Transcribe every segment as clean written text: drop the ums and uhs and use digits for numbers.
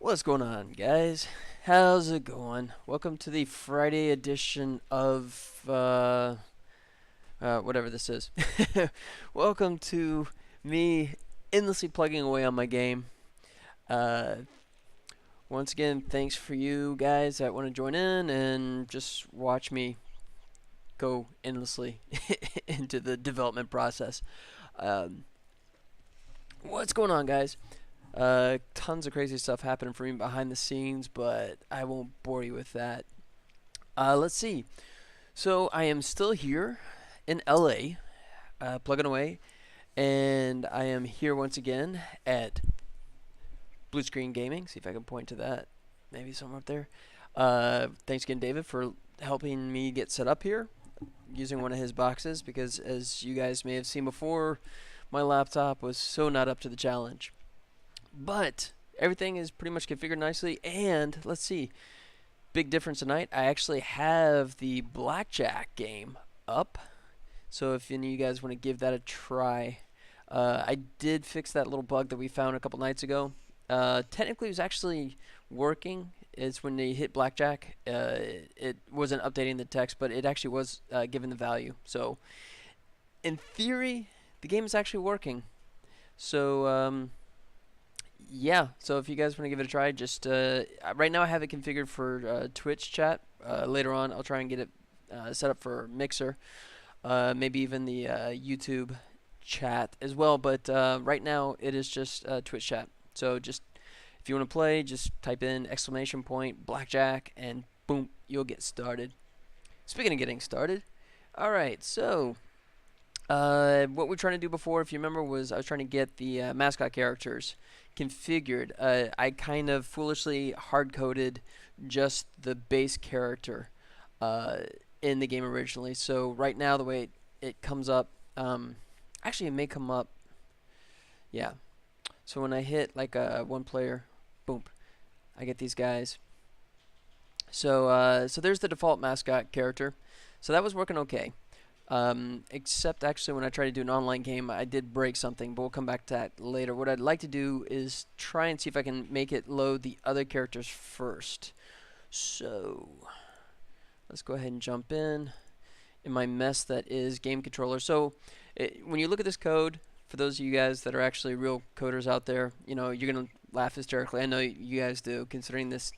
What's going on, guys? How's it going? Welcome to the Friday edition of whatever this is. Welcome to me endlessly plugging away on my game. Uh, Once again, thanks for you guys that want to join in and just watch me go endlessly into the development process. Um, what's going on, guys? Tons of crazy stuff happening for me behind the scenes, but I won't bore you with that. Let's see. So I am still here in LA, plugging away, and I am here once again at Blue Screen Gaming. See if I can point to that. Maybe somewhere up there. Thanks again, David, for helping me get set up here using one of his boxes, because as you guys may have seen before, my laptop was so not up to the challenge. But everything is pretty much configured nicely, and let's see, big difference tonight. I actually have the blackjack game up, so if any of you guys want to give that a try, I did fix that little bug that we found a couple nights ago. Technically, it was actually working. It's when they hit blackjack, it wasn't updating the text, but it actually was giving the value. So, in theory, the game is actually working. So, yeah, so if you guys want to give it a try, just right now I have it configured for Twitch chat. Later on, I'll try and get it set up for Mixer, maybe even the YouTube chat as well. But right now, it is just Twitch chat. So just if you want to play, just type in / blackjack, and boom, you'll get started. Speaking of getting started, all right, so what we're trying to do before, if you remember, was I was trying to get the mascot characters configured. I kind of foolishly hard-coded just the base character in the game originally. So right now, the way it comes up, actually it may come up, yeah. So when I hit like one player, boom, I get these guys. So so there's the default mascot character. So that was working okay. Except actually when I tried to do an online game, I did break something, but we'll come back to that later. What I'd like to do is try and see if I can make it load the other characters first. So let's go ahead and jump in my mess that is game controller. So when you look at this code, for those of you guys that are actually real coders out there, you know, you're going to laugh hysterically. I know you guys do, considering this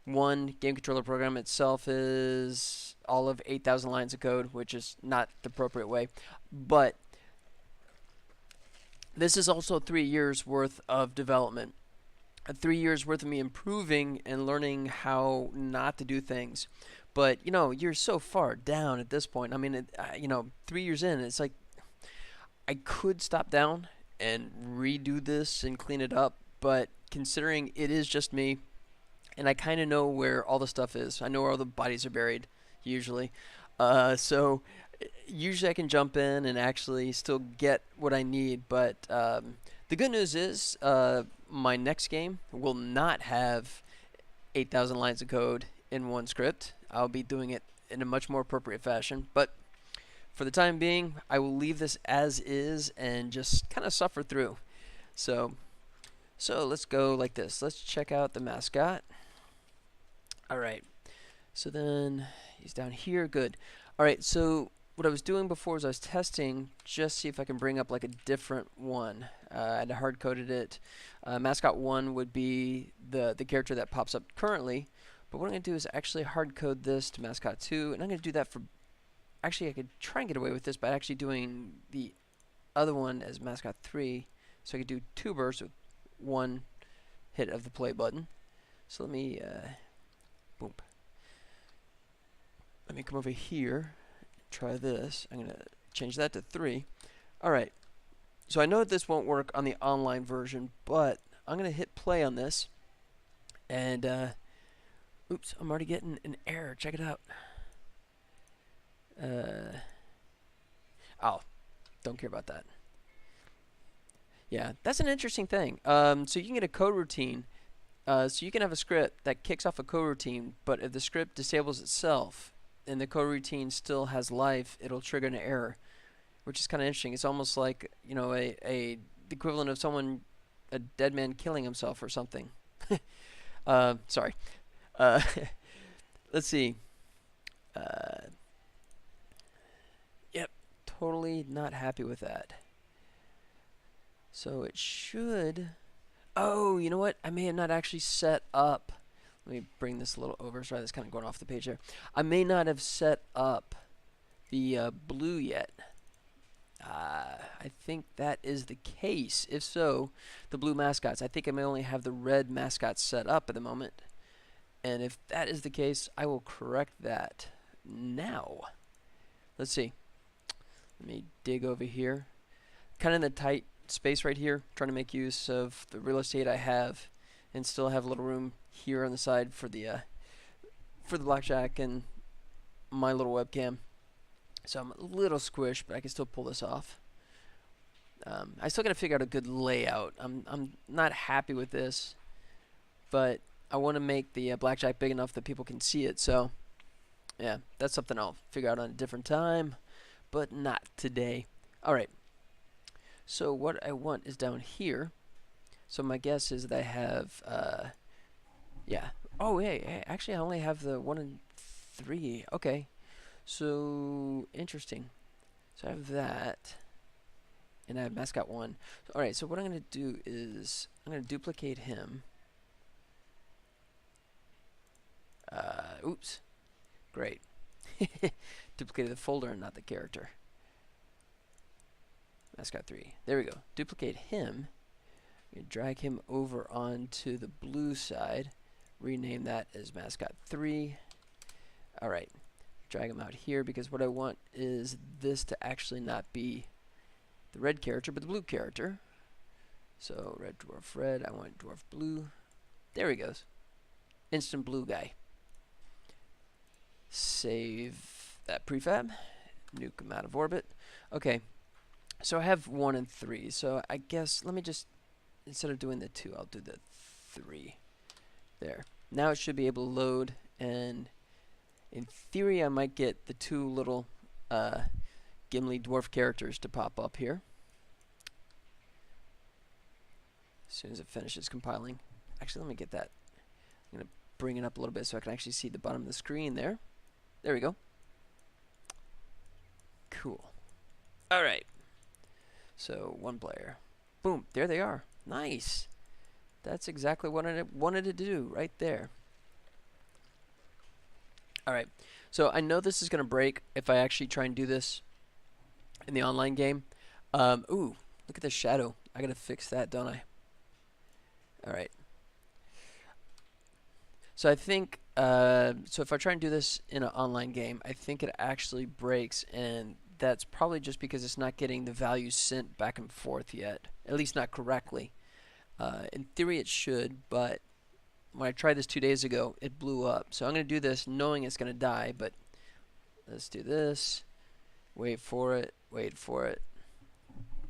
one game controller program itself is all of 8,000 lines of code, which is not the appropriate way. But this is also 3 years worth of development. 3 years worth of me improving and learning how not to do things. But, you know, you're so far down at this point. I mean, you know, 3 years in, it's like I could stop down and redo this and clean it up. But considering it is just me, and I kind of know where all the stuff is. I know where all the bodies are buried, usually. So usually I can jump in and actually still get what I need. But the good news is my next game will not have 8,000 lines of code in one script. I'll be doing it in a much more appropriate fashion. But for the time being, I will leave this as is and just kind of suffer through. So let's go like this. Let's check out the mascot. Alright, so then he's down here. Good. Alright, so what I was doing before is I was testing just see if I can bring up like a different one. I hard coded it. Mascot 1 would be the character that pops up currently, but what I'm going to do is actually hard code this to mascot 2, and I'm going to do that for, actually I could try and get away with this by actually doing the other one as mascot 3, so I could do 2 bursts with 1 hit of the play button. So let me boom. Let me come over here, try this. I'm going to change that to 3. Alright, so I know that this won't work on the online version, but I'm going to hit play on this. And, oops, I'm already getting an error. Check it out. Oh, don't care about that. Yeah, that's an interesting thing. So you can get a code routine. So you can have a script that kicks off a coroutine, but if the script disables itself and the coroutine still has life, it'll trigger an error, which is kind of interesting. It's almost like, you know, the equivalent of a dead man killing himself or something. Sorry. Uh, let's see. Yep, totally not happy with that. So it should. Oh, you know what? I may have not actually set up. Let me bring this a little over. Sorry, that's kind of going off the page there. I may not have set up the blue yet. I think that is the case. If so, the blue mascots. I think I may only have the red mascots set up at the moment. And if that is the case, I will correct that now. Let's see. Let me dig over here. Kind of in the tight space right here, trying to make use of the real estate I have and still have a little room here on the side for the blackjack and my little webcam. So I'm a little squished, but I can still pull this off. I still got to figure out a good layout. I'm not happy with this, but I want to make the blackjack big enough that people can see it. So yeah, that's something I'll figure out on a different time, but not today. All right. So what I want is down here. So my guess is that I have, yeah. Oh, hey, actually I only have the 1 and 3. Okay. So, interesting. So I have that. And I have mascot 1. Alright, so what I'm going to do is, I'm going to duplicate him. Oops. Great. Duplicated the folder and not the character. Mascot 3. There we go. Duplicate him. Drag him over onto the blue side. Rename that as mascot 3. Alright. Drag him out here because what I want is this to actually not be the red character but the blue character. So red dwarf red. I want dwarf blue. There he goes. Instant blue guy. Save that prefab. Nuke him out of orbit. Okay. So I have 1 and 3. So I guess let me just, instead of doing the 2, I'll do the 3. There. Now it should be able to load, and in theory I might get the 2 little Gimli dwarf characters to pop up here. As soon as it finishes compiling. Actually, let me get that. I'm going to bring it up a little bit so I can actually see the bottom of the screen there. There we go. Cool. Alright. So, 1 player. Boom. There they are. Nice. That's exactly what I wanted to do right there. Alright. So, I know this is going to break if I actually try and do this in the online game. Ooh. Look at the shadow. I got to fix that, don't I? Alright. So I think, so if I try and do this in an online game, I think it actually breaks, and that's probably just because it's not getting the values sent back and forth yet, at least not correctly. In theory it should, but when I tried this 2 days ago, it blew up. So I'm going to do this knowing it's going to die, but let's do this. Wait for it, wait for it.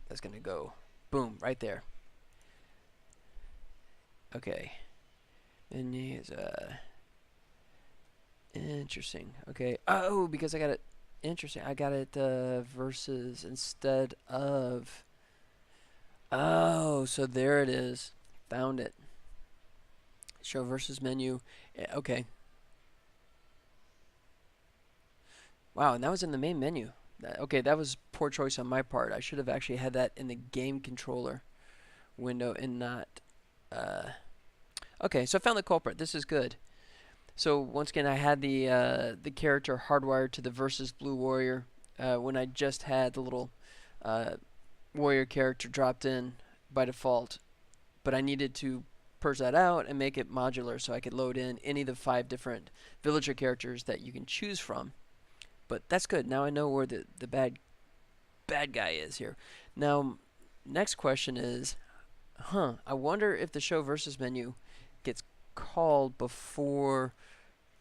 That's going to go, boom, right there. Okay. And he's interesting. Okay. Oh, because I got it. Interesting. I got it versus instead of. Oh, so there it is. Found it. Show versus menu. Okay. Wow, and that was in the main menu. Okay, that was poor choice on my part. I should have actually had that in the game controller window and not. Okay, so I found the culprit. This is good. So once again, I had the character hardwired to the versus blue warrior when I just had the little warrior character dropped in by default, but I needed to purge that out and make it modular so I could load in any of the 5 different villager characters that you can choose from. But that's good. Now I know where the bad guy is here. Now, next question is, I wonder if the show versus menu gets called before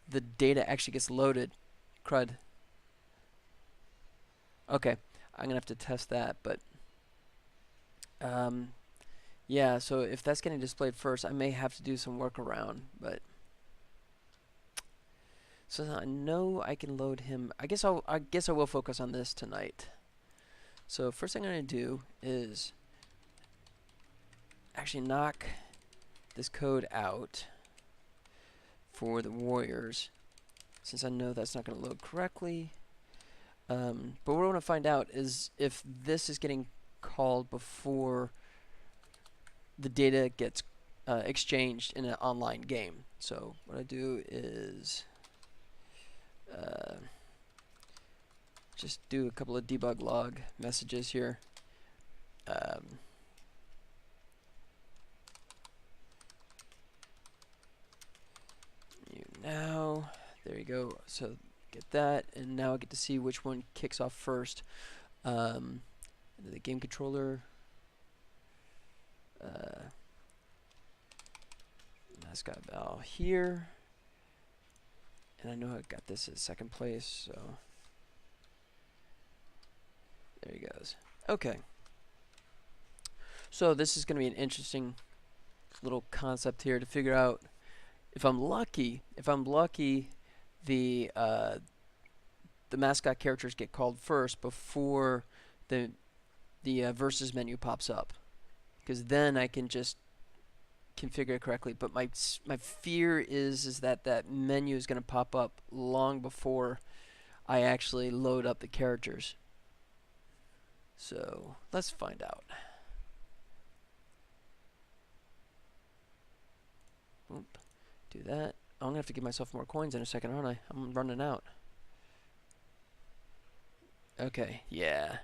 the data actually gets loaded. Crud. Okay, I'm gonna have to test that, but yeah, so if that's getting displayed first, I may have to do some workaround, but so I know I can load him. I guess I will focus on this tonight. So first thing I'm gonna do is actually knock this code out. for the Warriors, since I know that's not going to load correctly. But what I want to find out is if this is getting called before the data gets exchanged in an online game. So what I do is just do a couple of debug log messages here. Now, there you go. So get that, and now I get to see which one kicks off first. The game controller, mascot val here, and I know I got this at second place, so there he goes. Okay. So this is going to be an interesting little concept here to figure out. If I'm lucky, the mascot characters get called first before the versus menu pops up, because then I can just configure it correctly. But my fear is that that menu is going to pop up long before I actually load up the characters. So let's find out. Oop. Do that. Oh, I'm going to have to give myself more coins in a second, aren't I? I'm running out. Okay, yeah.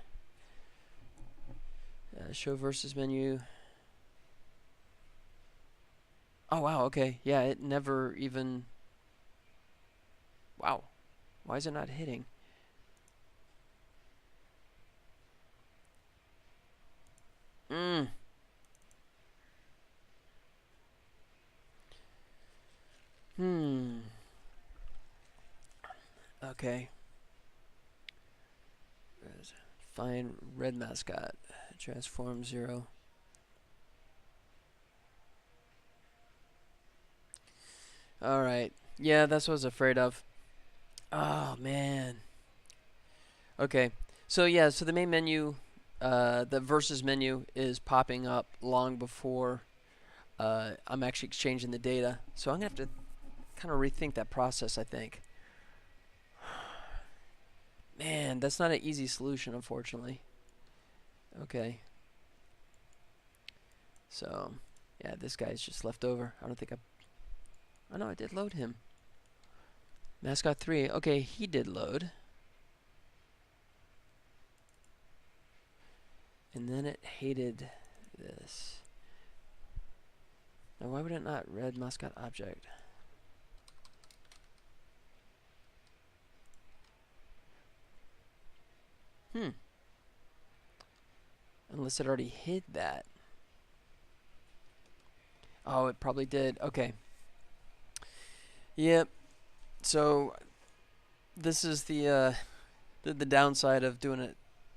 Show versus menu. Oh, wow, okay. Yeah, it never even... Wow. Why is it not hitting? Okay. Find red mascot. Transform 0. Alright. Yeah, that's what I was afraid of. Oh, man. Okay. So, yeah, so the main menu, the versus menu is popping up long before I'm actually exchanging the data. So I'm going to have to kind of rethink that process, I think. Man, that's not an easy solution, unfortunately. Okay. So, yeah, this guy's just left over. I don't think I know I did load him. Mascot 3. Okay, he did load. And then it hated this. Now, why would it not red mascot object? Unless it already hid that. Oh, it probably did. Okay. Yep. So this is the downside of doing an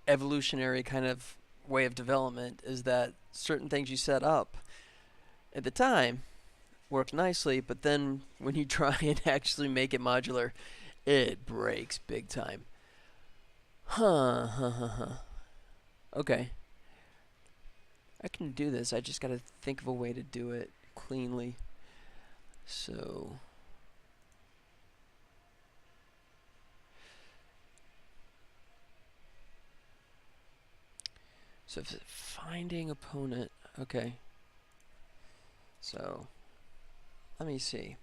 evolutionary kind of way of development, is that certain things you set up at the time work nicely, but then when you try and actually make it modular, it breaks big time. Okay. I can do this. I just gotta think of a way to do it cleanly. So if finding opponent, okay. So let me see.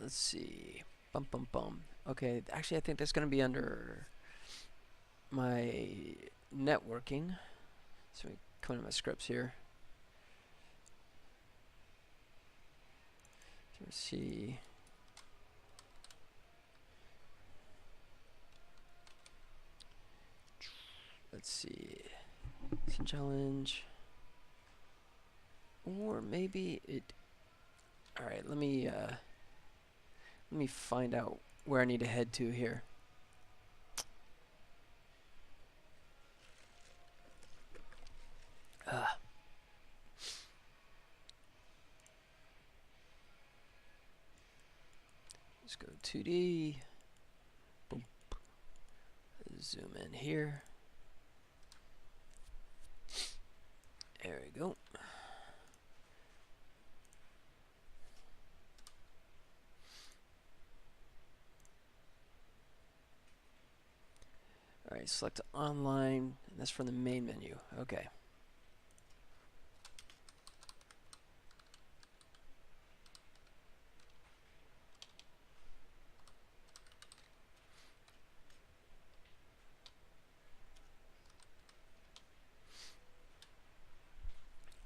Let's see. Bum bum bum. Okay, actually I think that's gonna be under my networking. So we come into my scripts here. So let's see. Let's see. Some challenge. Or maybe it. Alright, let me find out where I need to head to here. Let's go 2D. Boom. Zoom in here. There we go. select online, and that's from the main menu. Okay.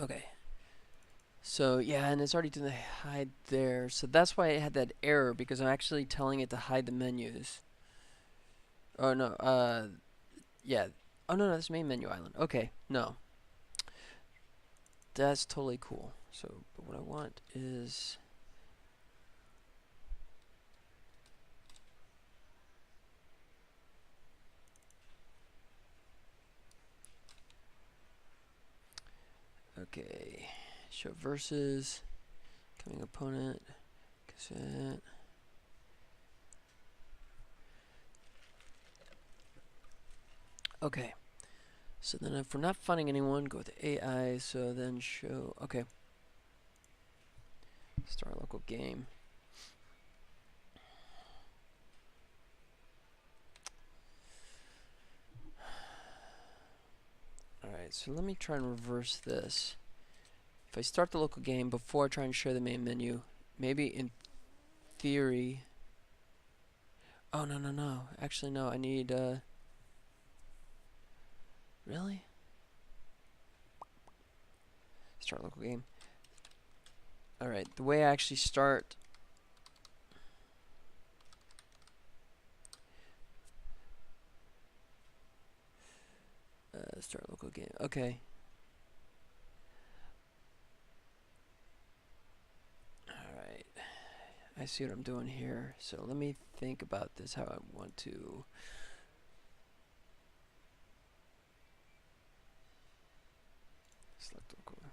Okay. So yeah, and it's already doing the hide there. So that's why it had that error, because I'm actually telling it to hide the menus. Oh no, yeah. Oh no, that's main menu island. Okay, no. That's totally cool. So, but what I want is... Okay, show versus, coming opponent, cassette. Okay, so then if we're not finding anyone, go with AI, so then show, okay. Start local game. Alright, so let me try and reverse this. If I start the local game before I try and share the main menu, maybe in theory... Oh, no, no, no. Actually, no, I need, Really? Start local game. Alright, the way I actually start... start local game. Okay. Alright. I see what I'm doing here. So let me think about this, how I want to... Select local.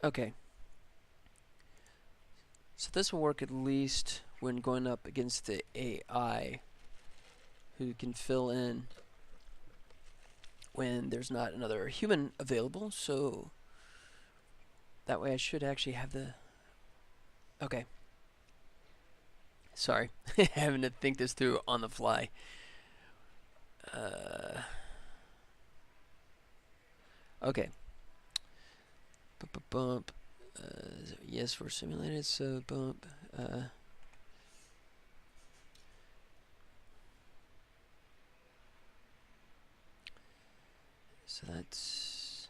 Okay. So this will work at least when going up against the AI, who can fill in when there's not another human available. So that way I should actually have the... Okay. Sorry. Having to think this through on the fly. Okay. Bump. Yes, we're simulated, so bump. So that's...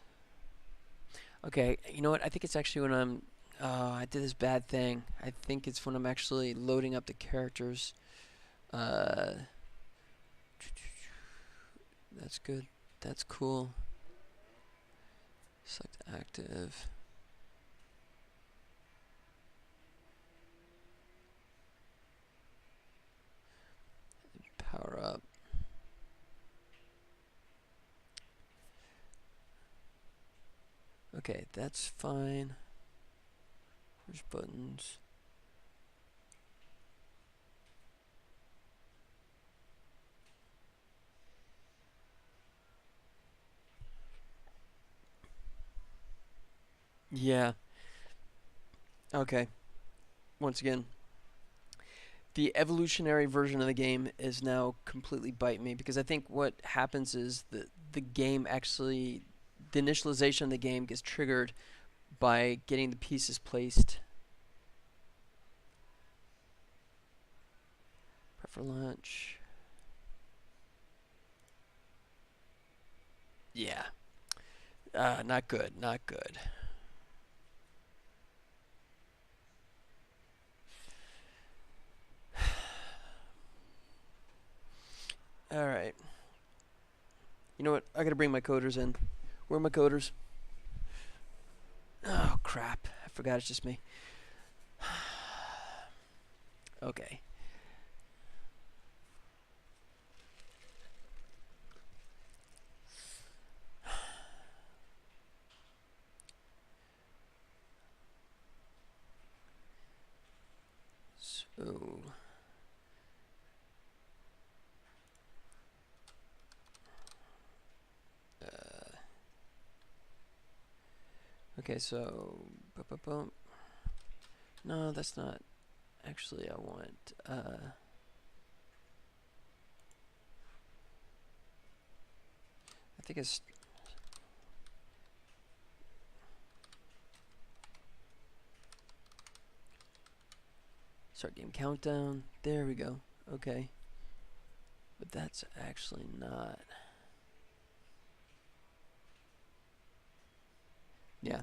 Okay, you know what? I think it's actually when I'm... I did this bad thing. I think it's when I'm actually loading up the characters. That's good. That's cool. Select active. Power up. Okay, that's fine. There's buttons. Yeah. Okay. Once again, the evolutionary version of the game is now completely biting me, because I think what happens is the game actually, the initialization of the game gets triggered by getting the pieces placed. Prep for launch. Yeah. Not good. Not good. All right. You know what? I gotta bring my coders in. Where are my coders? Oh, crap. I forgot it's just me. Okay. So... okay, so... No, that's not. Actually, I want. I think it's. Start game countdown. There we go. Okay. But that's actually not. Yeah.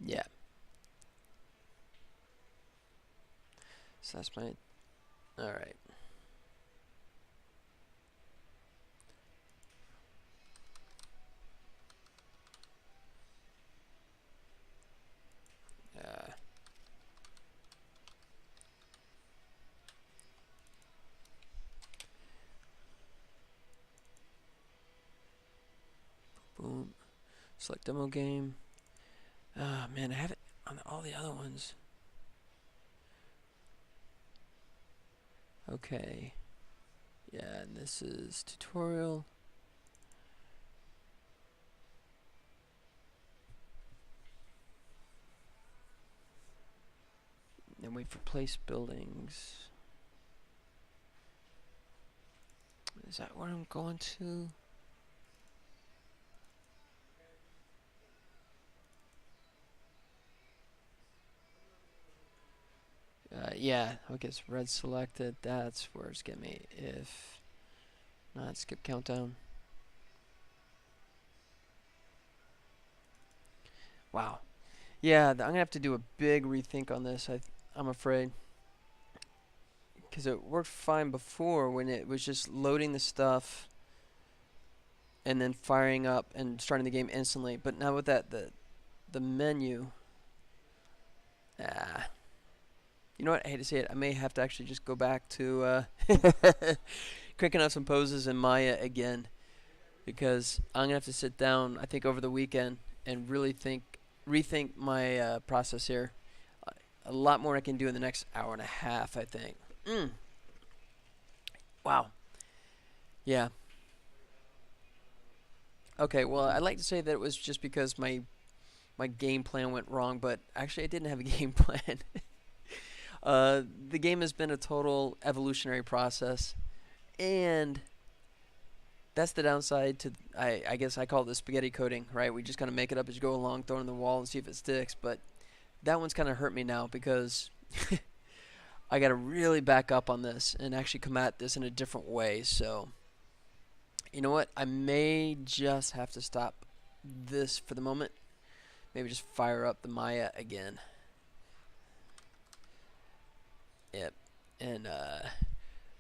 Yeah. So that's my. Alright. Boom. Select demo game. Ah, man, I have it on all the other ones. Okay. Yeah, and this is tutorial. And wait for place buildings. Is that where I'm going to? Yeah, okay, it's red selected. That's where it's getting me. If not, skip countdown. Wow. Yeah, I'm gonna have to do a big rethink on this. I'm afraid, because it worked fine before when it was just loading the stuff and then firing up and starting the game instantly. But now with that, the menu. You know what? I hate to say it. I may have to actually just go back to cranking out some poses in Maya again, because I'm gonna have to sit down. I think over the weekend and really rethink my process here. A lot more I can do in the next hour and a half, I think. Wow. Yeah. Okay. Well, I'd like to say that it was just because my game plan went wrong, but actually I didn't have a game plan. The game has been a total evolutionary process, and that's the downside to, I guess I call it the spaghetti coding, right? We just kind of make it up as you go along, throw it on the wall and see if it sticks. But that one's kind of hurt me now, because I got to really back up on this and actually come at this in a different way. So, you know what? I may just have to stop this for the moment. Maybe just fire up the Maya again. Yep. And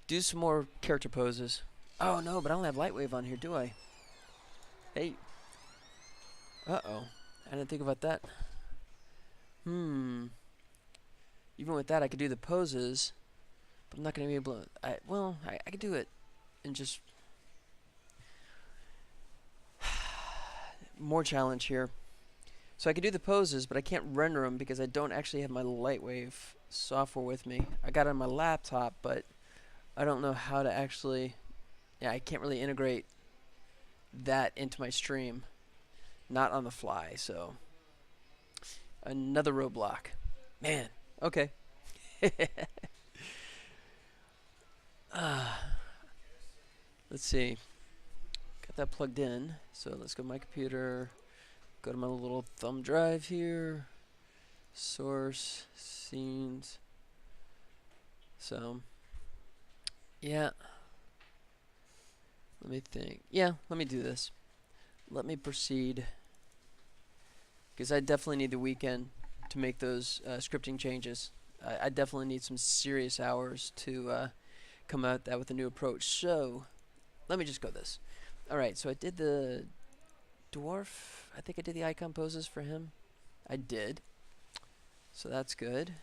do some more character poses. Oh no, but I don't have Lightwave on here, do I? Hey. Uh-oh. I didn't think about that. Even with that, I could do the poses, but I'm not going to be able to... I could do it and just... More challenge here. So I could do the poses, but I can't render them because I don't actually have my Lightwave software with me. I got it on my laptop, but I don't know how to actually... Yeah, I can't really integrate that into my stream. Not on the fly, so... Another roadblock. Man, okay. Let's see. Got that plugged in. So let's go to my computer. Go to my little thumb drive here. Source, scenes. So, yeah. Let me think. Yeah, let me do this. Let me proceed. Because I definitely need the weekend to make those scripting changes. I definitely need some serious hours to come at that with a new approach. So, let me just go this. Alright, so I did the dwarf. I think I did the icon poses for him. I did. So that's good.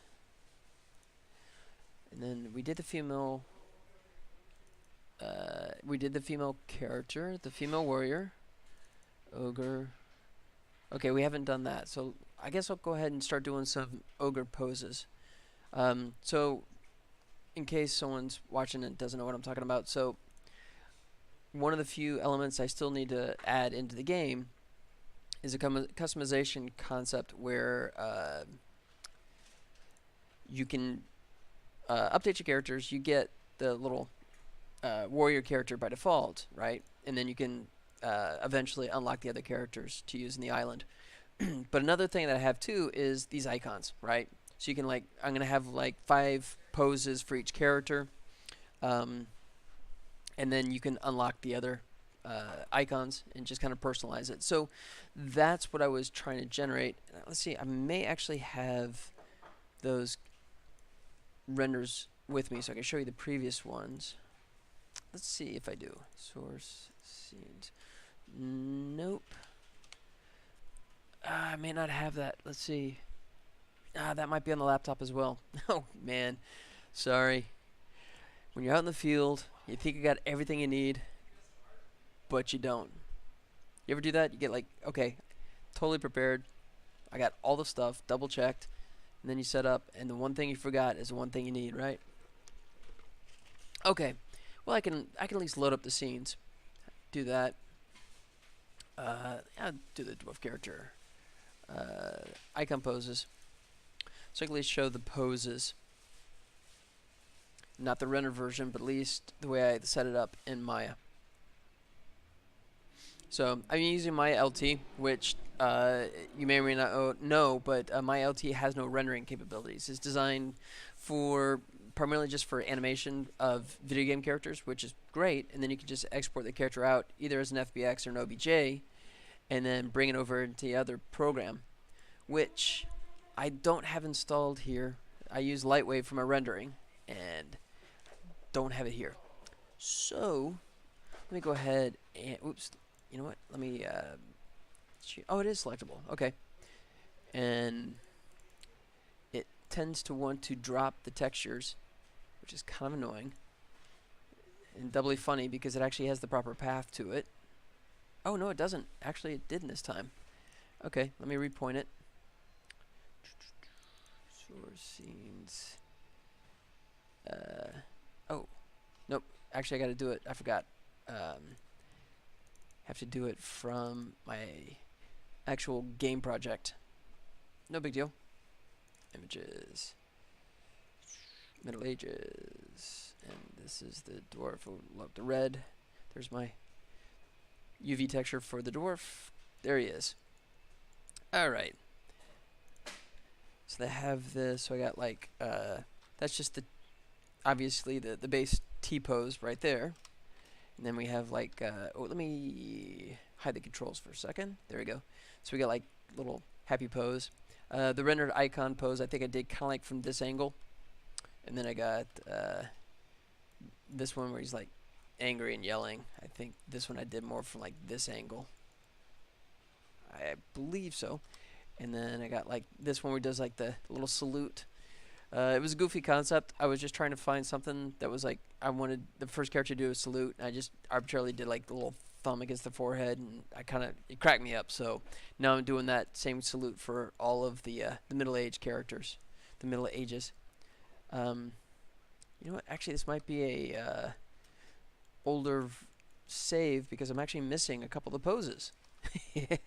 And then we did the female... we did the female character, the female warrior, ogre. Okay, we haven't done that, so I guess I'll go ahead and start doing some ogre poses. So in case someone's watching and doesn't know what I'm talking about, so one of the few elements I still need to add into the game is a customization concept where you can update your characters. You get the little warrior character by default, right? And then you can eventually unlock the other characters to use in the island. But another thing that I have too is these icons, right? So you can like, I'm gonna have like 5 poses for each character, and then you can unlock the other icons and just kind of personalize it. So that's what I was trying to generate. Let's see, I may actually have those renders with me so I can show you the previous ones. Let's see if I do. Source scenes. Nope. I may not have that. Let's see. That might be on the laptop as well. Oh, man. Sorry. When you're out in the field, you think you got everything you need, but you don't. You ever do that? You get like, okay, totally prepared. I got all the stuff, double checked, and then you set up, and the one thing you forgot is the one thing you need, right? Okay. Well, I can at least load up the scenes. Do that. I'll do the dwarf character. Icon poses. So I can at least show the poses. Not the render version, but at least the way I set it up in Maya. So I'm using Maya LT, which you may or may not know, but Maya LT has no rendering capabilities. It's designed for primarily just for animation of video game characters, which is great, and then you can just export the character out either as an FBX or an OBJ, and then bring it over into the other program, which I don't have installed here. I use Lightwave for my rendering, and don't have it here. So let me go ahead and, oops, you know what? Let me, oh, it is selectable. Okay. And it tends to want to drop the textures, which is kind of annoying. And doubly funny because it actually has the proper path to it. Oh, no, it doesn't. Actually, it didn't this time. Okay, let me repoint it. Source scenes. Oh, nope. Actually, I got to do it. I forgot. Have to do it from my actual game project. No big deal. Images. Middle Ages. And this is the dwarf. Oh, love the red. There's my UV texture for the dwarf. There he is. Alright. So they have this. So I got like, that's just the, obviously the base T-pose right there. And then we have like, oh, let me hide the controls for a second. There we go. So we got like little happy pose. The rendered icon pose, I think I did kind of like from this angle. And then I got this one where he's like angry and yelling. I think this one I did more from like this angle. I believe so. And then I got like this one where he does like the little salute. It was a goofy concept. I was just trying to find something that was like, I wanted the first character to do a salute, and I just arbitrarily did like the little thumb against the forehead, and I kind of, it cracked me up. So now I'm doing that same salute for all of the middle-aged characters, the Middle Ages. You know what? Actually, this might be a older save because I'm actually missing a couple of the poses,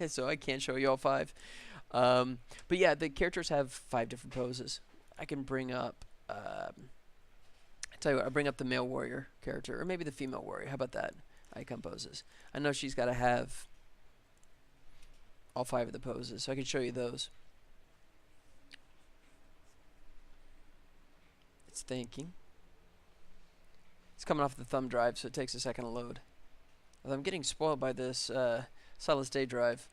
so I can't show you all 5. But yeah, the characters have 5 different poses. I can bring up, I tell you what, I'll bring up the male warrior character, or maybe the female warrior. How about that? Icon poses. I know she's got to have all 5 of the poses, so I can show you those. It's thinking. It's coming off the thumb drive, so it takes a second to load. Although I'm getting spoiled by this solid state drive.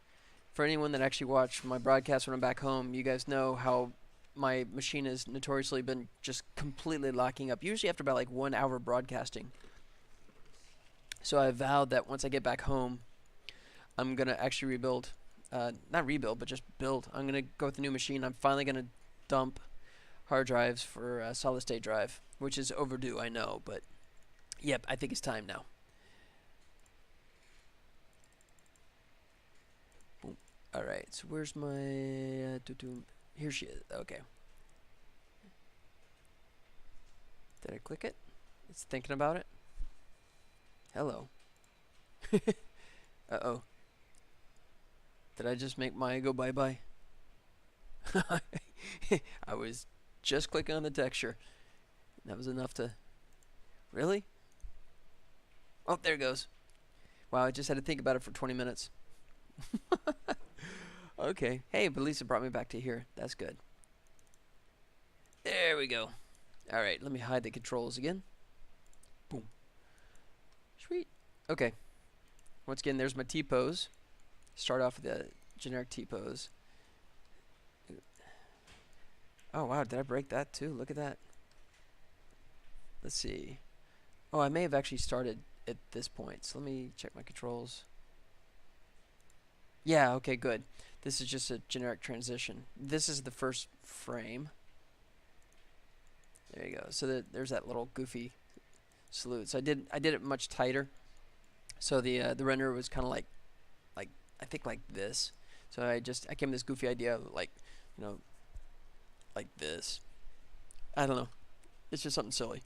For anyone that actually watched my broadcast when I'm back home, you guys know how my machine has notoriously been just completely locking up, usually after about like 1 hour broadcasting. So I vowed that once I get back home, I'm going to actually rebuild. Not rebuild, but just build. I'm going to go with the new machine. I'm finally going to dump hard drives for solid state drive, which is overdue, I know, but yep, I think it's time now. Boom, Alright, so where's my... Here she is. Okay. Did I click it? It's thinking about it. Hello. Uh-oh. Did I just make Maya go bye-bye? I was just clicking on the texture. That was enough to... Really? Oh, there it goes. Wow, I just had to think about it for 20 minutes. Okay. Hey, but at least it brought me back to here. That's good. There we go. Alright, let me hide the controls again. Boom. Sweet. Okay. Once again, there's my T-pose. Start off with a generic T-pose. Oh, wow. Did I break that too? Look at that. Let's see. Oh, I may have actually started at this point. So let me check my controls. Yeah, okay, good. This is just a generic transition. This is the first frame. There you go. So there's that little goofy salute. So I did it much tighter. So the render was kind of like I think like this. So I came with this goofy idea of like, you know, like this. I don't know. It's just something silly.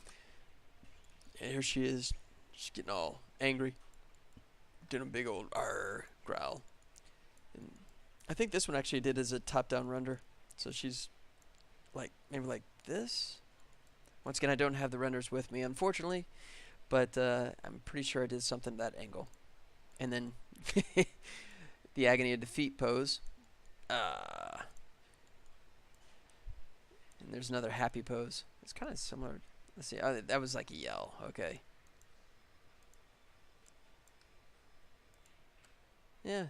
And here she is, she's getting all angry, doing a big old arr growl. And I think this one actually did as a top-down render. So she's like maybe like this. Once again, I don't have the renders with me, unfortunately, but I'm pretty sure I did something at that angle. And then the agony of defeat pose. And there's another happy pose. It's kind of similar. Let's see. Oh, that was like a yell. Okay. Yeah.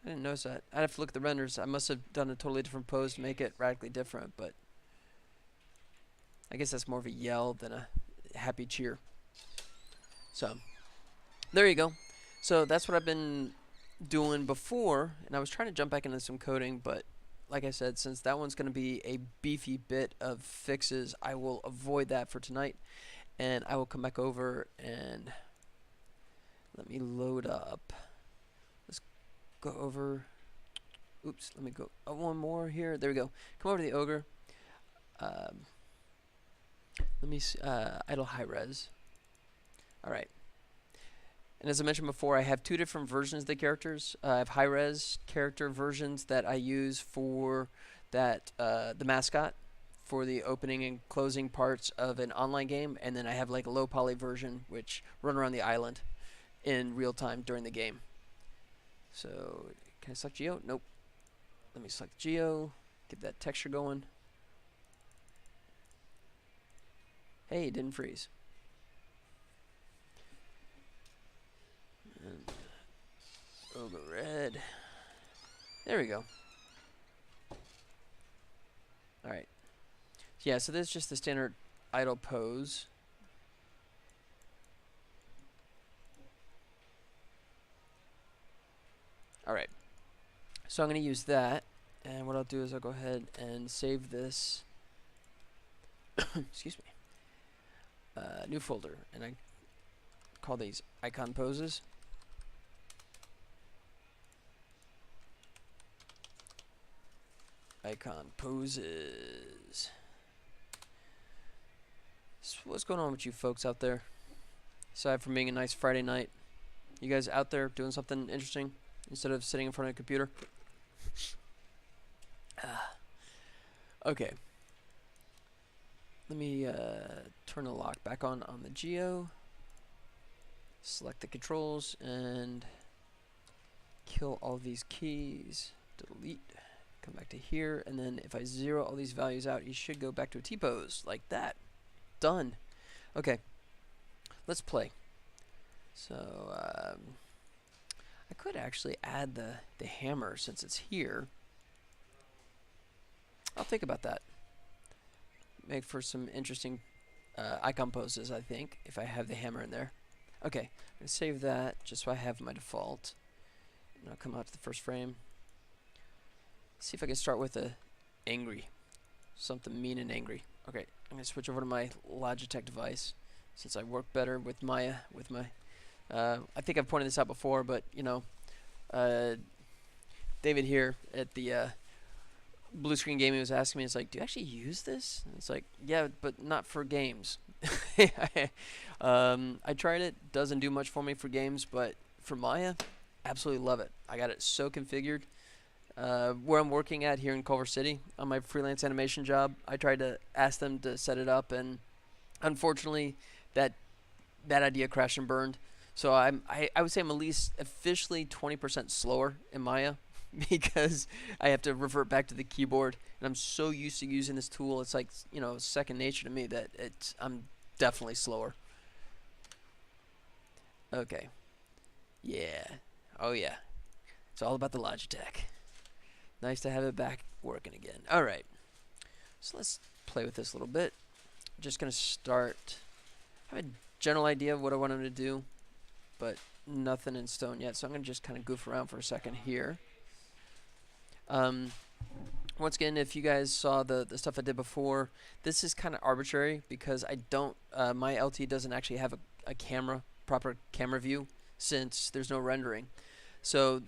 I didn't notice that. I'd have to look at the renders. I must have done a totally different pose to make it radically different, but I guess that's more of a yell than a happy cheer. So, there you go. So that's what I've been doing before, and I was trying to jump back into some coding, but like I said, since that one's going to be a beefy bit of fixes, I will avoid that for tonight, and I will come back over and let me load up. Let's go over. Oops, let me go one more here. There we go. Come over to the ogre. Let me see, idle high res. All right. And as I mentioned before, I have two different versions of the characters. I have high-res character versions that I use for that the mascot for the opening and closing parts of an online game, and then I have like a low-poly version which run around the island in real time during the game. So can I select Geo? Nope. Let me select Geo. Get that texture going. Hey, it didn't freeze. And Ogre Red. There we go. Alright. Yeah, so this is just the standard idle pose. Alright. So I'm going to use that. And what I'll do is I'll go ahead and save this. Excuse me. New folder. And I call these icon poses. Icon poses. So what's going on with you folks out there? Aside from being a nice Friday night, you guys out there doing something interesting instead of sitting in front of a computer? Okay. Let me turn the lock back on the Geo. Select the controls and kill all these keys. Delete. Come back to here, and then if I zero all these values out, you should go back to a T-pose, like that. Done. Okay, let's play. So, I could actually add the hammer since it's here. I'll think about that. Make for some interesting icon poses, I think, if I have the hammer in there. Okay, I'm going to save that just so I have my default. And I'll come out to the first frame. See if I can start with a angry. Something mean and angry. Okay, I'm going to switch over to my Logitech device since I work better with Maya with my I think I've pointed this out before, but uh, David here at the Blue Screen Gaming was asking me, it's like, do you actually use this? And it's like, yeah, but not for games. I tried it, doesn't do much for me for games, but for Maya, absolutely love it. I got it so configured. Where I'm working at here in Culver City on my freelance animation job, I tried to ask them to set it up, and unfortunately, that that idea crashed and burned. So I would say I'm at least officially 20% slower in Maya because I have to revert back to the keyboard, and I'm so used to using this tool. It's like second nature to me that I'm definitely slower. Okay. Yeah. Oh yeah. It's all about the Logitech. Nice to have it back working again. All right. So let's play with this a little bit. Just gonna start. I have a general idea of what I want him to do, but nothing in stone yet. So I'm gonna just kind of goof around for a second here. Once again, if you guys saw the stuff I did before, this is kind of arbitrary because I don't. My LT doesn't actually have a proper camera view since there's no rendering. So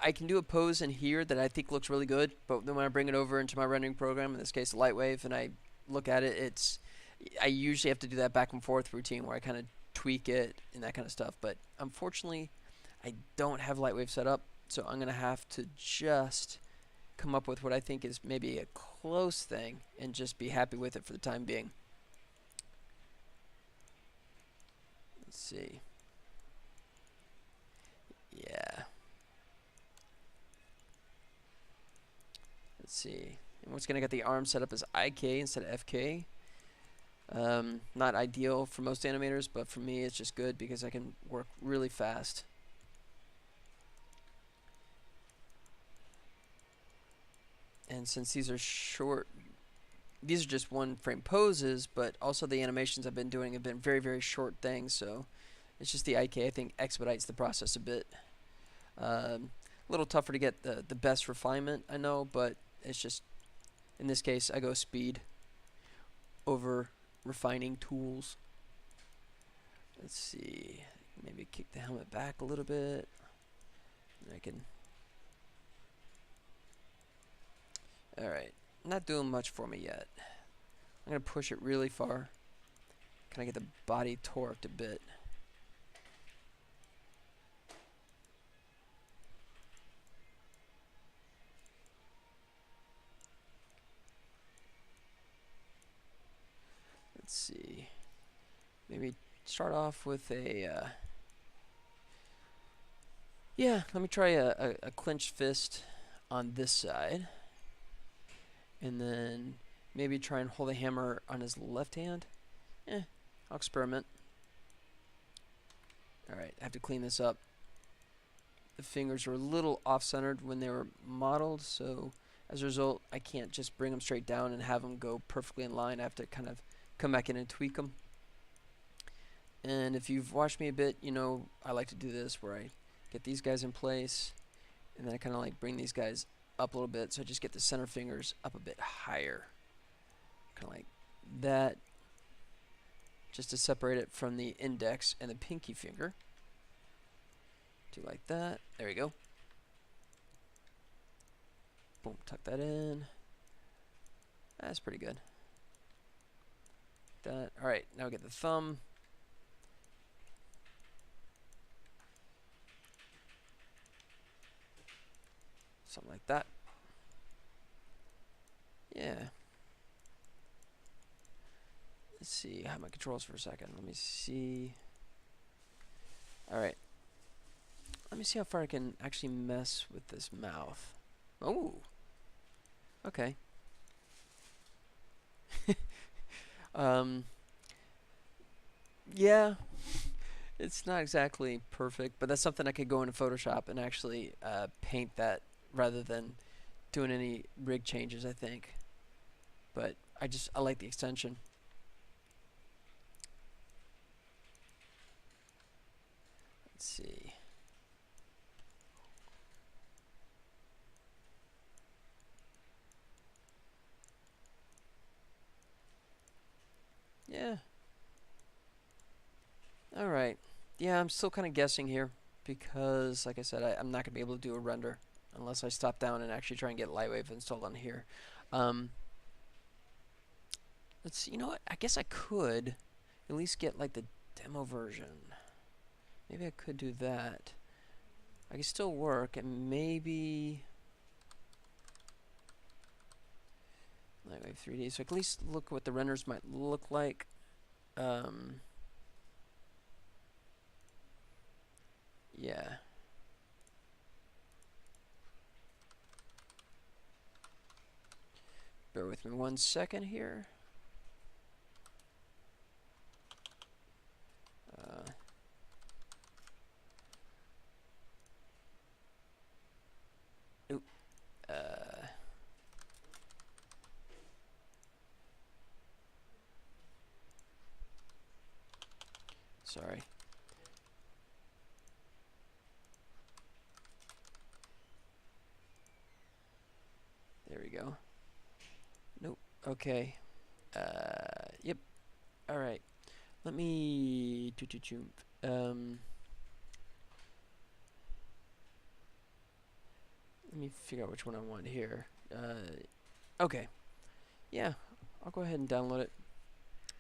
I can do a pose in here that I think looks really good, but then when I bring it over into my rendering program, in this case Lightwave, and I look at it, I usually have to do that back and forth routine where I kind of tweak it and that kind of stuff. But unfortunately, I don't have Lightwave set up, so I'm gonna have to just come up with what I think is maybe a close thing and just be happy with it for the time being. Let's see. Yeah. Let's see. And what's gonna get the arm set up as IK instead of FK. Not ideal for most animators, but for me it's just good because I can work really fast. And since these are short, these are just one frame poses, but also the animations I've been doing have been very, very short things, so it's just the IK I think expedites the process a bit. A little tougher to get the best refinement, I know, but it's just, in this case, I go speed over refining tools. Let's see, maybe kick the helmet back a little bit. I can. Alright, not doing much for me yet. I'm going to push it really far. Kind of get the body torqued a bit. Let's see. Maybe start off with a... yeah, let me try a clenched fist on this side. And then maybe try and hold the hammer on his left hand. I'll experiment. Alright, I have to clean this up. The fingers are a little off-centered when they were modeled, so as a result, I can't just bring them straight down and have them go perfectly in line. I have to kind of come back in and tweak them. And if you've watched me a bit, you know I like to do this where I get these guys in place, and then I kind of like bring these guys up a little bit, so I just get the center fingers up a bit higher. Kind of like that, just to separate it from the index and the pinky finger. Do like that. There we go. Boom, tuck that in. That's pretty good. That. Alright, now we get the thumb. Something like that. Yeah. Let's see. I have my controls for a second. Let me see. Alright. Let me see how far I can actually mess with this mouth. Oh. Okay. Yeah. It's not exactly perfect, but that's something I could go into Photoshop and actually paint that rather than doing any rig changes, I think. But I like the extension. Let's see. Yeah. Alright. Yeah, I'm still kind of guessing here because, like I said, I'm not gonna be able to do a render unless I stop down and actually try and get Lightwave installed on here. Um, let's see. You know what? I guess I could at least get like the demo version. Maybe I could do that. I can still work and maybe Lightwave 3D. So I can at least look what the renders might look like. Yeah. Bear with me 1 second here. Oop. Sorry. There we go. Nope. Okay. Yep. All right. Let me let me figure out which one I want here. Okay. Yeah, I'll go ahead and download it.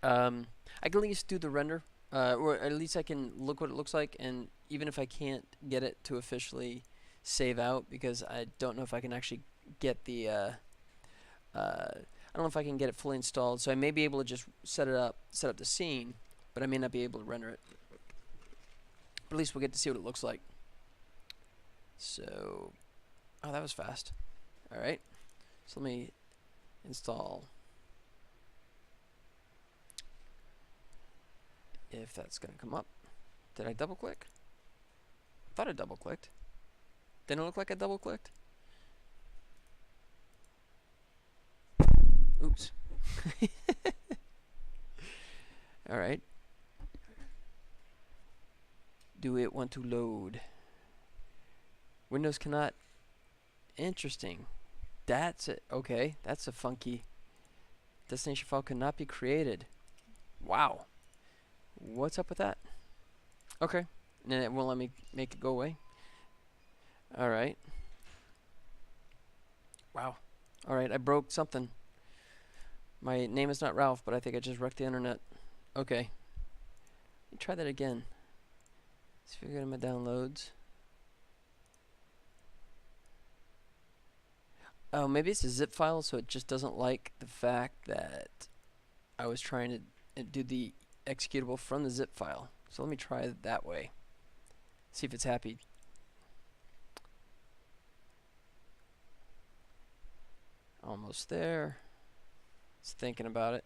I can at least do the render, or at least I can look what it looks like, and even if I can't get it to officially save out, because I don't know if I can actually get the, I don't know if I can get it fully installed, so I may be able to just set up the scene, but I may not be able to render it. But at least we'll get to see what it looks like. So, oh, that was fast. All right, so let me install. If that's gonna come up. Did I double click? I thought I double clicked. Didn't it look like I double clicked? Oops. Alright. Do it want to load? Windows cannot. Interesting. That's it. Okay, that's a funky. Destination file cannot be created. Wow. What's up with that? Okay. And it won't let me make it go away. Alright. Wow. Alright, I broke something. My name is not Ralph, but I think I just wrecked the internet. Okay. Let me try that again. Let's figure out my downloads. Oh, maybe it's a zip file, so it just doesn't like the fact that I was trying to do the executable from the zip file. So let me try it that way. See if it's happy. Almost there. It's thinking about it.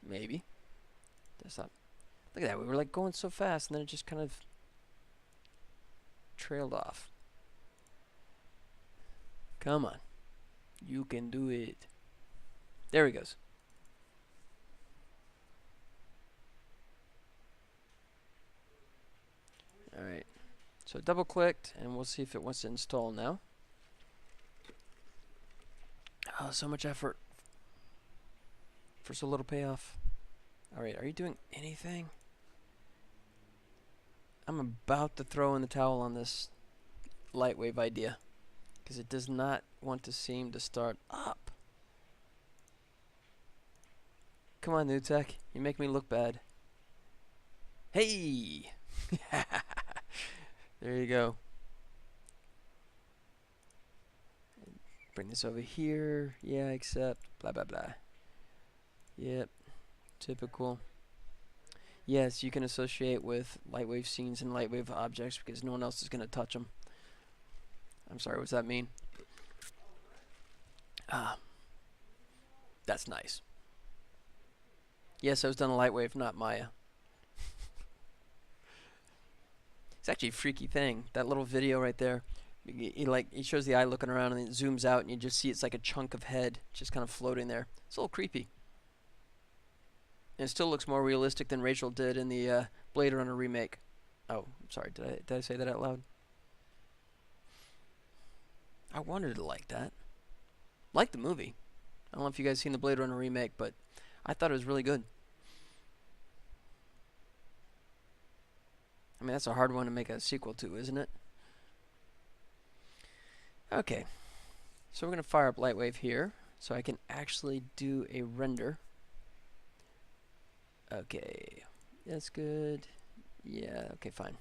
Maybe. That's not. Look at that. We were like going so fast, and then it just kind of trailed off. Come on. You can do it. There he goes. Alright. So double clicked, and we'll see if it wants to install now. Oh, so much effort for so little payoff. Alright, are you doing anything? I'm about to throw in the towel on this Lightwave idea, because it does not want to seem to start up. Come on, new tech. You make me look bad. Hey! There you go. Bring this over here. Yeah, accept. Blah, blah, blah. Yep. Typical. Yes, you can associate with Lightwave scenes and Lightwave objects because no one else is going to touch them. I'm sorry, what's that mean? Ah. That's nice. Yes, I was done a Lightwave, not Maya. It's actually a freaky thing. That little video right there. He shows the eye looking around and then it zooms out and you just see it's like a chunk of head just kind of floating there. It's a little creepy. And it still looks more realistic than Rachel did in the Blade Runner remake. Oh, sorry, did I say that out loud? I wanted to like that. Like the movie. I don't know if you guys seen the Blade Runner remake, but I thought it was really good. I mean, that's a hard one to make a sequel to, isn't it? Okay, so we're going to fire up Lightwave here so I can actually do a render. Okay, that's good. Yeah, okay, fine.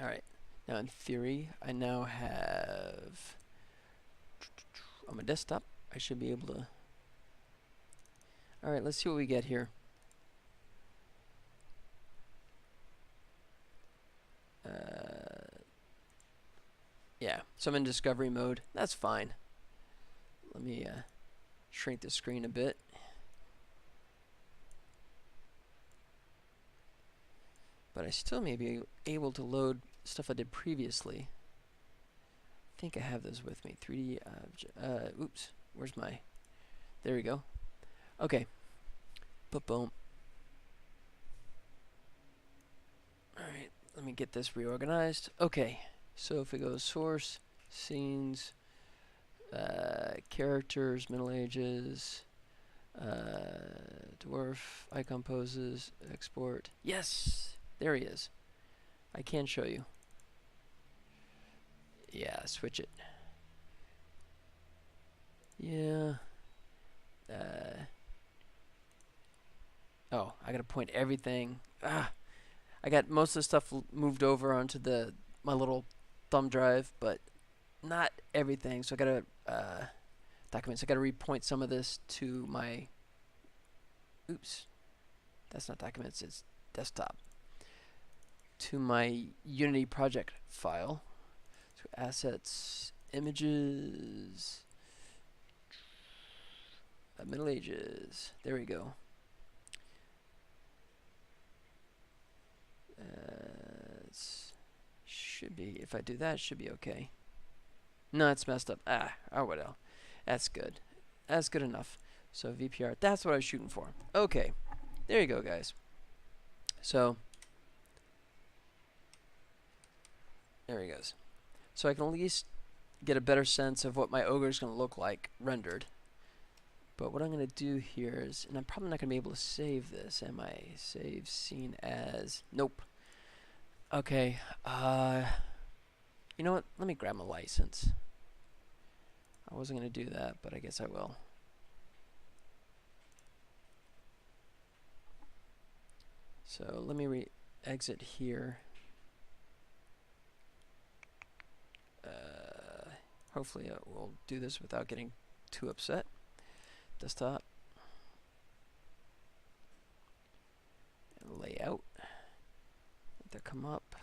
Alright, now in theory, I now have, on my desktop, I should be able to, alright, let's see what we get here. Yeah, so I'm in discovery mode. That's fine. Let me shrink the screen a bit. But I still may be able to load stuff I did previously. I think I have those with me. 3D object. Oops. Where's my... There we go. Okay. Boom. Alright, let me get this reorganized. Okay. So if we go source, scenes, characters, Middle Ages, dwarf, icon poses, export. Yes! There he is. I can show you. Yeah, switch it. Yeah. Oh, I gotta point everything. I got most of the stuff moved over onto my little thumb drive, but not everything. So I gotta documents. I gotta repoint some of this to my. Oops, that's not documents. It's desktop. To my Unity project file. So assets, images, Middle Ages. There we go. Should be, if I do that, should be okay. No, it's messed up. Oh, what else? That's good. That's good enough. So VPR, that's what I was shooting for. Okay, there you go, guys. So there he goes. So I can at least get a better sense of what my ogre is going to look like rendered. But what I'm going to do here is, and I'm probably not going to be able to save this, am I? Save scene as, nope. Okay, you know what? Let me grab my license. I wasn't going to do that, but I guess I will. So let me exit here. Hopefully we'll do this without getting too upset. Desktop. And layout. Let that come up.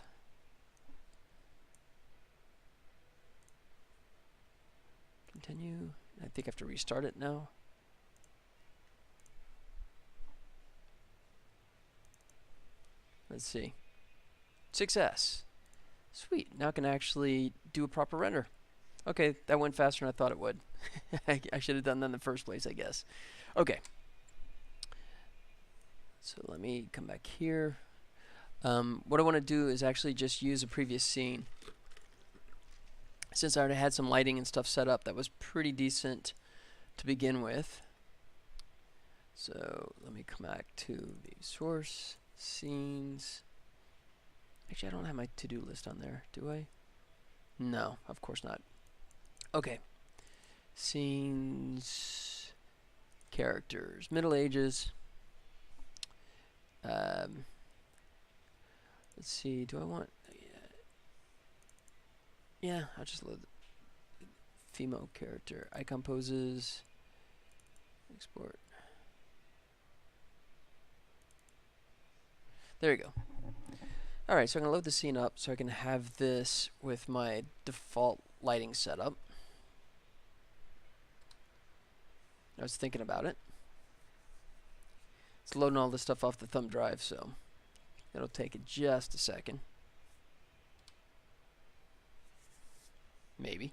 Continue. I think I have to restart it now. Let's see. Success. Sweet. Now I can actually do a proper render. Okay, that went faster than I thought it would. I should have done that in the first place, I guess. Okay. So let me come back here. What I want to do is actually just use a previous scene. Since I already had some lighting and stuff set up, that was pretty decent to begin with. So let me come back to the source, scenes. Actually, I don't have my to-do list on there, do I? No, of course not. Okay. Scenes, characters, Middle Ages. Let's see, do I want... Yeah, I'll just load female character. Icon poses. Export. There you go. Alright, so I'm going to load the scene up so I can have this with my default lighting setup. I was thinking about it. It's loading all this stuff off the thumb drive, so it'll take it just a second. Maybe.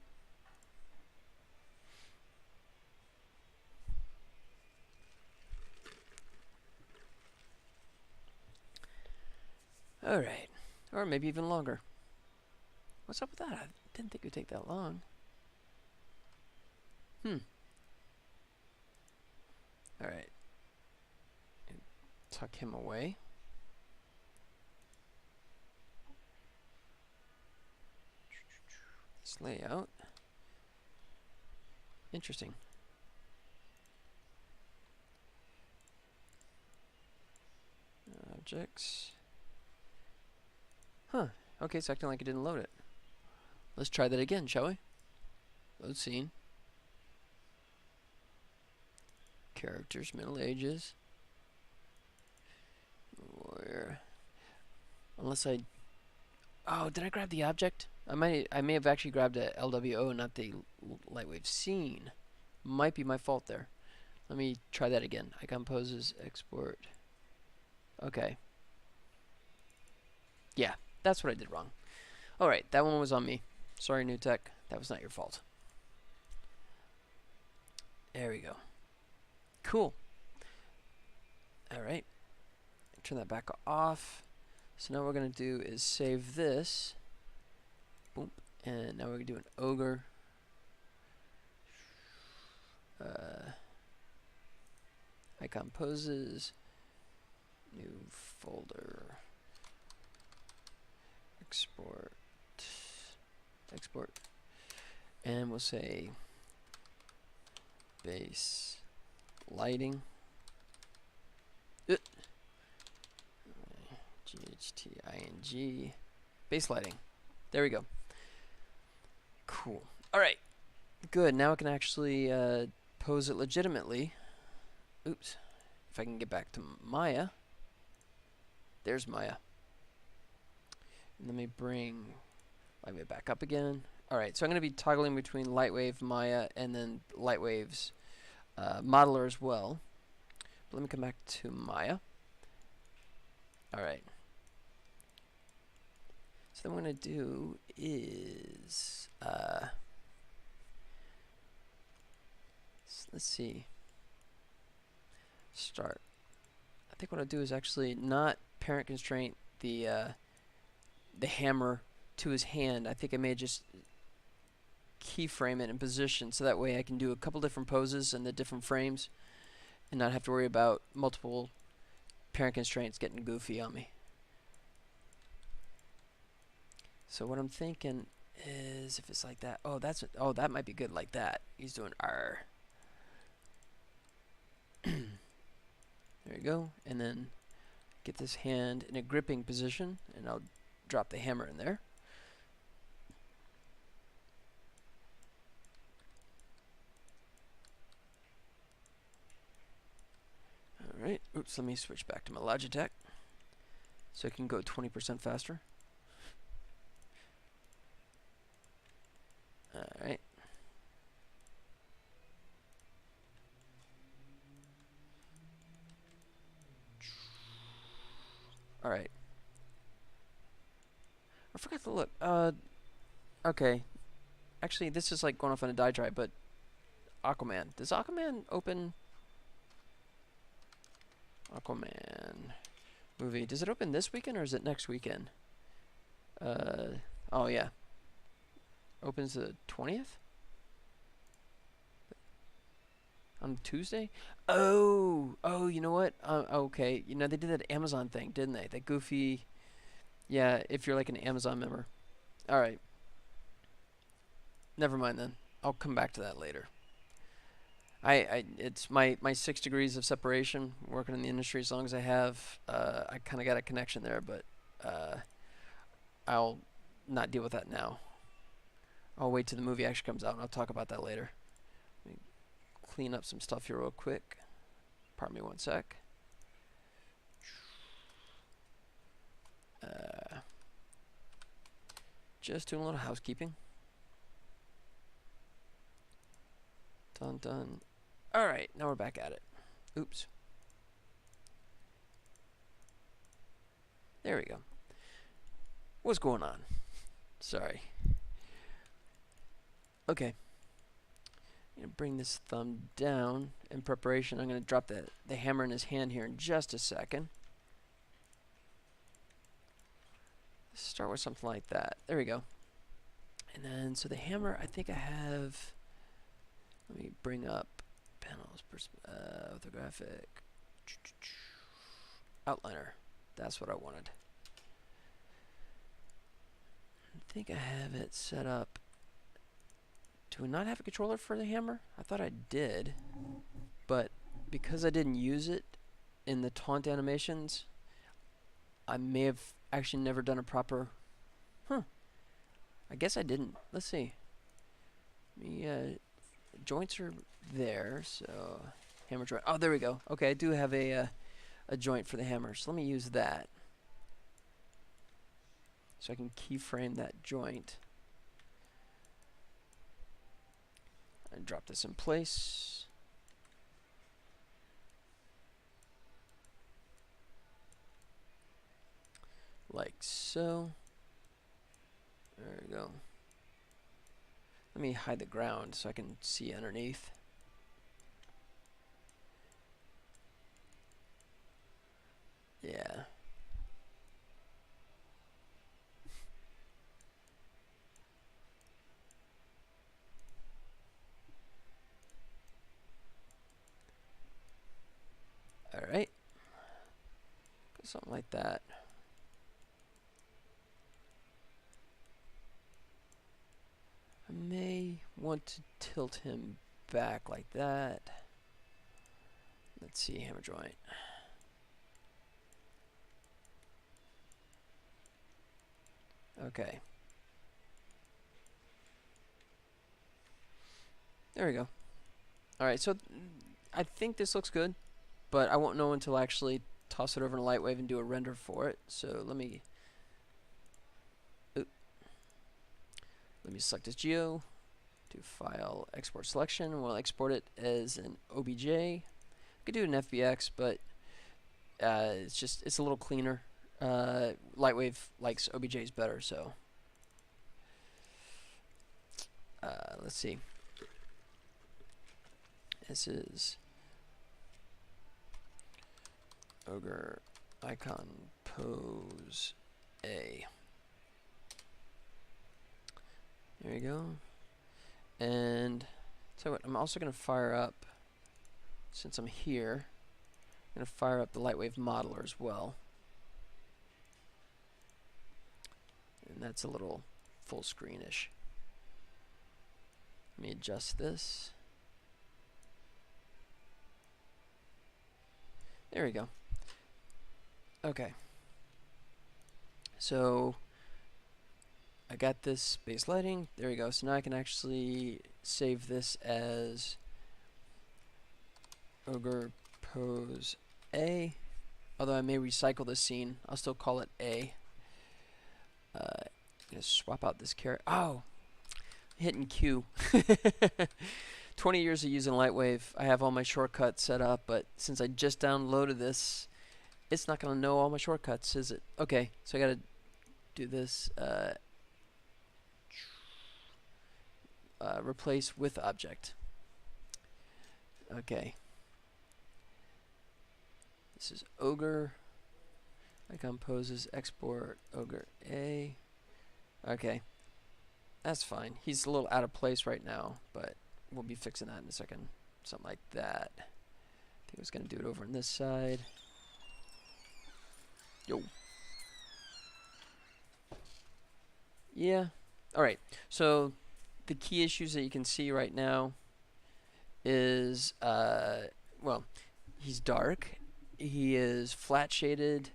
Alright. Or maybe even longer. What's up with that? I didn't think it would take that long. Alright. Tuck him away. This layout. Interesting. Objects. Huh. Okay, it's acting like it didn't load it. Let's try that again, shall we? Load scene. Characters, Middle Ages. Where? Unless I... Oh, did I grab the object? I may have actually grabbed a LWO, not the Lightwave scene. Might be my fault there. Let me try that again. Icon poses, export. Okay. Yeah, that's what I did wrong. Alright, that one was on me. Sorry, New Tech. That was not your fault. There we go. Cool. Alright. Turn that back off. So now what we're going to do is save this. Boom. And now we're going to do an ogre. Icon poses. New folder. Export. Export. And we'll say base lighting. GHTING. Base lighting. There we go. Cool. Alright. Good. Now I can actually pose it legitimately. Oops. If I can get back to Maya. There's Maya. And let me bring Lightwave back up again. Alright, so I'm going to be toggling between Lightwave, Maya, and then Lightwave's modeler as well. But let me come back to Maya. Alright. So then what I'm going to do is... let's see. Start. I think what I'll do is actually not parent constraint the hammer to his hand. I think I may just keyframe it in position so that way I can do a couple different poses in the different frames and not have to worry about multiple parent constraints getting goofy on me. So what I'm thinking is if it's like that, oh that might be good like that. He's doing R. There you go, and then get this hand in a gripping position, and I'll drop the hammer in there. Alright, oops, let me switch back to my Logitech so I can go 20% faster. Alright. Alright. I forgot to look. Okay. Actually, this is like going off on a diatribe, but Aquaman. Does Aquaman open... Aquaman movie. Does it open this weekend or is it next weekend? Oh yeah. Opens the 20th? On Tuesday? Oh, you know what? Okay. You know, they did that Amazon thing, didn't they? That goofy... Yeah, if you're like an Amazon member. Alright. Never mind then. I'll come back to that later. It's my 6 degrees of separation, working in the industry as long as I have. I kind of got a connection there, but I'll not deal with that now. I'll wait till the movie actually comes out, and I'll talk about that later. Let me clean up some stuff here real quick. Pardon me one sec. Just doing a little housekeeping. Done. Alright, now we're back at it. Oops. There we go. What's going on? Sorry. Okay. I'm going to bring this thumb down in preparation. I'm going to drop the hammer in his hand here in just a second. Start with something like that. There we go. And then, so the hammer, I think I have... Let me bring up panels, orthographic, outliner. That's what I wanted. I think I have it set up. Do we not have a controller for the hammer? I thought I did, but because I didn't use it in the taunt animations, I may have actually never done a proper... I guess I didn't. Let's see. Joints are there, so... Hammer joint. Oh, there we go. Okay, I do have a joint for the hammer, so let me use that. So I can keyframe that joint. And drop this in place. Like so. There we go. Let me hide the ground so I can see underneath. Yeah. Alright. Something like that. I may want to tilt him back like that. Let's see, hammer joint. Okay. There we go. Alright, so I think this looks good, but I won't know until I actually toss it over in Lightwave and do a render for it. So let me select this geo, do file, export selection. We'll export it as an OBJ. I could do an FBX, but it's a little cleaner. Lightwave likes OBJs better, so let's see. This is ogre icon pose A. There you go. And so what, I'm also going to fire up, since I'm here, I'm going to fire up the Lightwave modeler as well. And that's a little full screenish. Let me adjust this. There we go. Okay. So I got this base lighting. There we go. So now I can actually save this as ogre pose A. Although I may recycle this scene, I'll still call it A. I'm gonna swap out this character. Oh, hitting Q. 20 years of using Lightwave. I have all my shortcuts set up, but since I just downloaded this, it's not gonna know all my shortcuts, is it? Okay, so I gotta do this. Replace with object. Okay. This is ogre. Icon poses, export, ogre A. Okay. That's fine. He's a little out of place right now, but we'll be fixing that in a second. Something like that. I think I was going to do it over on this side. Yo. Yeah. Alright. So the key issues that you can see right now is, well, he's dark. He is flat shaded.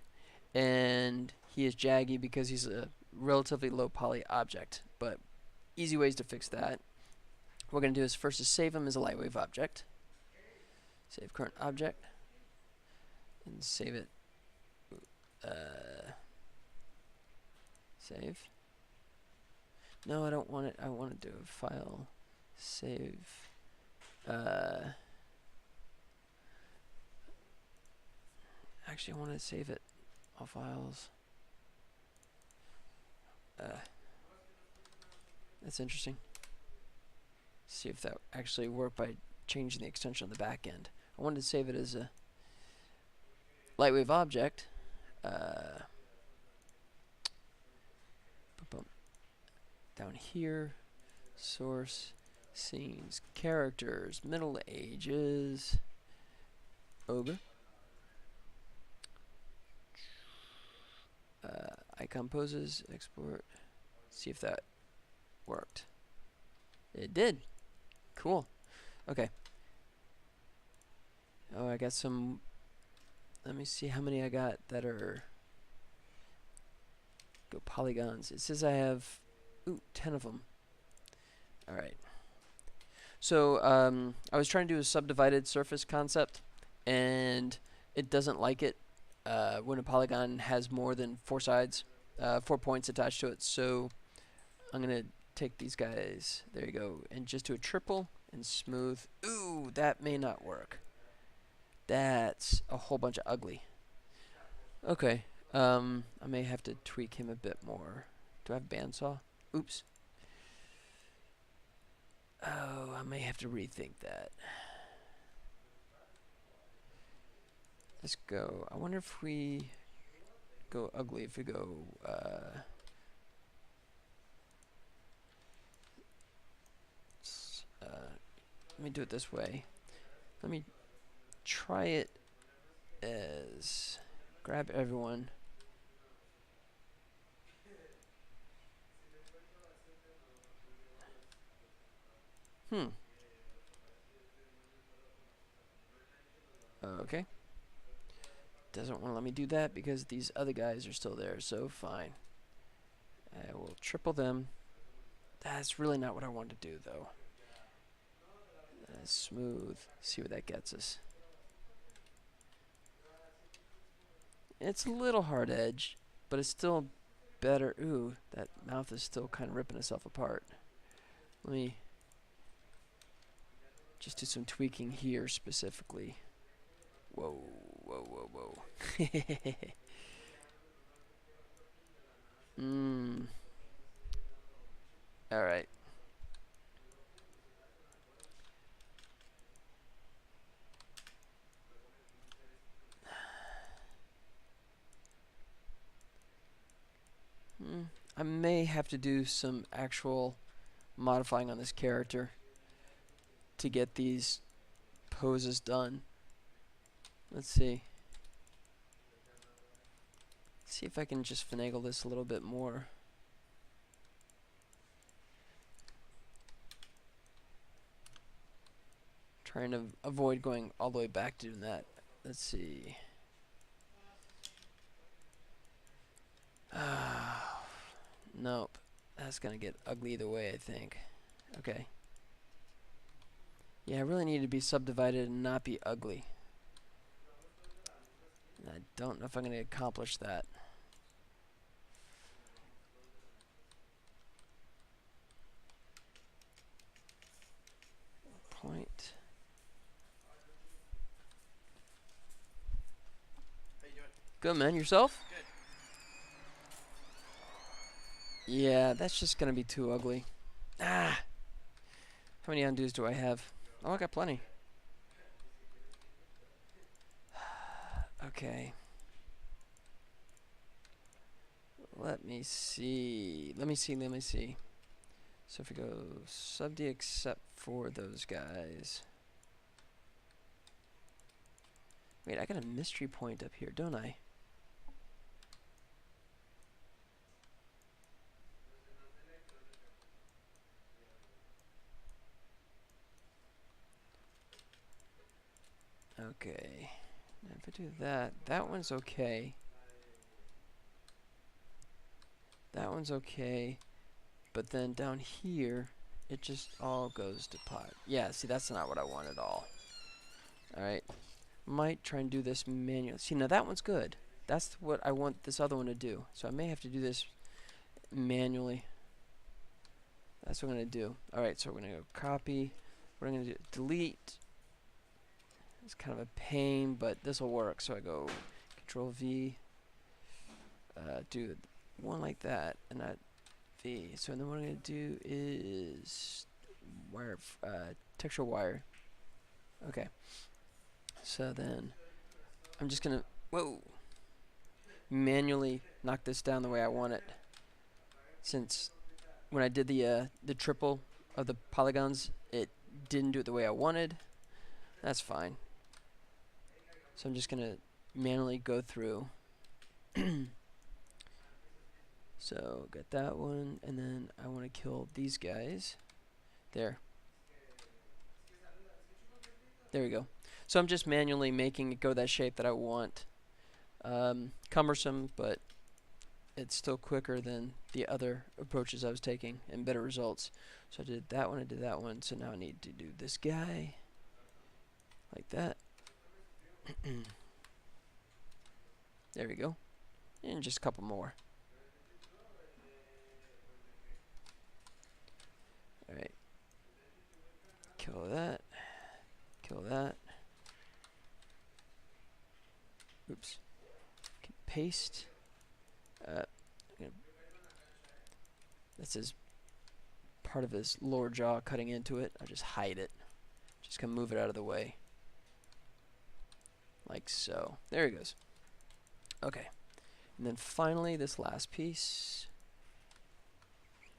And he is jaggy because he's a relatively low poly object. But easy ways to fix that. What we're going to do is first is save him as a Lightwave object. Save current object. And save it. Save. No, I don't want it. I want to do a file. Save. Actually, I want to save it. All files. That's interesting. See if that actually worked by changing the extension on the back end. I wanted to save it as a Lightwave object. Down here, source, Scenes, characters, Middle Ages, ogre. Icon poses, export. See if that worked. It did. Cool. Okay. Oh, I got some. Let me see how many I got that are. Go polygons. It says I have, 10 of them. All right. So I was trying to do a subdivided surface concept, and it doesn't like it when a polygon has more than 4 sides, 4 points attached to it. So I'm gonna take these guys. There you go, and just do a triple and smooth. Ooh, that may not work. That's a whole bunch of ugly. Okay. I may have to tweak him a bit more. Do I have bandsaw? Oops. Oh, I may have to rethink that. Let's go. I wonder if we go ugly, if we go, let me do it this way. Let me try it as grab everyone. Okay. Doesn't want to let me do that because these other guys are still there, so fine. I will triple them. That's really not what I want to do, though. Smooth. See where that gets us. It's a little hard edge, but it's still better. Ooh, that mouth is still kind of ripping itself apart. Let me just do some tweaking here specifically. Whoa, whoa, whoa, whoa. Alright. I may have to do some actual modifying on this character to get these poses done. Let's see. See if I can just finagle this a little bit more. Trying to avoid going all the way back to doing that. Let's see. Nope. That's gonna get ugly either way, I think. Okay. Yeah, I really need to be subdivided and not be ugly. And I don't know if I'm gonna accomplish that. Point. How you doing? Good, man. Yourself? Good. Yeah, that's just gonna be too ugly. Ah! How many undos do I have? Oh, I got plenty. Okay. Let me see. Let me see. So if we go sub D except for those guys. Wait, I got a mystery point up here, don't I? Okay. Now if I do that, that one's okay. That one's okay. But then down here, it just all goes to pot. Yeah, see, that's not what I want at all. Alright. Might try and do this manually. See, now that one's good. That's what I want this other one to do. So I may have to do this manually. That's what I'm going to do. Alright, so we're going to go copy. What I'm going to do, delete. It's kind of a pain, but this will work. So I go Control V, do one like that, and that V. So then what I'm going to do is wire, texture wire. Okay. So then I'm just going to, manually knock this down the way I want it. Since when I did the triple, of the polygons, it didn't do it the way I wanted. That's fine. So I'm just gonna manually go through. So got that one, and then I want to kill these guys. There. There we go. So I'm just manually making it go that shape that I want. Cumbersome, but it's still quicker than the other approaches I was taking and better results. So I did that one, I did that one, so now I need to do this guy like that. There we go. And just a couple more. Alright. Kill that. Kill that. Oops. Paste. This is part of his lower jaw cutting into it. I just hide it. Just gonna move it out of the way. Like so. There he goes. Okay. And then finally this last piece.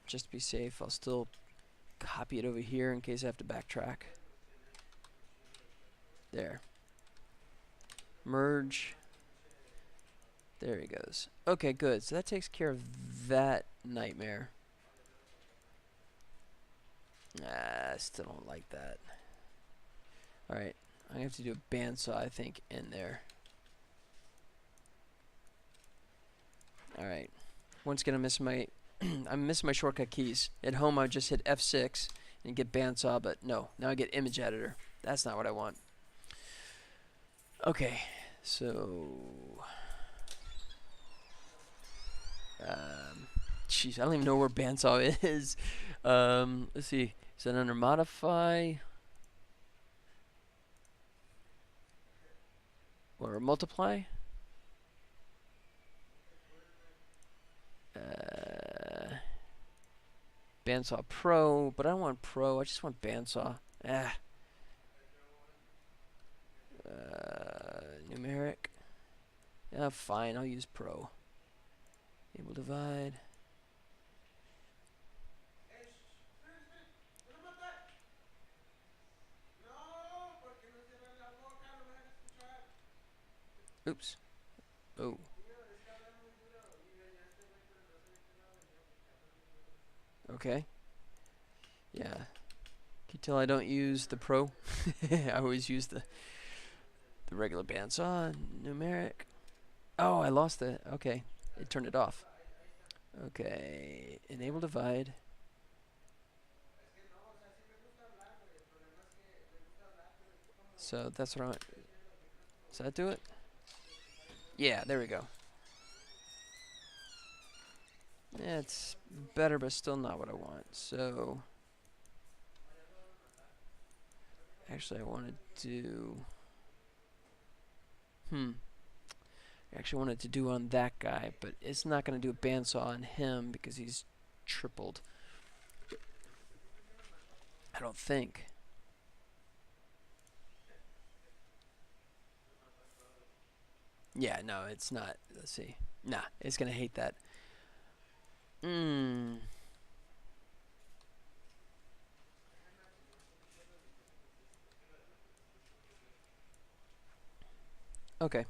Just to be safe, I'll still copy it over here in case I have to backtrack. There. Merge. There he goes. Okay, good. So that takes care of that nightmare. I still don't like that. Alright, I have to do a bandsaw, I think, in there. Alright. Once again, I'm missing my shortcut keys. At home, I just hit F6 and get bandsaw, but no. Now I get image editor. That's not what I want. Okay, so... Jeez, I don't even know where bandsaw is. Let's see. Is that under modify? Or multiply? Bandsaw Pro, but I don't want Pro. I just want bandsaw. Numeric. Yeah, fine. I'll use Pro. Able divide. Oops. Oh. Okay. Yeah. Can you tell I don't use the Pro? I always use the regular bandsaw. Numeric. Oh, I lost it. Okay. It turned it off. Okay. Enable divide. So that's what I want. Does that do it? Yeah, there we go. Yeah, it's better, but still not what I want. So, actually, I wanted to. I actually wanted to do on that guy, but it's not going to do a bandsaw on him because he's tripled. I don't think. Yeah, no, it's not. Let's see. Nah, it's going to hate that. Okay.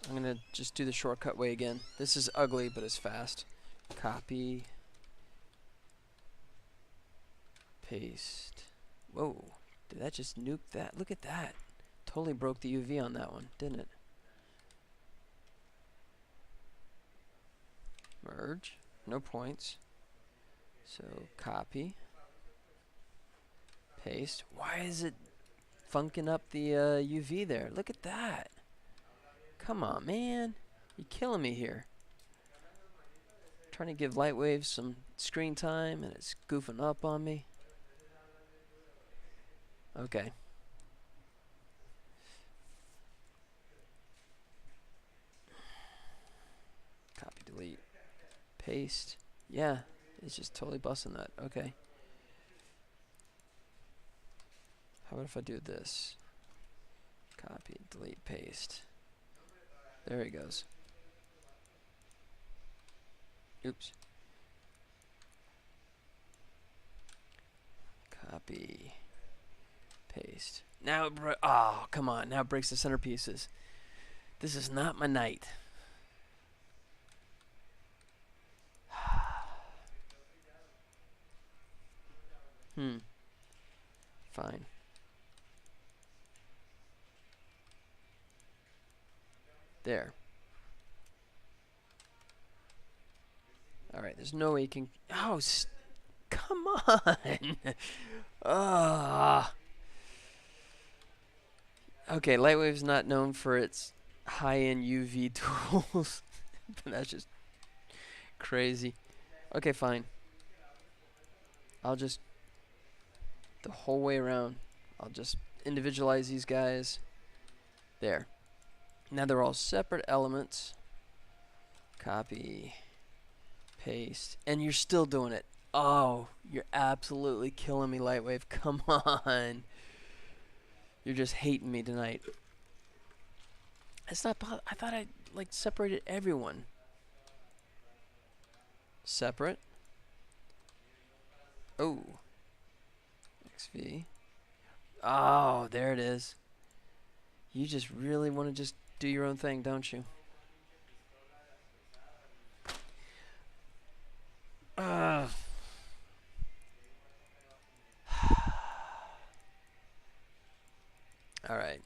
I'm going to just do the shortcut way again. This is ugly, but it's fast. Copy. Paste. Whoa. Did that just nuke that? Look at that. Totally broke the UV on that one, didn't it? Merge. No points. So, copy. Paste. Why is it funking up the UV there? Look at that. Come on, man. You're killing me here. Trying to give Lightwave some screen time, and it's goofing up on me. Okay. Copy, delete, paste. Yeah, it's just totally busting that. Okay. How about if I do this? Copy, delete, paste. There he goes. Oops. Copy. Paste. Now it oh, come on. Now it breaks the centerpieces. This is not my night. Fine. There. Alright, there's no way you can... Oh, come on! Okay, Lightwave's not known for its high-end UV tools. That's just crazy. Okay, fine. I'll just... The whole way around. I'll just individualize these guys. There. Now they're all separate elements. Copy. Paste. And you're still doing it. Oh, you're absolutely killing me, Lightwave. Come on. You're just hating me tonight. It's not... I thought I, like, separated everyone. Separate. Oh. XV. Oh, there it is. You just really want to just do your own thing, don't you? All right.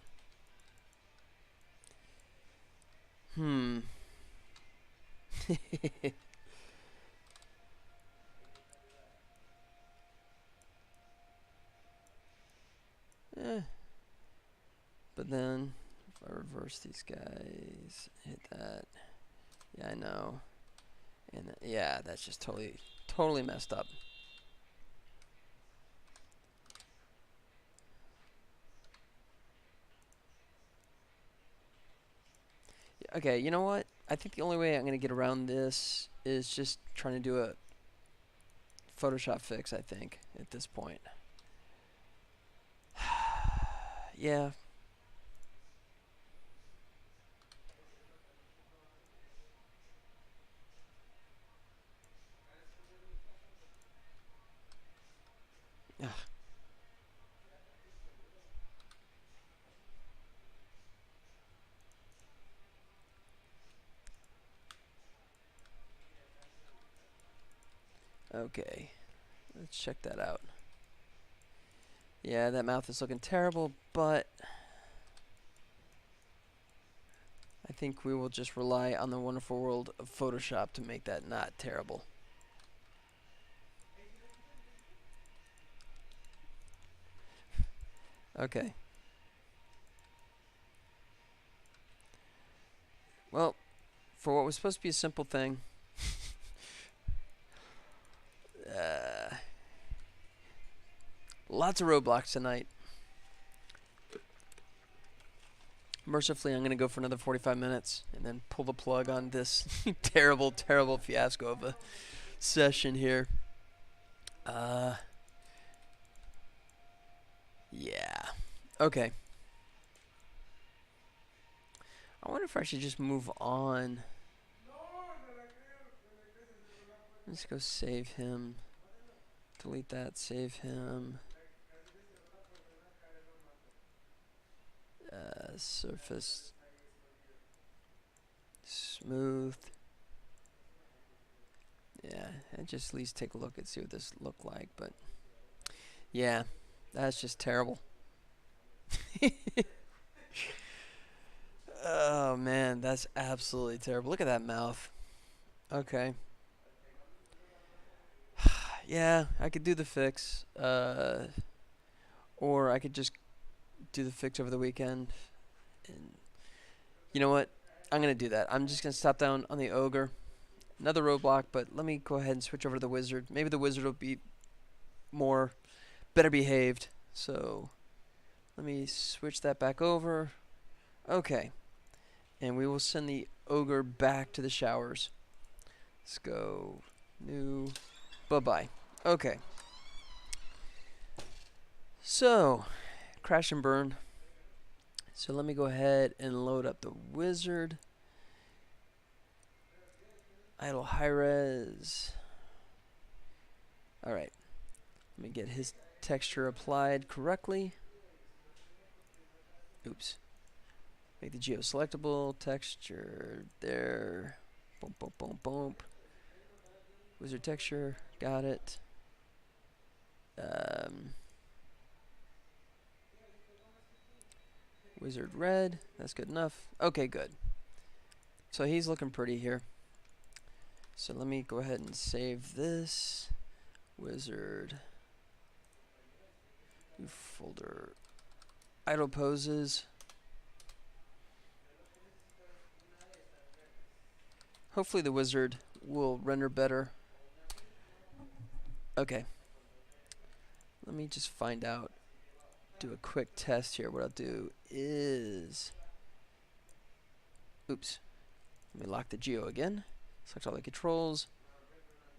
But then, if I reverse these guys, hit that. Yeah, I know. And yeah, that's just totally messed up. Okay, you know what? I think the only way I'm going to get around this is just trying to do a Photoshop fix, I think, at this point. Yeah. Ugh. Okay, let's check that out. Yeah, that mouth is looking terrible, but I think we will just rely on the wonderful world of Photoshop to make that not terrible. Okay. Well, for what was supposed to be a simple thing, lots of roadblocks tonight. Mercifully, I'm going to go for another 45 minutes and then pull the plug on this terrible, terrible fiasco of a session here. Yeah. Okay. I wonder if I should just move on. Let's go save him. Delete that, save him. Surface. Smooth. Yeah, and just at least take a look and see what this looked like, but yeah, that's just terrible. Oh man, that's absolutely terrible. Look at that mouth. Okay. Yeah, I could do the fix, or I could just do the fix over the weekend. And you know what? I'm gonna do that. I'm just gonna stop down on the ogre. Another roadblock, but let me go ahead and switch over to the wizard. Maybe the wizard will be better behaved. So let me switch that back over. Okay. And we will send the ogre back to the showers. Let's go new. Bye-bye. Okay. So, crash and burn. So let me go ahead and load up the wizard. Idle high res. Alright. Let me get his texture applied correctly. Oops. Make the geo selectable. Texture there. Boom, boom, boom, boom. Wizard texture. Got it. Wizard red. That's good enough. Okay, good. So he's looking pretty here. So let me go ahead and save this. Wizard. New folder. Idle poses. Hopefully the wizard will render better. Okay. Let me just find out. Do a quick test here. What I'll do is... Oops. Let me lock the geo again. Select all the controls.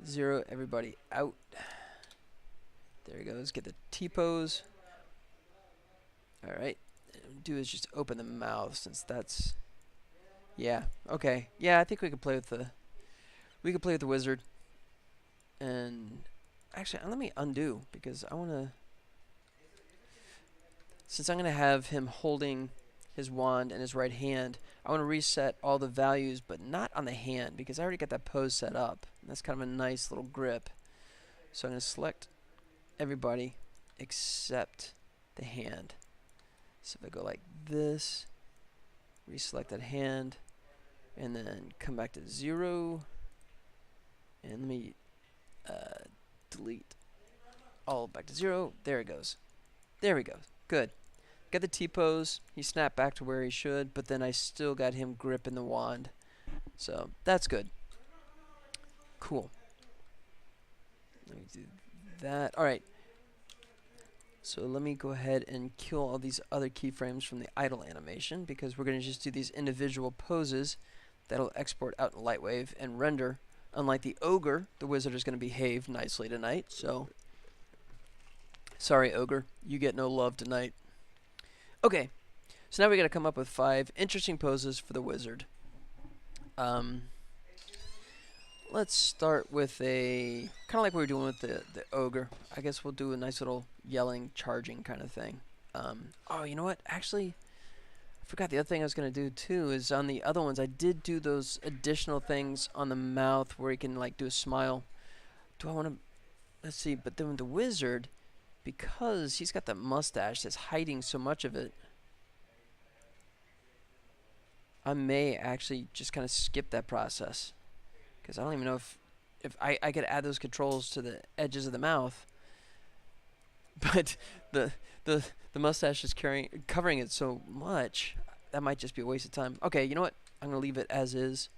0 everybody out. There he goes. Get the T-pose. Alright. What I'll do is just open the mouth since that's... Yeah. Okay. Yeah, I think we can play with the... We can play with the wizard. And... Actually, let me undo because I want to... Since I'm going to have him holding his wand in his right hand, I want to reset all the values, but not on the hand because I already got that pose set up. And that's kind of a nice little grip. So I'm going to select everybody except the hand. So if I go like this, reselect that hand, and then come back to 0, and let me delete all back to 0. There it goes. There we go. Good. Got the T-pose. He snapped back to where he should, but then I still got him gripping the wand. So that's good. Cool. Let me do that. Alright. So let me go ahead and kill all these other keyframes from the idle animation because we're going to just do these individual poses that'll export out in Lightwave and render. Unlike the ogre, the wizard is going to behave nicely tonight. So, sorry, ogre, you get no love tonight. Okay, so now we got to come up with 5 interesting poses for the wizard. Let's start with a kind of like we were doing with the ogre. I guess we'll do a nice little yelling, charging kind of thing. Oh, you know what? Actually, I forgot the other thing I was going to do too is on the other ones I did do those additional things on the mouth where he can like do a smile. Do I want to... Let's see, but then with the wizard, because he's got that mustache that's hiding so much of it, I may actually just kind of skip that process. Because I don't even know if I could add those controls to the edges of the mouth. But the mustache is covering it so much, that might just be a waste of time. Okay, you know what? I'm going to leave it as is.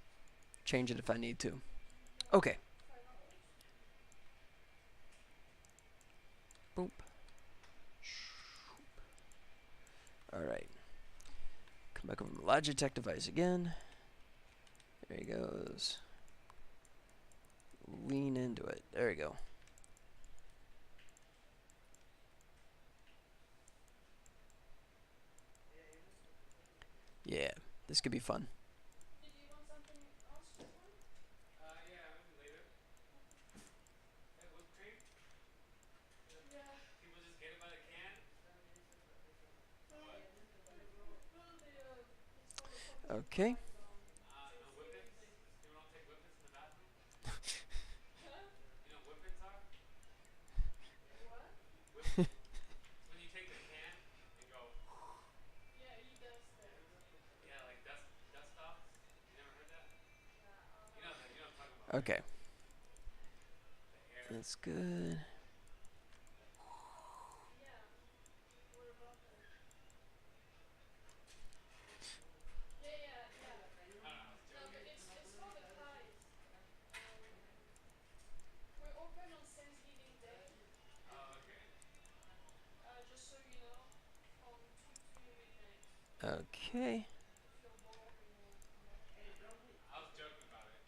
Change it if I need to. Okay. Boop. Alright. Come back over to the Logitech device again. There he goes. Lean into it. There we go. Yeah, this could be fun. Did you want something else, Stefan? Yeah, maybe later. Hey, whipped cream? Yeah. People just get it by the can? What? Okay. No whippets? People don't take whippets in the bathroom? You know what whippets are? What? Whippets. It's when you take the can and go. Yeah, he does that. Yeah, like dust off. You never heard that? You know that. You know what I'm talking about. Okay. The air. That's good. Yeah. What about that? Yeah. No, but it's for the pies. We're open on Thanksgiving Day. Oh, okay. Just so you know, from 2 to midnight. Okay. If you're bored and you want to come back. I was joking about it.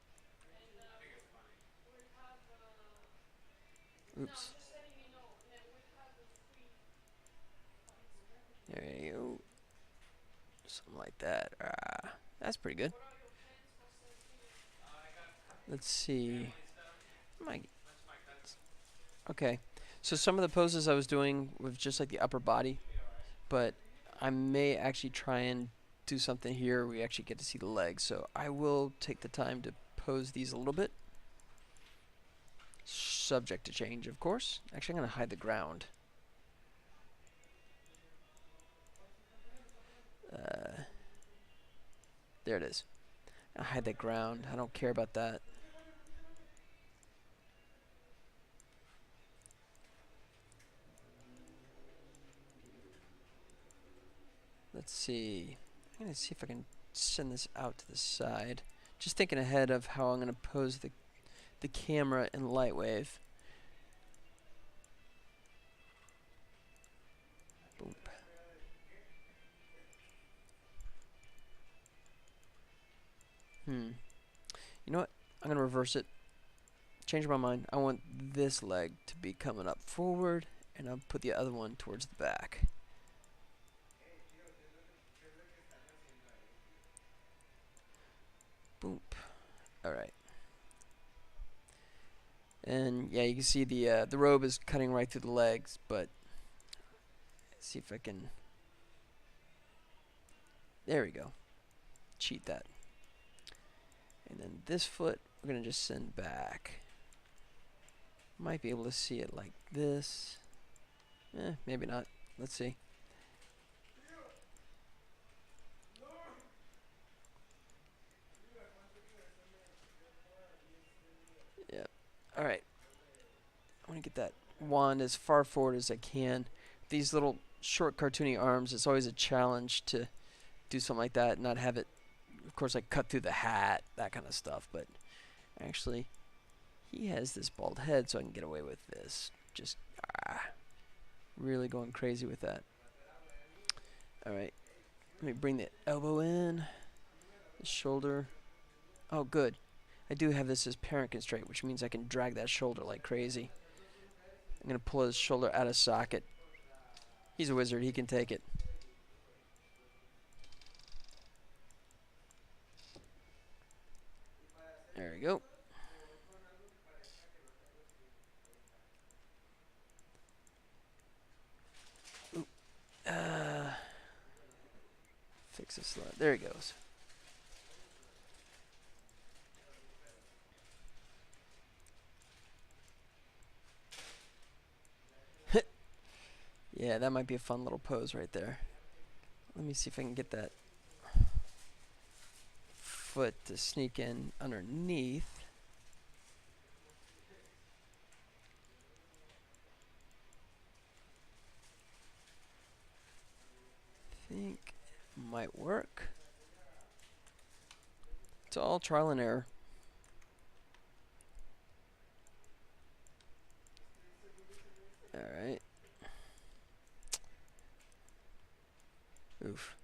And I think it's funny. We'll have no, Oops. just letting you know. And then we'll have a free pies. There you go. Something like that. That's pretty good. What are your plans for Thanksgiving? I got Let's see. family stuff. My Bunch of my cousins. Okay. So some of the poses I was doing with just like the upper body, but I may actually try and do something here where we actually get to see the legs. So I will take the time to pose these a little bit. Subject to change, of course. Actually, I'm going to hide the ground. There it is. I hide that ground. I don't care about that. Let's see. I'm going to see if I can send this out to the side. Just thinking ahead of how I'm going to pose the camera in Lightwave. Boom. You know what? I'm going to reverse it. Change my mind. I want this leg to be coming up forward, and I'll put the other one towards the back. Boop. Alright. And yeah, you can see the robe is cutting right through the legs, but let's see if I can. There we go. Cheat that. And then this foot, we're going to just send back. Might be able to see it like this. Maybe not. Let's see. Yeah. Alright. I want to get that wand as far forward as I can. These little short cartoony arms, it's always a challenge to do something like that and not have it, of course, like cut through the hat, that kind of stuff. But actually, he has this bald head, so I can get away with this. Just really going crazy with that. Alright. Let me bring the elbow in. The shoulder. Oh, good. I do have this as parent constraint, which means I can drag that shoulder like crazy. I'm going to pull his shoulder out of socket. He's a wizard. He can take it. There we go. Ooh. Fix this slide. There he goes. Yeah, that might be a fun little pose right there. Let me see if I can get that foot to sneak in underneath. I think it might work. It's all trial and error. Alright. Oof.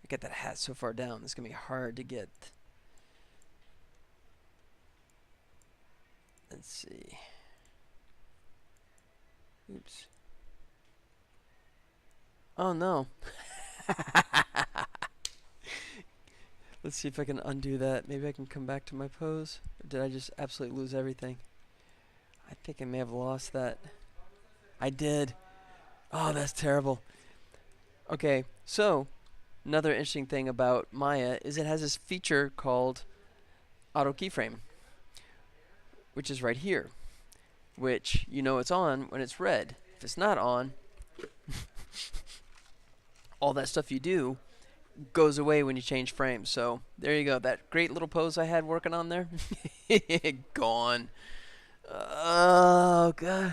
I get that hat so far down, it's gonna be hard to get. Let's see. Oops. Oh no. Let's see if I can undo that. Maybe I can come back to my pose. Or did I just absolutely lose everything? I think I may have lost that. I did. Oh, that's terrible. Okay, so another interesting thing about Maya is it has this feature called auto keyframe, which is right here, which you know it's on when it's red. If it's not on, all that stuff you do goes away when you change frames. So there you go. That great little pose I had working on there, gone. Oh god.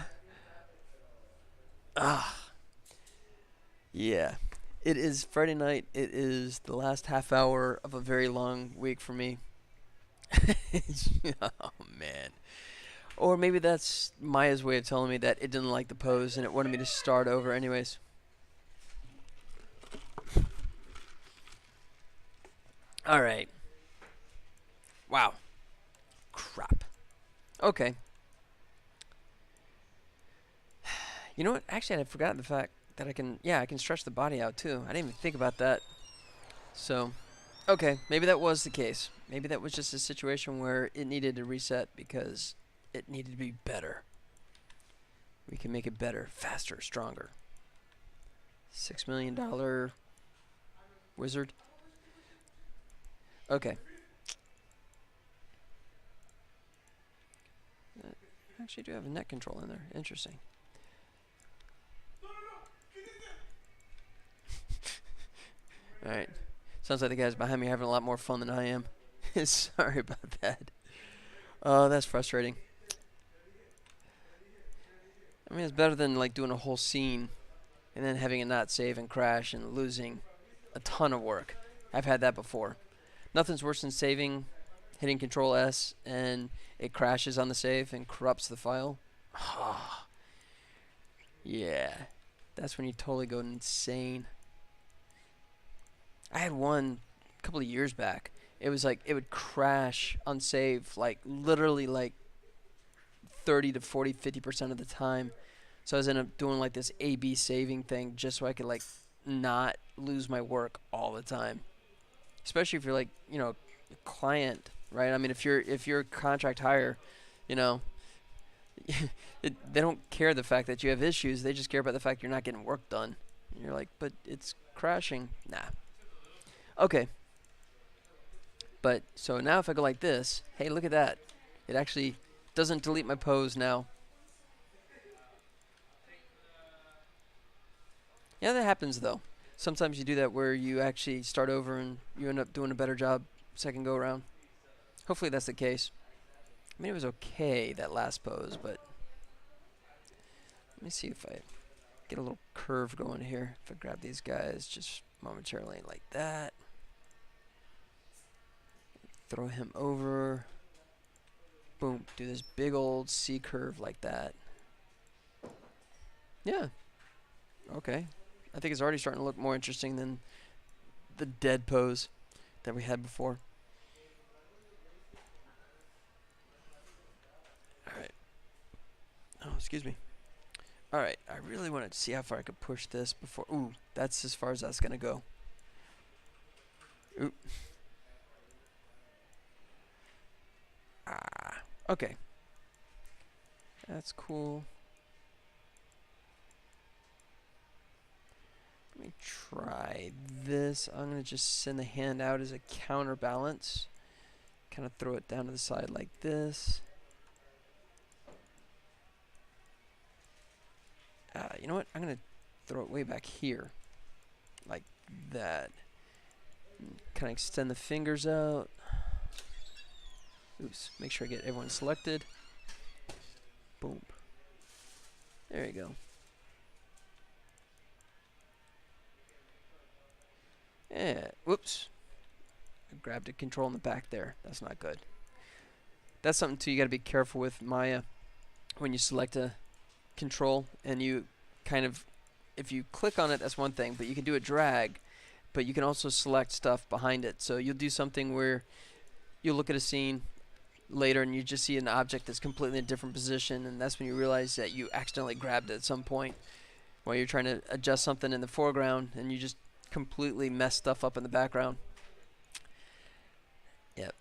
Yeah. It is Friday night. It is the last half hour of a very long week for me. Oh man. Or maybe that's Maya's way of telling me that it didn't like the pose and it wanted me to start over anyways. Alright. Wow. Crap. Okay. You know what? Actually, I forgot the fact that I can stretch the body out too. I didn't even think about that. So, okay, maybe that was the case. Maybe that was just a situation where it needed to reset because it needed to be better. we can make it better, faster, stronger. $6 million wizard. Okay. Actually, do have a net control in there. Interesting. Alright. Sounds like the guys behind me are having a lot more fun than I am. Sorry about that. Oh, that's frustrating. I mean, it's better than like doing a whole scene and then having it not save and crash and losing a ton of work. I've had that before. Nothing's worse than saving, hitting Control S, and it crashes on the save and corrupts the file. Yeah, that's when you totally go insane. I had one a couple of years back. It was like it would crash on save like literally like 30 to 40, 50% of the time. So I was ended up doing like this A/B saving thing just so I could like not lose my work all the time. Especially if you're like, you know, a client, right? I mean, if you're a contract hire, you know, they don't care the fact that you have issues. They just care about the fact you're not getting work done. And you're like, but it's crashing. Nah. Okay. But so now if I go like this, hey, look at that. It actually doesn't delete my pose now. Yeah, that happens though. Sometimes you do that where you actually start over and you end up doing a better job second go around. Hopefully that's the case. I mean, it was okay, that last pose, but let me see if I get a little curve going here. If I grab these guys just momentarily like that. Throw him over. Boom. Do this big old C curve like that. Yeah. Okay. I think it's already starting to look more interesting than the dead pose that we had before. Alright. Oh, excuse me. Alright, I really wanted to see how far I could push this before. Ooh, that's as far as that's going to go. Ooh. Ah, okay. That's cool. Let me try this. I'm going to just send the hand out as a counterbalance. Kind of throw it down to the side like this. You know what? I'm going to throw it way back here. Like that. Kind of extend the fingers out. Oops. Make sure I get everyone selected. Boom. There you go. Yeah. Whoops. I grabbed a control in the back there. That's not good. That's something too you got to be careful with, Maya. When you select a control and you kind of, if you click on it, that's one thing, but you can do a drag, but you can also select stuff behind it. So you'll do something where you'll look at a scene later and you just see an object that's completely in a different position, and that's when you realize that you accidentally grabbed it at some point while you're trying to adjust something in the foreground and you just completely mess stuff up in the background. Yep.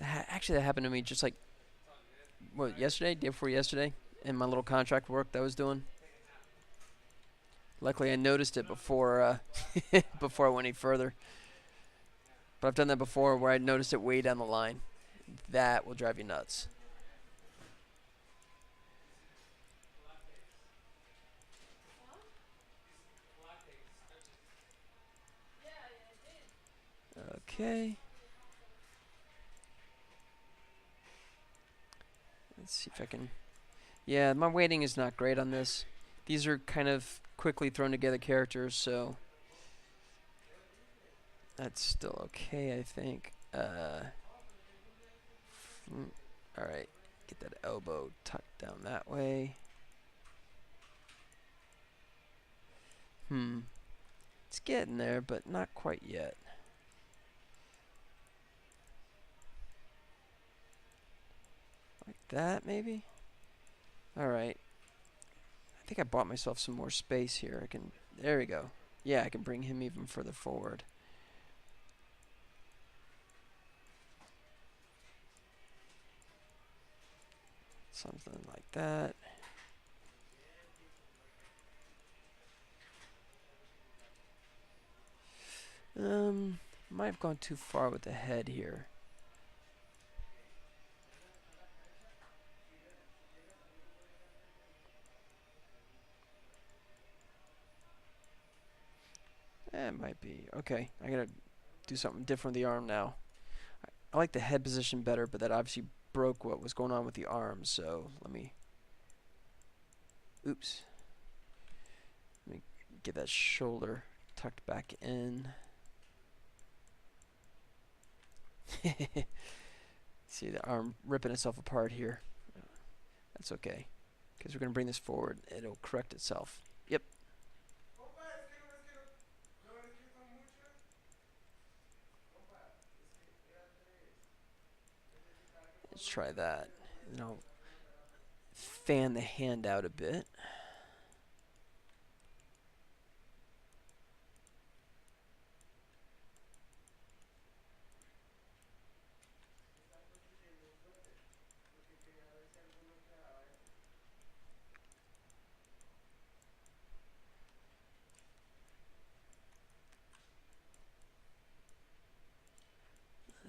Actually, that happened to me just like, what, yesterday? Day before yesterday? In my little contract work that I was doing. Luckily, I noticed it before before I went any further. But I've done that before where I noticed it way down the line. That will drive you nuts. Okay. Let's see if I can... Yeah, my weighting is not great on this. These are kind of quickly thrown together characters, so... That's still okay, I think. Alright. Get that elbow tucked down that way. It's getting there, but not quite yet. Like that, maybe? Alright. I think I bought myself some more space here. I can... There we go. Yeah, I can bring him even further forward. Something like that. Might have gone too far with the head here. It might be. Okay, I gotta do something different with the arm now. I like the head position better, but that obviously broke what was going on with the arms, so let me... Oops. Let me get that shoulder tucked back in. See the arm ripping itself apart here. That's okay, because we're going to bring this forward. It'll correct itself. Yep. Let's try that. And I'll fan the hand out a bit.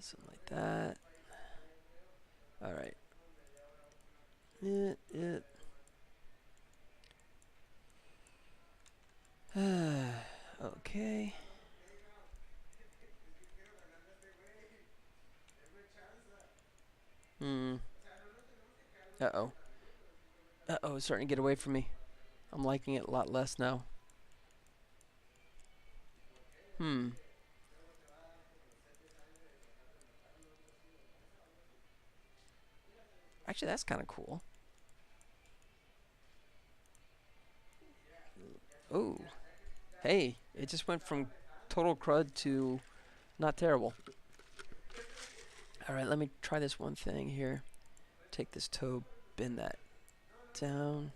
Something like that. Alright. It. Okay. Hmm. Uh-oh. Uh-oh, it's starting to get away from me. I'm liking it a lot less now. Hmm. Actually, that's kind of cool. Oh. Hey, it just went from total crud to not terrible. Alright, let me try this one thing here. Take this toe, bend that down.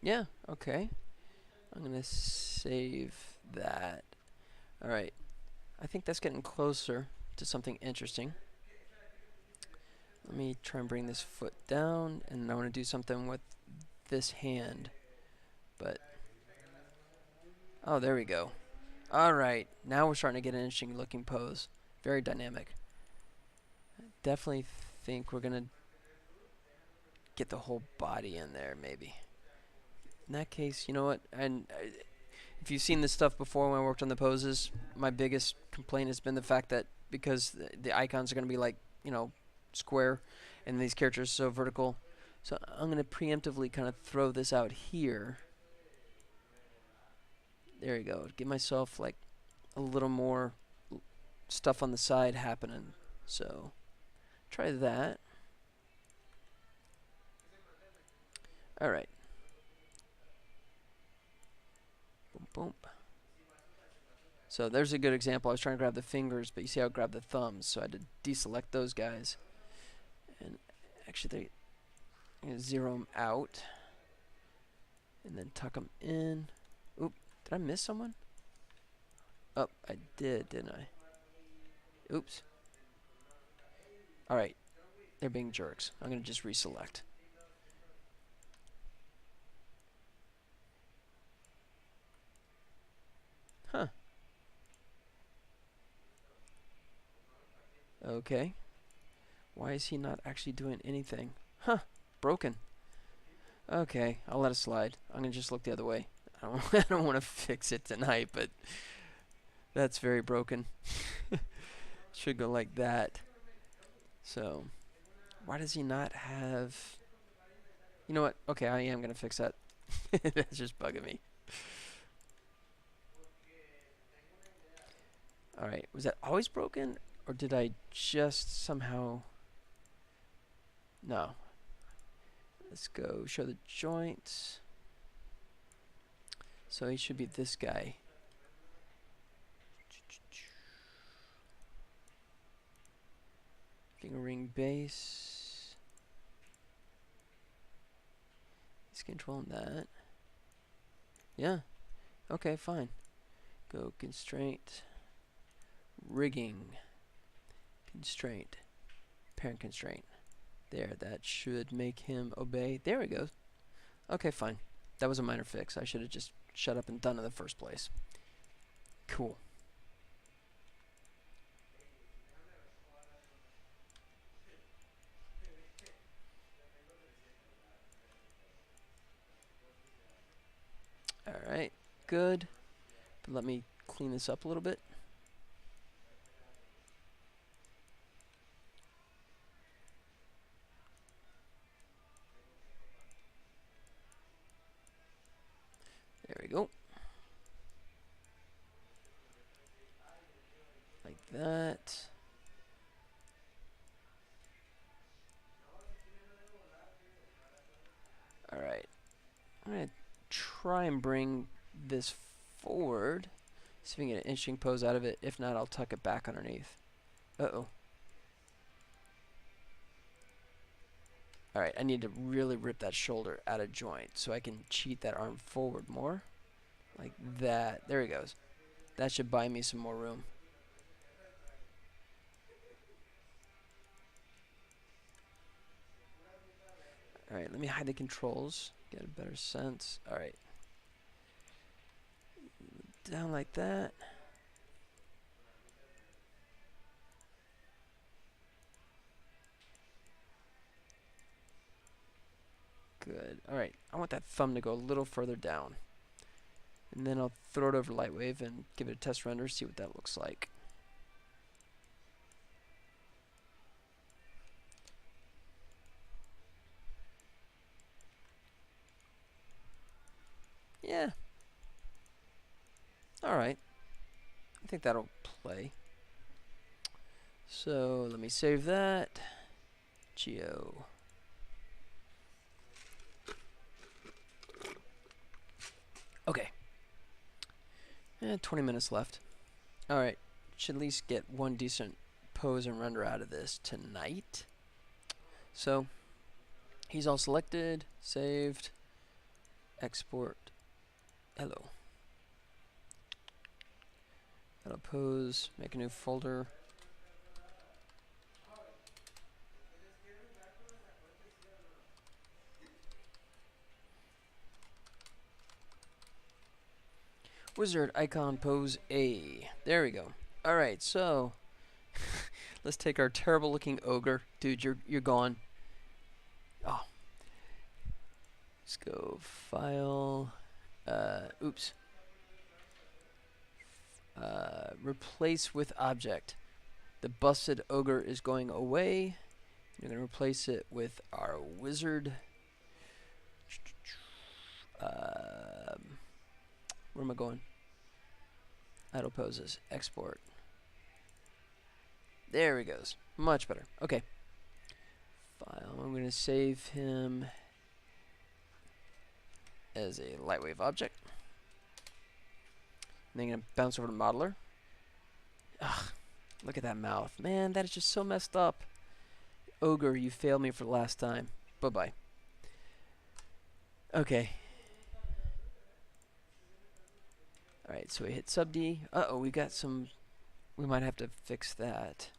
Yeah, okay. I'm gonna save that. Alright, I think that's getting closer to something interesting. Let me try and bring this foot down, and I want to do something with this hand. But, oh, there we go. Alright, now we're starting to get an interesting looking pose. Very dynamic. Definitely think we're gonna get the whole body in there, maybe. In that case, you know what? And if you've seen this stuff before when I worked on the poses, my biggest complaint has been the fact that because the icons are going to be like, square, and these characters are so vertical. So I'm going to preemptively kind of throw this out here. There you go. Give myself like a little more stuff on the side happening. So try that. Alright. Boom, boom. So there's a good example. I was trying to grab the fingers, but you see how I grabbed the thumbs, so I had to deselect those guys. And actually, I'm going to zero them out. And then tuck them in. Oop, did I miss someone? Oh, I did, didn't I? Oops. Alright, they're being jerks. I'm going to just reselect. Huh. Okay. Why is he not actually doing anything? Huh. Broken. Okay, I'll let it slide. I'm going to just look the other way. I don't want to fix it tonight, but that's very broken. Should go like that. So, why does he not have... You know what? Okay, I am going to fix that. That's just bugging me. Alright, was that always broken? Or did I just somehow... No. Let's go show the joints. So he should be this guy. Finger ring base. He's controlling that. Yeah. Okay, fine. Go constraint. Rigging. Constraint. Parent constraint. There, that should make him obey. There we go. Okay, fine. that was a minor fix. I should have just shut up and done it in the first place. Cool. Alright, good. But let me clean this up a little bit. There we go. Like that. Alright. I'm going to try and bring this forward. See if we can get an interesting pose out of it. If not, I'll tuck it back underneath. Uh-oh. Alright, I need to really rip that shoulder out of joint so I can cheat that arm forward more. Like that. There he goes. That should buy me some more room. Alright, let me hide the controls. Get a better sense. Alright. Down like that. Good. Alright, I want that thumb to go a little further down. And then I'll throw it over Lightwave and give it a test render, see what that looks like. Yeah. Alright. I think that'll play. So let me save that. Geo. Okay. 20 minutes left. Alright. Should at least get one decent pose and render out of this tonight. So, he's all selected, saved, export. Hello. That'll pose, make a new folder. Wizard icon pose A. There we go. Alright, so let's take our terrible looking ogre. Dude, you're gone. Oh. Let's go file. Oops. Replace with object. The busted ogre is going away. You're going to replace it with our wizard. Where am I going? Idle poses. Export. There he goes. Much better. Okay. File. I'm going to save him as a Lightwave object. And then I'm going to bounce over to Modeler. Ugh. Look at that mouth. Man, that is just so messed up. Ogre, you failed me for the last time. Bye-bye. Okay. Alright, so we hit sub D. Uh-oh, we got some... We might have to fix that.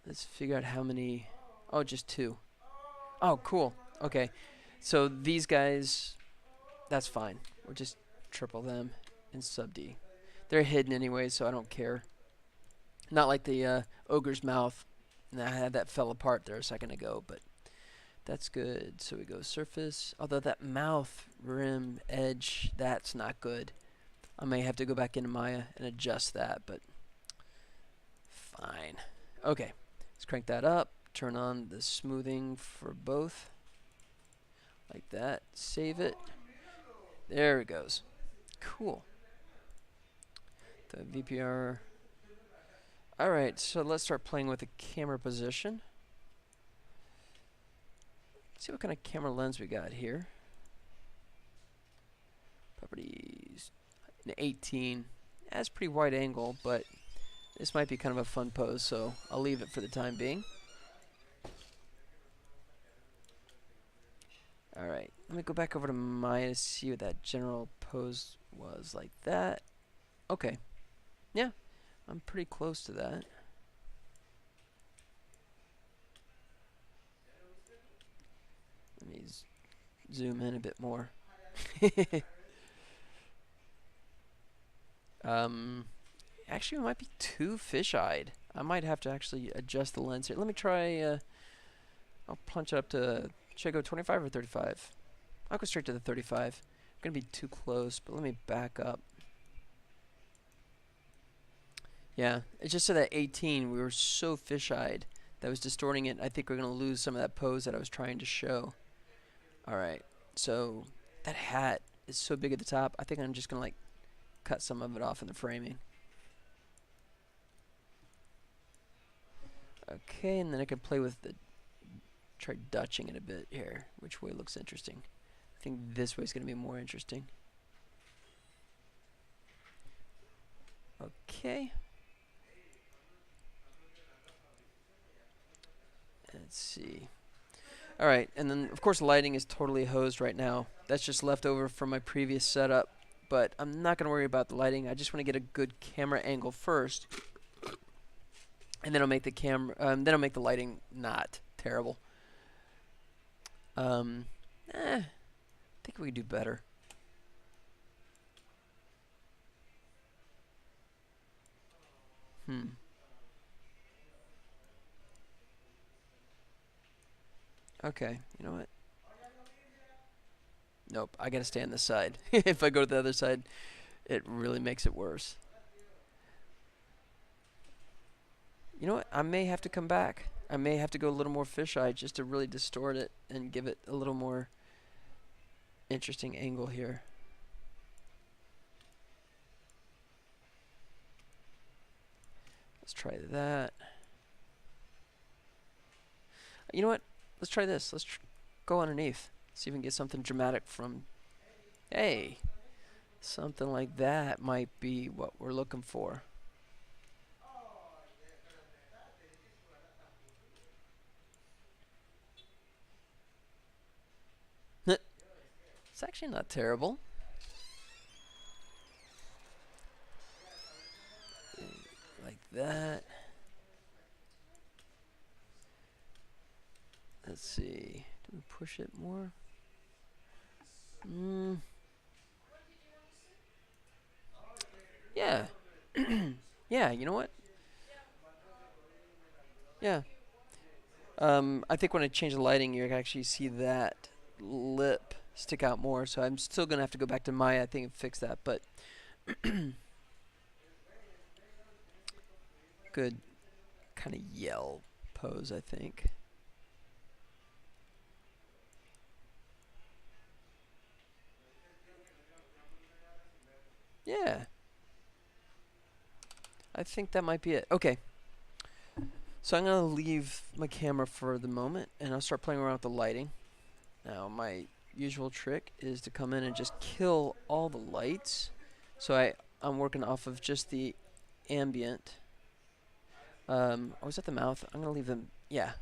Let's figure out how many... Oh, just 2. Oh, cool. Okay. So these guys... That's fine. We'll just triple them in sub D. They're hidden anyway, so I don't care. Not like the ogre's mouth. That fell apart there a second ago, but that's good. So we go surface. Although that mouth, rim, edge, that's not good. I may have to go back into Maya and adjust that, but fine. Okay, let's crank that up. Turn on the smoothing for both. Like that. Save it. There it goes. Cool. The VPR. Alright, so let's start playing with the camera position. Let's see what kind of camera lens we got here. Properties. An 18. That's pretty wide angle, but this might be kind of a fun pose, so I'll leave it for the time being. Alright, let me go back over to Maya to see what that general pose was. Like that. Okay. Yeah, I'm pretty close to that. Let me zoom in a bit more. um, actually, it might be too fish-eyed. I might have to actually adjust the lens here. Let me try. I'll punch it up to. Should I go 25 or 35? I'll go straight to the 35. I'm gonna be too close, but let me back up. Yeah, it's just so that 18, we were so fish-eyed that was distorting it. I think we're gonna lose some of that pose that I was trying to show. All right, so that hat is so big at the top. I think I'm just gonna like cut some of it off in the framing. Okay, and then I can play with the, try dutching it a bit here. Which way looks interesting? I think this way is going to be more interesting. Okay. Let's see. Alright, and then of course lighting is totally hosed right now. That's just left over from my previous setup. But I'm not going to worry about the lighting. I just want to get a good camera angle first. And then I'll make the then I'll make the lighting not terrible. I think we could do better. Okay, you know what? Nope, I gotta stay on this side. If I go to the other side, it really makes it worse. You know what? I may have to come back. I may have to go a little more fisheye just to really distort it and give it a little more interesting angle here. Let's try that. You know what? Let's try this. Let's go underneath. See if we can get something dramatic from... Hey! Something like that might be what we're looking for. It's actually not terrible. Like that. Let's see. Do we push it more? Yeah. Yeah, you know what? Yeah. I think when I change the lighting, you can actually see that lip stick out more. So I'm still going to have to go back to Maya, I think, and fix that. But good kind of yell pose, I think. Yeah. I think that might be it. Okay. So I'm going to leave my camera for the moment, and I'll start playing around with the lighting. Now, my usual trick is to come in and just kill all the lights. So I'm working off of just the ambient. I was at the mouth. I'm going to leave them. Yeah.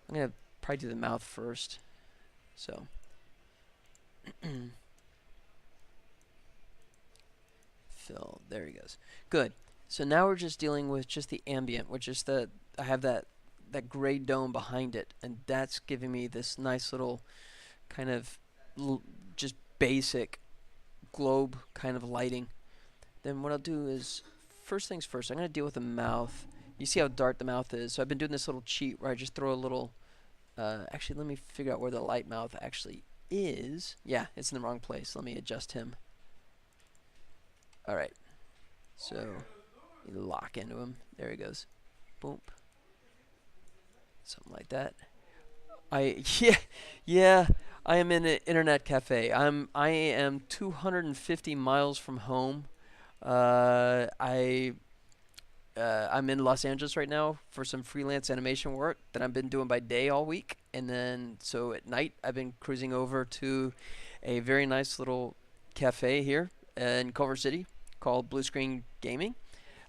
I'm going to probably do the mouth first. So. Fill. There he goes. Good. So now we're just dealing with just the ambient, which is I have that gray dome behind it, and that's giving me this nice little kind of just basic globe kind of lighting. Then what I'll do is, first things first, I'm going to deal with the mouth. You see how dark the mouth is. So I've been doing this little cheat where I just throw a little, actually let me figure out where the light mouth actually is. Yeah, it's in the wrong place. Let me adjust him. Alright. So, you lock into him. There he goes. Boom. Something like that. Yeah, I am in an internet cafe. I am 250 miles from home. I'm in Los Angeles right now for some freelance animation work that I've been doing by day all week, and then so at night I've been cruising over to a very nice little cafe here in Culver City called Blue Screen Gaming.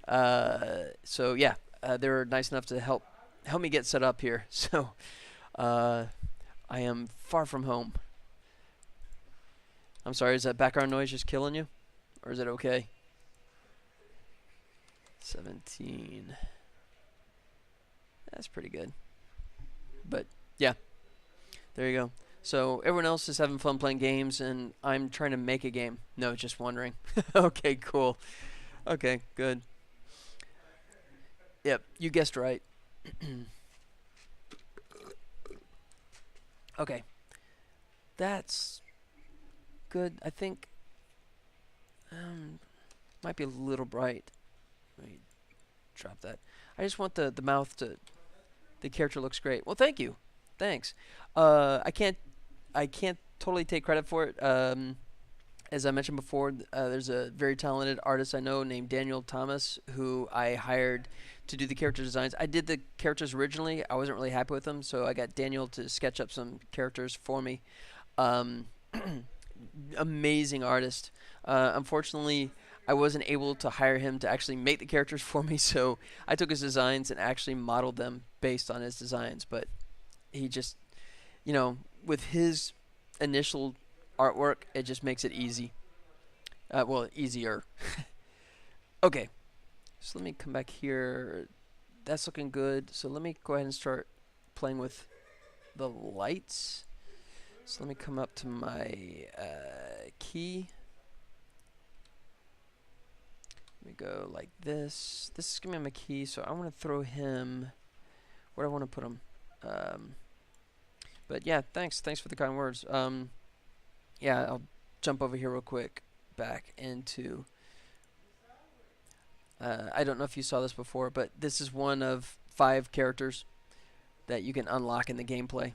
So yeah, they were nice enough to help me get set up here. So I am far from home. I'm sorry, is that background noise just killing you? Or is it okay? 17. That's pretty good. But yeah, there you go. So everyone else is having fun playing games, and I'm trying to make a game. No, just wondering. Okay, cool. Okay, good. Yep, you guessed right. Okay, that's good. I think um, might be a little bright. Let me drop that. I just want the mouth to. The character looks great. Well, thank you. Thanks. I can't totally take credit for it. As I mentioned before, there's a very talented artist I know named Daniel Thomas who I hired to do the character designs. I did the characters originally. I wasn't really happy with them, so I got Daniel to sketch up some characters for me. Um, Amazing artist. Unfortunately, I wasn't able to hire him to actually make the characters for me, so I took his designs and actually modeled them based on his designs. But he just, with his initial artwork, it just makes it easy. Well, easier. Okay, so let me come back here. That's looking good. So let me go ahead and start playing with the lights. So let me come up to my key. Let me go like this. This is going to be my key, so I want to throw him. Where do I want to put him? But yeah, thanks. Thanks for the kind words. Yeah, I'll jump over here real quick. Back into. I don't know if you saw this before, but this is one of 5 characters that you can unlock in the gameplay.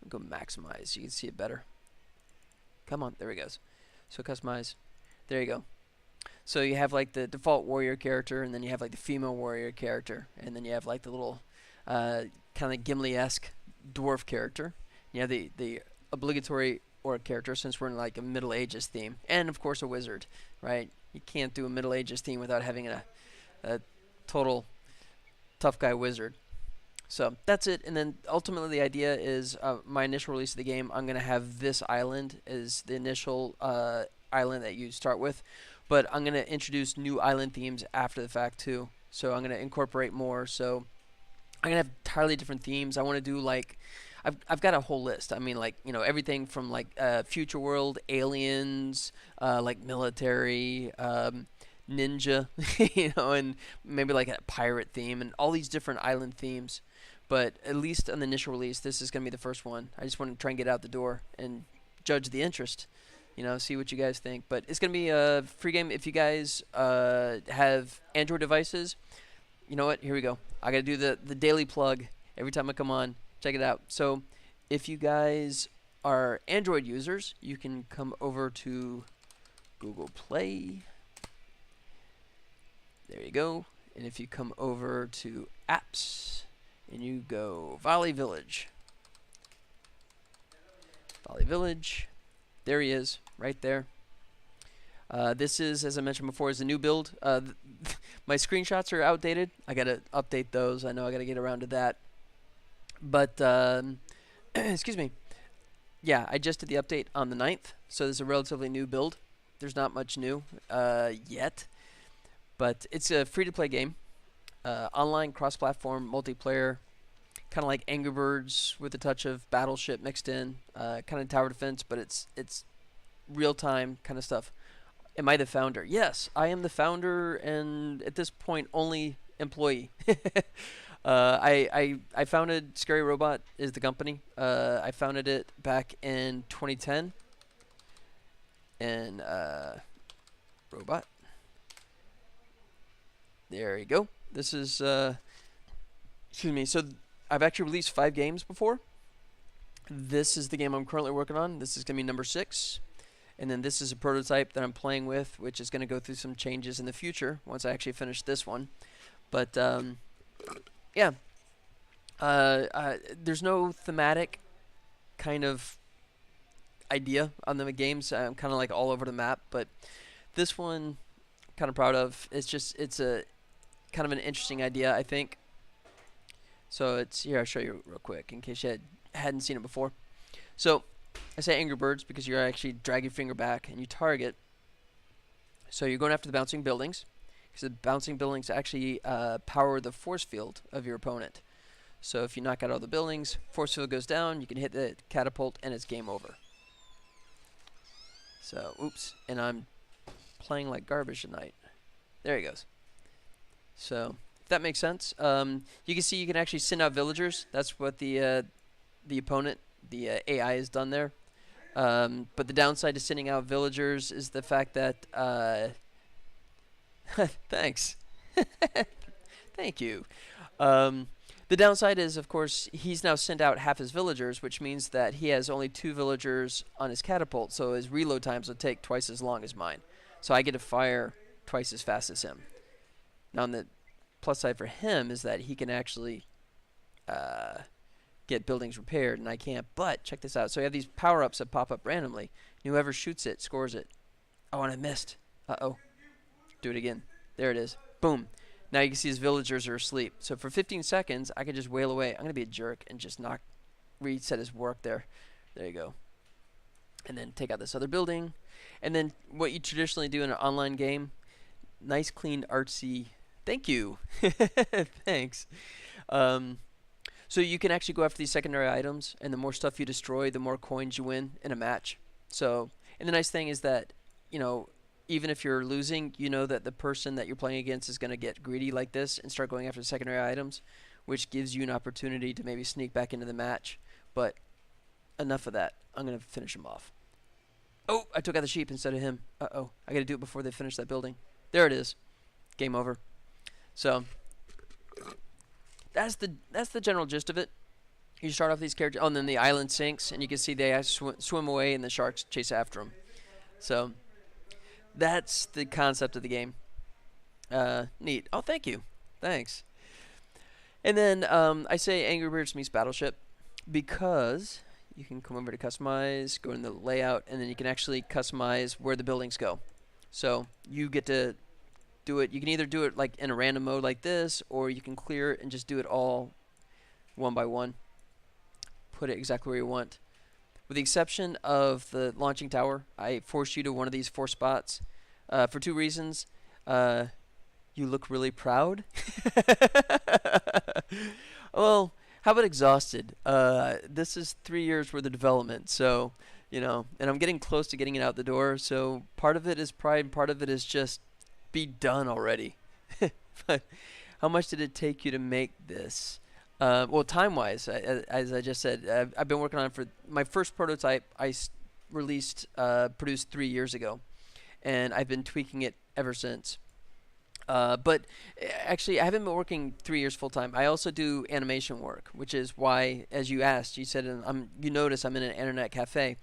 Go maximize. You can see it better. Come on, there he goes. So customize. There you go. So you have like the default warrior character, and then you have like the female warrior character, and then you have like the little kind of Gimli-esque dwarf character. You have the obligatory orc character, since we're in like a Middle Ages theme, and of course a wizard, right? You can't do a Middle Ages theme without having a total tough guy wizard. So that's it, and then ultimately the idea is my initial release of the game, I'm going to have this island as the initial island that you start with, but I'm going to introduce new island themes after the fact too. So I'm going to incorporate more. So I'm going to have entirely different themes. I want to do like, I've got a whole list. I mean, like, everything from like future world, aliens, like military, ninja, and maybe like a pirate theme, and all these different island themes. But at least on the initial release, this is going to be the first one. I just want to try and get out the door and judge the interest, see what you guys think. But it's going to be a free game. If you guys have Android devices, you know what? Here we go. I got to do the daily plug every time I come on. Check it out. So if you guys are Android users, you can come over to Google Play. There you go. And if you come over to apps and you go Volley Village. Volley Village. There he is, right there. This is, as I mentioned before, is a new build. My screenshots are outdated. I got to update those. I know I got to get around to that. But, excuse me. Yeah, I just did the update on the 9th, so this is a relatively new build. There's not much new yet, but it's a free-to-play game. Online, cross-platform, multiplayer, kind of like Angry Birds with a touch of Battleship mixed in, kind of tower defense, but it's real-time kind of stuff. Am I the founder? Yes, I am the founder, and at this point, only employee. I founded Scary Robot is the company. I founded it back in 2010. And Robot. There you go. This is excuse me. So I've actually released 5 games before. This is the game I'm currently working on. This is gonna be number 6. And then this is a prototype that I'm playing with, which is going to go through some changes in the future once I actually finish this one. But yeah, there's no thematic kind of idea on the games. I'm kind of like all over the map, but this one, I'm kind of proud of. It's a kind of an interesting idea, I think. So it's here. I'll show you real quick in case you hadn't seen it before. So I say Angry Birds because you actually drag your finger back and you target. So you're going after the bouncing buildings, because the bouncing buildings actually power the force field of your opponent. So if you knock out all the buildings, force field goes down, you can hit the catapult, and it's game over. So, oops, and I'm playing like garbage tonight. There he goes. So, if that makes sense. You can see you can actually send out villagers. That's what the opponent, the AI, has done there. But the downside to sending out villagers is the fact that thanks. Thank you. The downside is, of course, he's now sent out half his villagers, which means that he has only 2 villagers on his catapult, so his reload times will take twice as long as mine. So I get to fire twice as fast as him. Now, on the plus side for him is that he can actually get buildings repaired, and I can't. But check this out. So you have these power-ups that pop up randomly. Whoever shoots it scores it. Oh, and I missed. Uh-oh. Do it again. There it is. Boom. Now you can see his villagers are asleep. So for 15 seconds, I can just wail away. I'm going to be a jerk and just reset his work there. There you go. And then take out this other building. And then what you traditionally do in an online game, nice, clean, artsy. Thank you. Thanks. So you can actually go after these secondary items, and the more stuff you destroy, the more coins you win in a match. So, and the nice thing is that, even if you're losing, you know that the person that you're playing against is going to get greedy like this and start going after the secondary items, which gives you an opportunity to maybe sneak back into the match. But enough of that. I'm going to finish him off. Oh, I took out the sheep instead of him. Uh-oh. I got to do it before they finish that building. There it is. Game over. So that's the general gist of it. You start off these characters. Oh, and then the island sinks, and you can see they swim away, and the sharks chase after them. So that's the concept of the game. Neat. Oh, thank you. Thanks. And then I say Angry Birds meets Battleship because you can come over to customize, go in the layout, and then you can actually customize where the buildings go. So you get to do it. You can either do it like in a random mode like this, or you can clear it and just do it all one by one. Put it exactly where you want. With the exception of the launching tower, I forced you to one of these 4 spots for 2 reasons. You look really proud. Well, how about exhausted? This is 3 years worth of development, so, and I'm getting close to getting it out the door, so part of it is pride and part of it is just be done already. But how much did it take you to make this? Well, time-wise, as I just said, I've been working on it for my first prototype. I produced 3 years ago, and I've been tweaking it ever since. But actually, I haven't been working 3 years full-time. I also do animation work, which is why, as you asked, you said, you notice I'm in an internet cafe.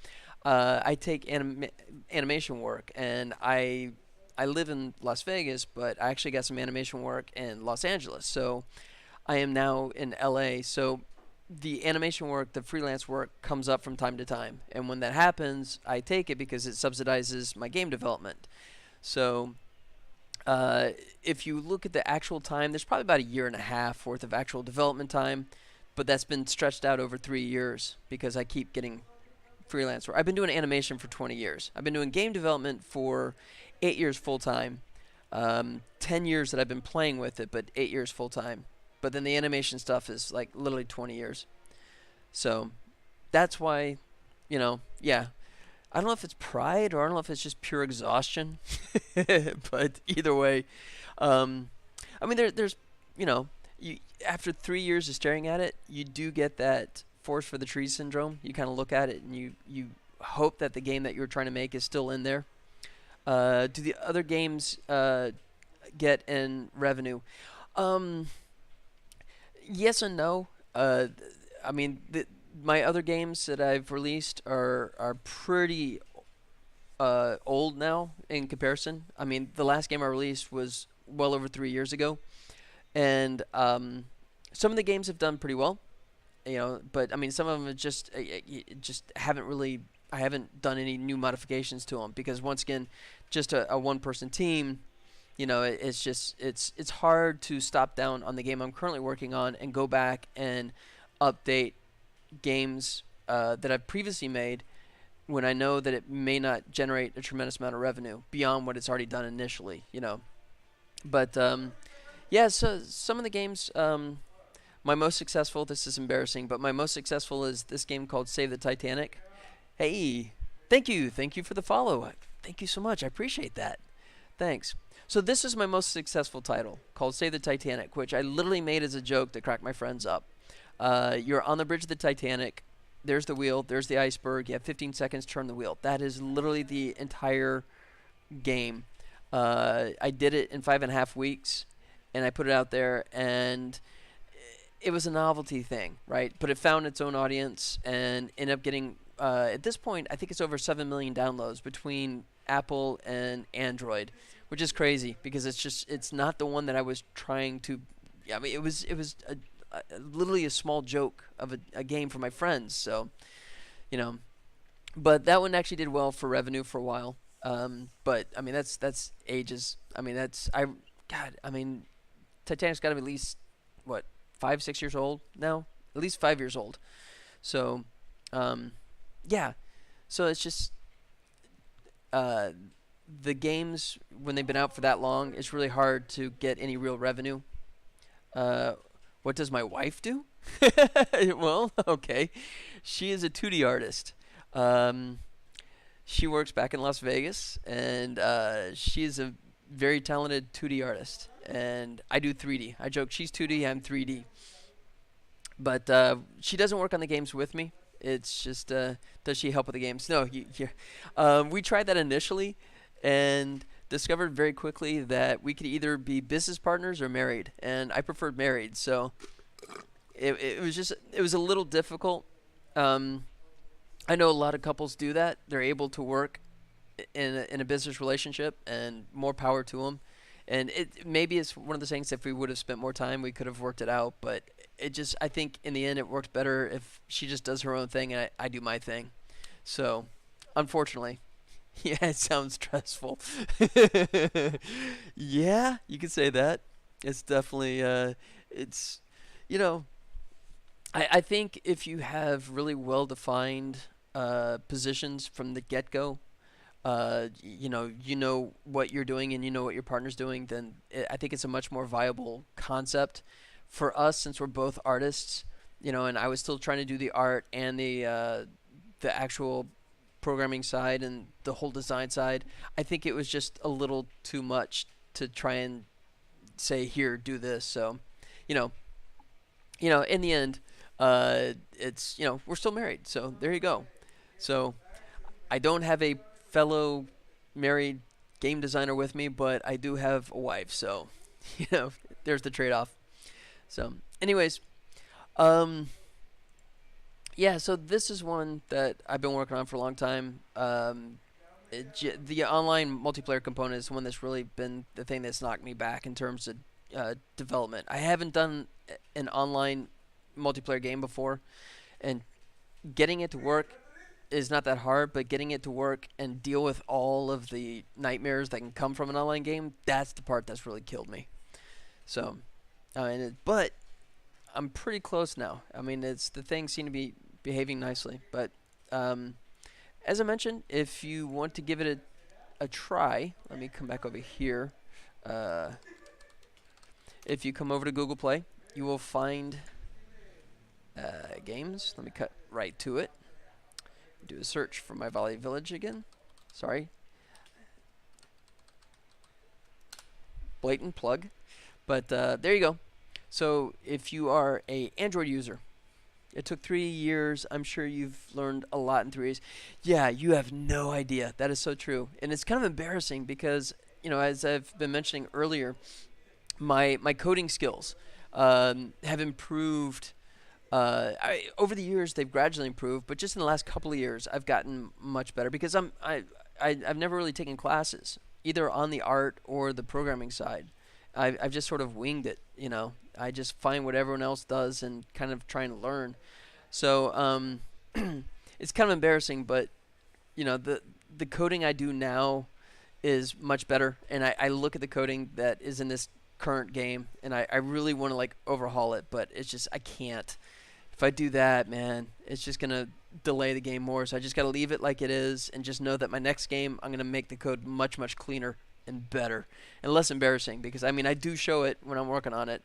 I take animation work, and I live in Las Vegas, but I actually got some animation work in Los Angeles. So I am now in LA. So the animation work, the freelance work, comes up from time to time. And when that happens, I take it because it subsidizes my game development. So if you look at the actual time, there's probably about 1.5 years worth of actual development time, but that's been stretched out over 3 years because I keep getting freelance work. I've been doing animation for 20 years. I've been doing game development for 8 years full-time. 10 years that I've been playing with it, but 8 years full-time. But then the animation stuff is like literally 20 years. So that's why, yeah. I don't know if it's pride or I don't know if it's just pure exhaustion. But either way, there's, after 3 years of staring at it, you do get that forest for the trees syndrome. You kind of look at it and you hope that the game that you're trying to make is still in there. Do the other games get in revenue? Yes and no. My other games that I've released are pretty old now in comparison. I mean, the last game I released was well over 3 years ago, and some of the games have done pretty well, but I mean, some of them just haven't really. I haven't done any new modifications to them because once again, just a one-person team. It's hard to stop down on the game I'm currently working on and go back and update games that I've previously made when I know that it may not generate a tremendous amount of revenue beyond what it's already done initially, But yeah, so some of the games, My most successful, this is embarrassing, but my most successful is this game called Save the Titanic. Hey, thank you. Thank you for the follow. Thank you so much. I appreciate that. Thanks. So this is my most successful title called Save the Titanic, which I literally made as a joke to crack my friends up. You're on the bridge of the Titanic. There's the wheel. There's the iceberg. You have 15 seconds to turn the wheel. That is literally the entire game. I did it in 5.5 weeks, and I put it out there, and it was a novelty thing, right? But it found its own audience and ended up getting, at this point, I think it's over 7 million downloads between Apple and Android, which is crazy because it's not the one that I was trying to. Yeah, I mean, it was literally a small joke of a game for my friends. So, you know, but that one actually did well for revenue for a while. But I mean, that's ages. I mean, God, I mean, Titanic's got to be at least what 5, 6 years old now, at least 5 years old. So, yeah. So it's just the games when they've been out for that long, it's really hard to get any real revenue. What does my wife do? Well, okay, she is a 2D artist. Um, she works back in Las Vegas, and she is a very talented 2D artist. And I do 3D. I joke she's 2D, I'm 3D. But she doesn't work on the games with me. It's just, does she help with the games? No, we tried that initially and discovered very quickly that we could either be business partners or married. And I preferred married. So it was a little difficult. I know a lot of couples do that. They're able to work in a business relationship, and more power to them. And it maybe it's one of the things, if we would have spent more time, we could have worked it out. But I think in the end, it works better if she just does her own thing and I do my thing. So, unfortunately, yeah, it sounds stressful. Yeah, you could say that. It's definitely, it's, you know, I think if you have really well defined positions from the get go, you know what you're doing and you know what your partner's doing, then I think it's a much more viable concept for us since we're both artists. And I was still trying to do the art and the actual programming side and the whole design side. I think it was just a little too much to try and say, here, do this. So, you know, in the end, it's we're still married. So there you go. So I don't have a fellow married game designer with me, but I do have a wife. So there's the trade-off. So, anyways, um, yeah. So this is one that I've been working on for a long time. The online multiplayer component is one that's really been the thing that's knocked me back in terms of development. I haven't done an online multiplayer game before, and getting it to work is not that hard, but getting it to work and deal with all of the nightmares that can come from an online game, that's the part that's really killed me. So, but I'm pretty close now. I mean, the things seem to be behaving nicely. But as I mentioned, if you want to give it a try, let me come back over here. If you come over to Google Play, you will find games. Let me cut right to it. Do a search for my Volley Village again. Sorry. Blatant plug. But there you go. So if you are a Android user, it took 3 years. I'm sure you've learned a lot in 3 years. Yeah, you have no idea. That is so true. And it's kind of embarrassing because, as I've been mentioning earlier, my coding skills have improved. Over the years, they've gradually improved, but just in the last couple of years, I've gotten much better because I've never really taken classes, either on the art or the programming side. I've just sort of winged it, I just find what everyone else does and kind of trying to learn. So it's kind of embarrassing, but the coding I do now is much better, and I look at the coding that is in this current game, and I really want to overhaul it, but it's just I can't. If I do that, man, it's just gonna delay the game more. So I just gotta leave it like it is, and just know that my next game I'm gonna make the code much cleaner and better and less embarrassing. Because I mean I do show it when I'm working on it,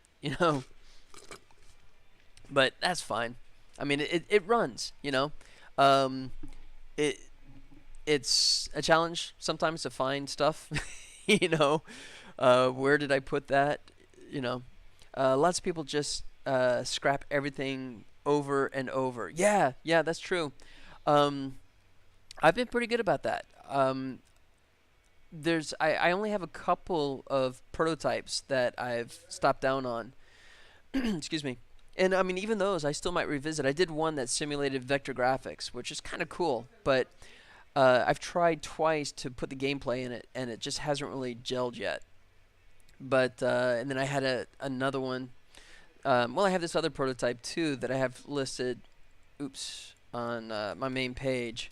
but that's fine. I mean, it runs, you know. Um, it it's a challenge sometimes to find stuff, you know. Where did I put that? You know, lots of people just scrap everything over and over. Yeah, yeah, that's true. Um, I've been pretty good about that. I only have a couple of prototypes that I've stopped down on. Excuse me. And I mean, even those I still might revisit. I did one that simulated vector graphics, which is kind of cool, but I've tried twice to put the gameplay in it, and it just hasn't really gelled yet. But and then I had another one. Well, I have this other prototype too that I have listed. Oops, on my main page.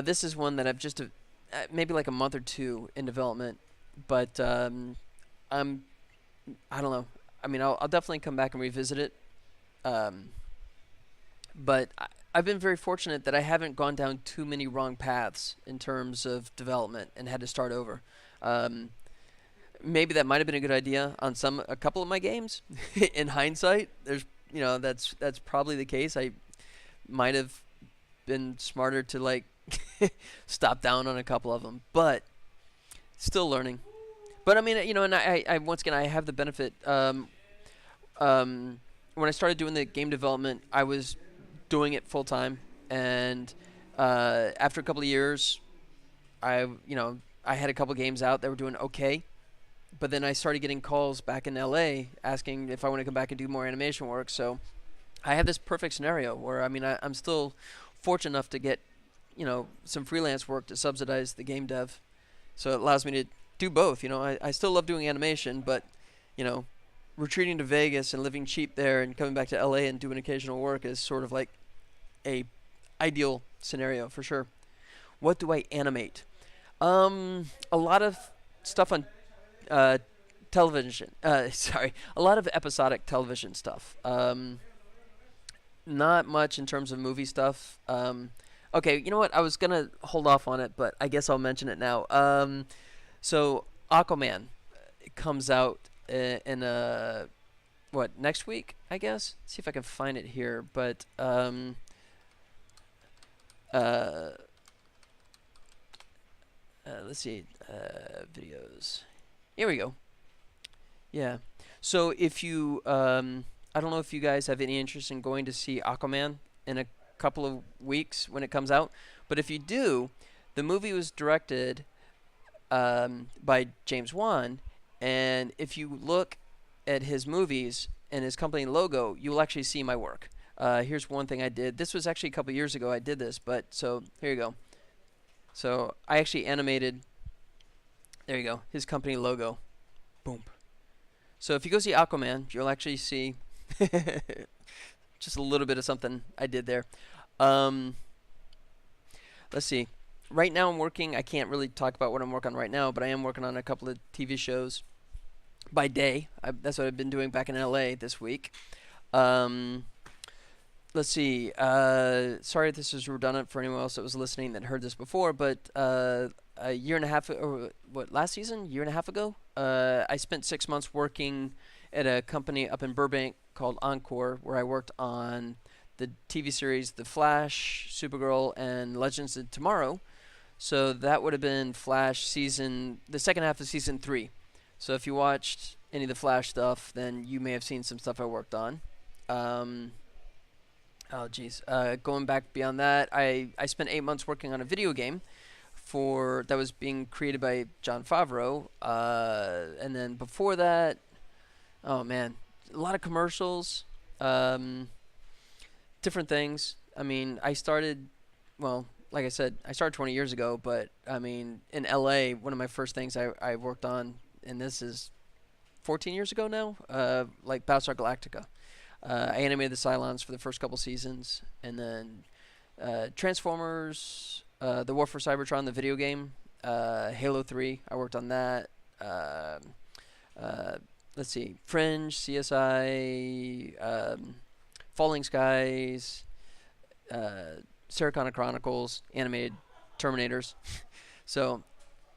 This is one that I've just maybe like a month or two in development, but I'm I don't know. I mean, I'll definitely come back and revisit it. Um, but I've been very fortunate that I haven't gone down too many wrong paths in terms of development and had to start over. Um, Maybe that might have been a good idea on a couple of my games. In hindsight, that's probably the case. I might have been smarter to like stop down on a couple of them, but still learning. But I mean, and I once again I have the benefit. When I started doing the game development, I was doing it full time, and after a couple of years, I had a couple of games out that were doing okay. But then I started getting calls back in LA asking if I want to come back and do more animation work. So I have this perfect scenario where I'm still fortunate enough to get some freelance work to subsidize the game dev. So it allows me to do both. I still love doing animation, but you know, retreating to Vegas and living cheap there and coming back to LA and doing occasional work is sort of like a ideal scenario for sure. What do I animate? A lot of stuff on uh, television. Sorry, a lot of episodic television stuff. Not much in terms of movie stuff. Okay, you know what? I was gonna hold off on it, but I guess I'll mention it now. So Aquaman comes out in what, next week? I guess. See if I can find it here. But uh, let's see, videos. Here we go. Yeah. So if you, I don't know if you guys have any interest in going to see Aquaman in a couple of weeks when it comes out, but if you do, the movie was directed by James Wan, and if you look at his movies and his company logo, you will actually see my work. Here's one thing I did. This was actually a couple years ago I did this, but so here you go. So I actually animated. There you go. His company logo. Boom. So if you go see Aquaman, you'll actually see just a little bit of something I did there. Um, let's see. Right now I'm working. I can't really talk about what I'm working on right now, but I am working on a couple of TV shows by day. That's what I've been doing back in LA this week. Um, let's see. Sorry if this is redundant for anyone else that was listening that heard this before, but a year and a half, or what, last season, year and a half ago, I spent 6 months working at a company up in Burbank called Encore, where I worked on the TV series The Flash, Supergirl, and Legends of Tomorrow. So that would have been the second half of season 3. So if you watched any of the Flash stuff, then you may have seen some stuff I worked on. Um, oh, geez. Going back beyond that, I spent 8 months working on a video game that was being created by Jon Favreau. And then before that, oh man, a lot of commercials, different things. I mean, well, like I said, I started 20 years ago, but I mean, in LA, one of my first things I worked on, and this is 14 years ago now, like Battlestar Galactica. I animated the Cylons for the first couple seasons, and then Transformers, The War for Cybertron, the video game, Halo 3, I worked on that. Uh, let's see, Fringe, CSI, Falling Skies, Sarah Connor Chronicles, animated Terminators. So,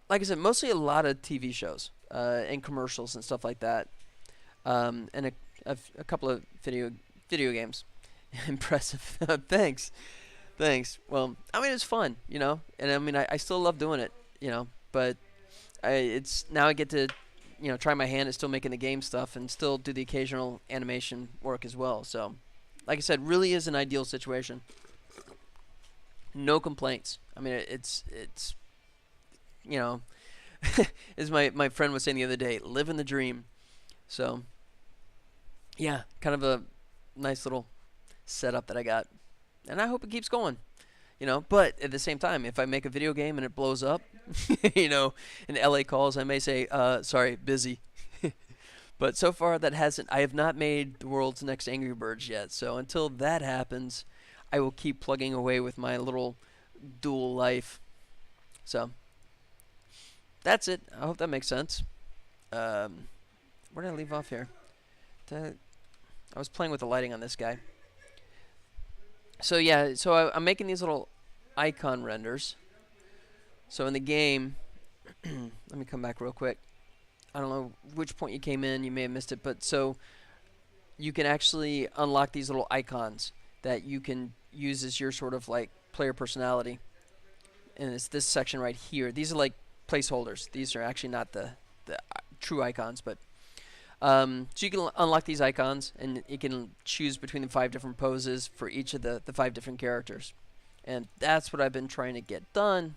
like I said, mostly a lot of TV shows and commercials and stuff like that, and a couple of video games. Impressive. Thanks. Thanks. Well, I mean, it's fun, and I mean, I still love doing it, but it's now I get to, try my hand at still making the game stuff and still do the occasional animation work as well. So, like I said, really is an ideal situation. No complaints. I mean, it's you know, as my friend was saying the other day, living the dream. So, yeah, kind of a nice little setup that I got, and I hope it keeps going. But at the same time, if I make a video game and it blows up, and LA calls, I may say, sorry, busy. But so far I have not made the world's next Angry Birds yet. So until that happens, I will keep plugging away with my little dual life. So that's it. I hope that makes sense. Where did I leave off here? I was playing with the lighting on this guy. So yeah, I'm making these little icon renders. So in the game, let me come back real quick. I don't know which point you came in, you may have missed it, but so you can actually unlock these little icons that you can use as your sort of like player personality. And it's this section right here. These are like placeholders. These are actually not the true icons, but so you can unlock these icons, and you can choose between the 5 different poses for each of the 5 different characters. And that's what I've been trying to get done.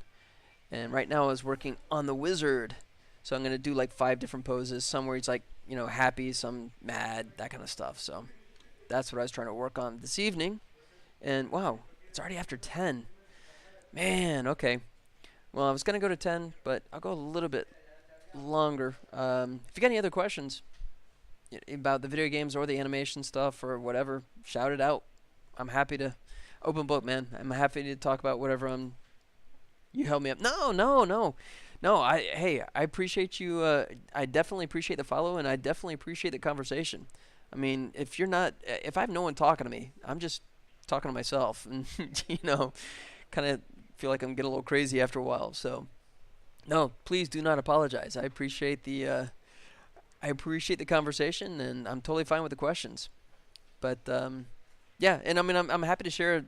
And right now I was working on the wizard. So I'm going to do like 5 different poses. Some where he's like, happy, some mad, that kind of stuff. So that's what I was trying to work on this evening. And wow, it's already after 10. Man, okay. Well, I was going to go to 10, but I'll go a little bit longer. If you got any other questions about the video games or the animation stuff or whatever, shout it out. I'm happy to open book, man. I'm happy to talk about whatever you help me up. No. I appreciate you. I definitely appreciate the follow, and I definitely appreciate the conversation. I mean, if I have no one talking to me, I'm just talking to myself, and kind of feel like I'm getting a little crazy after a while. So, no, please do not apologize. I appreciate the conversation, and I'm totally fine with the questions. But yeah, and I mean, I'm happy to share,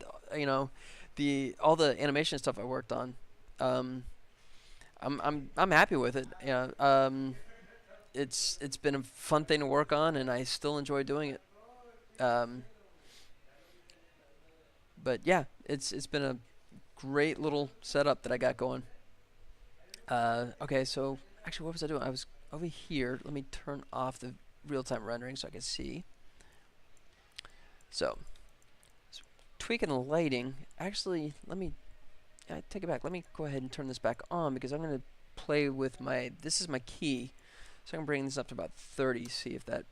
all the animation stuff I worked on. I'm happy with it. Yeah. It's been a fun thing to work on, and I still enjoy doing it. But yeah, it's been a great little setup that I got going. Okay, so actually, what was I doing? I was over here. Let me turn off the real-time rendering so I can see. So tweaking the lighting. Actually, I take it back. Let me go ahead and turn this back on because I'm going to play with this is my key. So I'm going to bring this up to about 30, see if that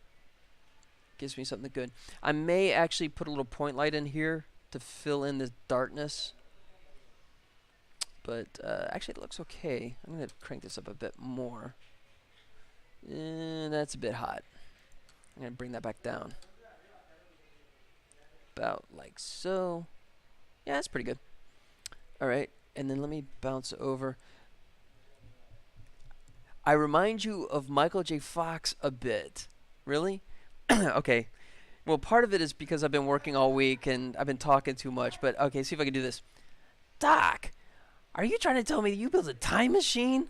gives me something good. I may actually put a little point light in here to fill in the darkness. But actually it looks okay. I'm going to crank this up a bit more. That's a bit hot. I'm going to bring that back down. About like so. Yeah, that's pretty good. Alright, and then let me bounce over. I remind you of Michael J. Fox a bit. Really? Okay. Well, part of it is because I've been working all week and I've been talking too much. But, okay, see if I can do this. Doc, are you trying to tell me that you built a time machine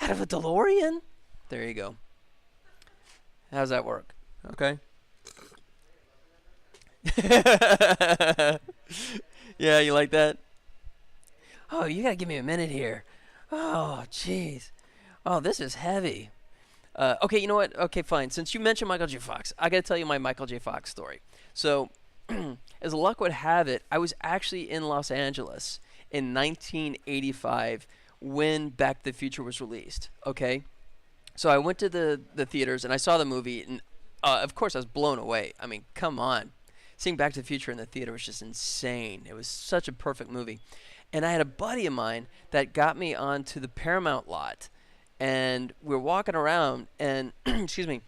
out of a DeLorean? There you go. How's that work? Okay. Yeah, you like that? Oh, you gotta give me a minute here. Oh, jeez. Oh, this is heavy. Okay, you know what? Okay, fine. Since you mentioned Michael J. Fox, I gotta tell you my Michael J. Fox story. So, as luck would have it, I was actually in Los Angeles in 1985 when Back to the Future was released. Okay, so I went to the theaters and I saw the movie, and of course I was blown away. I mean, come on, seeing Back to the Future in the theater was just insane. It was such a perfect movie. And I had a buddy of mine that got me onto the Paramount lot, and we're walking around, and excuse me,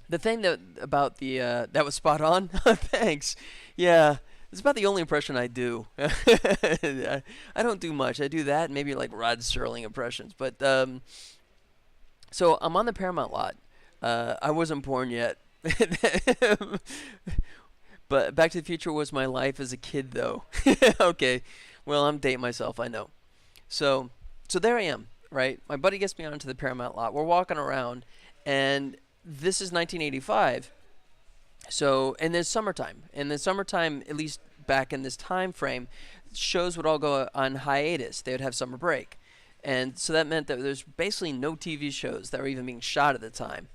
the thing about the that was spot on. Thanks. Yeah, it's about the only impression I do. I don't do much. I do that, maybe like Rod Serling impressions. But so I'm on the Paramount lot. I wasn't born yet, But Back to the Future was my life as a kid, though. Okay, well, I'm dating myself, I know. So, so there I am, right? My buddy gets me onto the Paramount lot. We're walking around, and this is 1985. So, and there's summertime. And the summertime, at least back in this time frame, shows would all go on hiatus. They would have summer break. And so that meant that there's basically no TV shows that were even being shot at the time.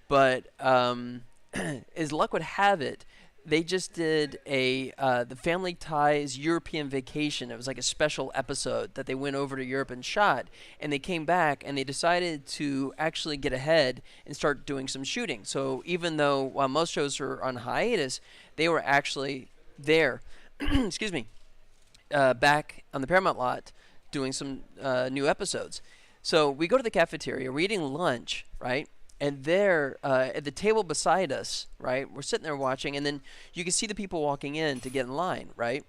But as luck would have it, they just did the Family Ties European Vacation. It was like a special episode that they went over to Europe and shot, and they came back and they decided to actually get ahead and start doing some shooting. So even though while most shows are on hiatus, they were actually there. Excuse me, back on the Paramount lot doing some new episodes. So we go to the cafeteria, we're eating lunch, right? And there, at the table beside us, right, we're sitting there watching, and then you can see the people walking in to get in line, right?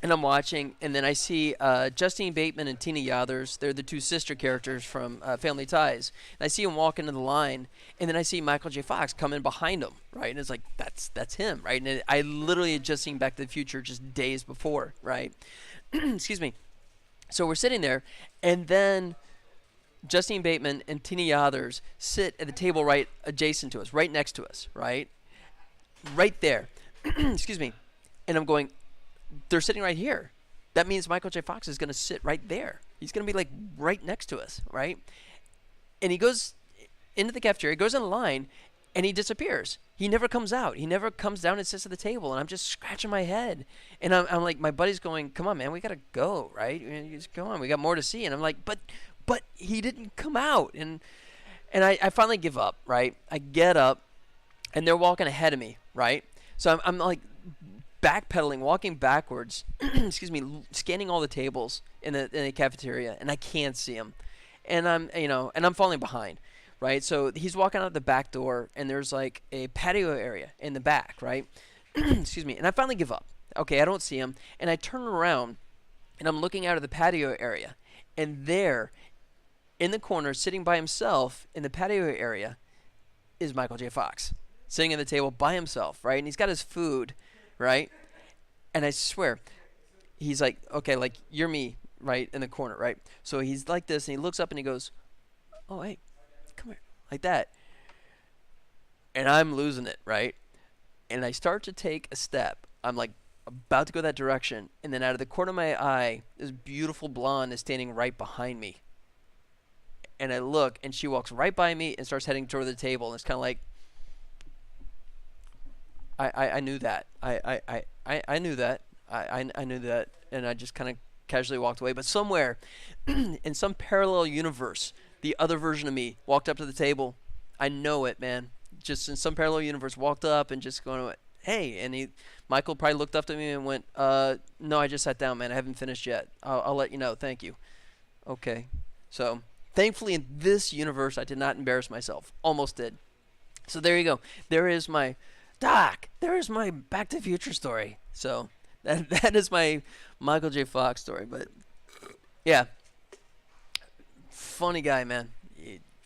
And I'm watching, and then I see Justine Bateman and Tina Yothers. They're the two sister characters from Family Ties. And I see them walk into the line, and then I see Michael J. Fox come in behind them, right? And it's like, that's him, right? And I literally had just seen Back to the Future just days before, right? Excuse me. So we're sitting there, and then Justine Bateman and Tina Yothers sit at the table right adjacent to us, right next to us, right? Right there. Excuse me. And I'm going, they're sitting right here. That means Michael J. Fox is going to sit right there. He's going to be like right next to us, right? And he goes into the cafeteria, goes in line, and he disappears. He never comes out. He never comes down and sits at the table, and I'm just scratching my head. And I'm like, my buddy's going, come on, man, we got to go, right? Just go on. We got more to see. And I'm like, but he didn't come out. And I finally give up, right? I get up, and they're walking ahead of me, right? So I'm like backpedaling, walking backwards, excuse me, scanning all the tables in the cafeteria, and I can't see him. And I'm falling behind, right? So he's walking out the back door, and there's like a patio area in the back, right? Excuse me. And I finally give up. Okay, I don't see him. And I turn around, and I'm looking out of the patio area, and there, in the corner, sitting by himself in the patio area, is Michael J. Fox, sitting at the table by himself, right? And he's got his food, right? And I swear, he's like, okay, like, you're me, right, in the corner, right? So he's like this, and he looks up and he goes, oh, hey, come here, like that. And I'm losing it, right? And I start to take a step. I'm like about to go that direction, and then out of the corner of my eye, this beautiful blonde is standing right behind me. And I look, and she walks right by me and starts heading toward the table. And it's kind of like, I knew that. I knew that. I knew that. And I just kind of casually walked away. But somewhere in some parallel universe, the other version of me walked up to the table. I know it, man. Just in some parallel universe, walked up and just going, hey. And Michael probably looked up to me and went, no, I just sat down, man. I haven't finished yet. I'll let you know. Thank you. Okay. So thankfully, in this universe, I did not embarrass myself. Almost did. So there you go. There is my Doc. There is my Back to the Future story. So that is my Michael J. Fox story. But yeah, funny guy, man.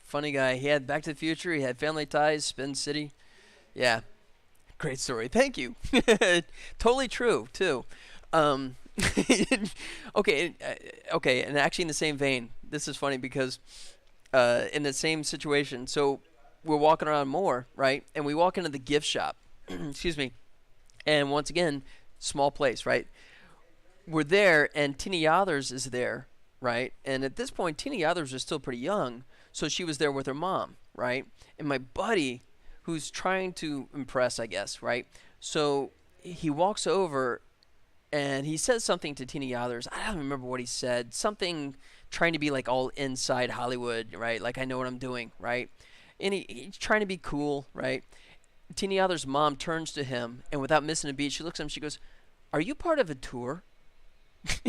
Funny guy. He had Back to the Future. He had Family Ties, Spin City. Yeah, great story. Thank you. Totally true too. Okay, and actually in the same vein, this is funny because in the same situation, so we're walking around more, right? And we walk into the gift shop, excuse me, and once again, small place, right? We're there, and Tina Yothers is there, right? And at this point, Tina Yothers was still pretty young, so she was there with her mom, right? And my buddy, who's trying to impress, I guess, right? So he walks over, and he says something to Tina Yothers. I don't remember what he said. Something trying to be like all inside Hollywood, right? Like, I know what I'm doing, right? And he's trying to be cool, right? Tina Yothers' mom turns to him, and without missing a beat, she looks at him. She goes, "Are you part of a tour?"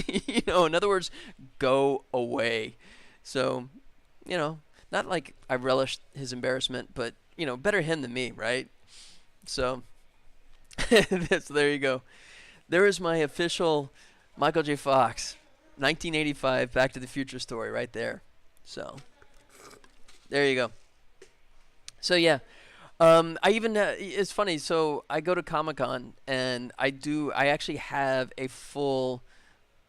In other words, go away. So, not like I relished his embarrassment, but better him than me, right? So, so there you go. There is my official Michael J. Fox 1985 Back to the Future story right there. So there you go. So yeah, I even it's funny. So I go to Comic Con and I actually have a full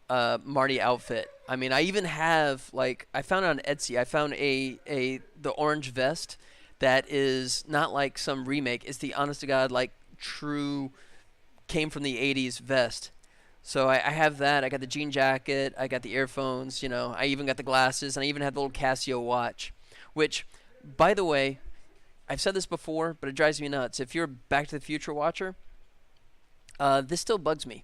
Marty outfit. I mean, I even have like I found it on Etsy. I found a the orange vest that is not like some remake. It's the honest to god like true came from the '80s vest. So I have that. I got the jean jacket. I got the earphones. You know, I even got the glasses, and I even have the little Casio watch. Which, by the way, I've said this before, but it drives me nuts. If you're a Back to the Future watcher, this still bugs me.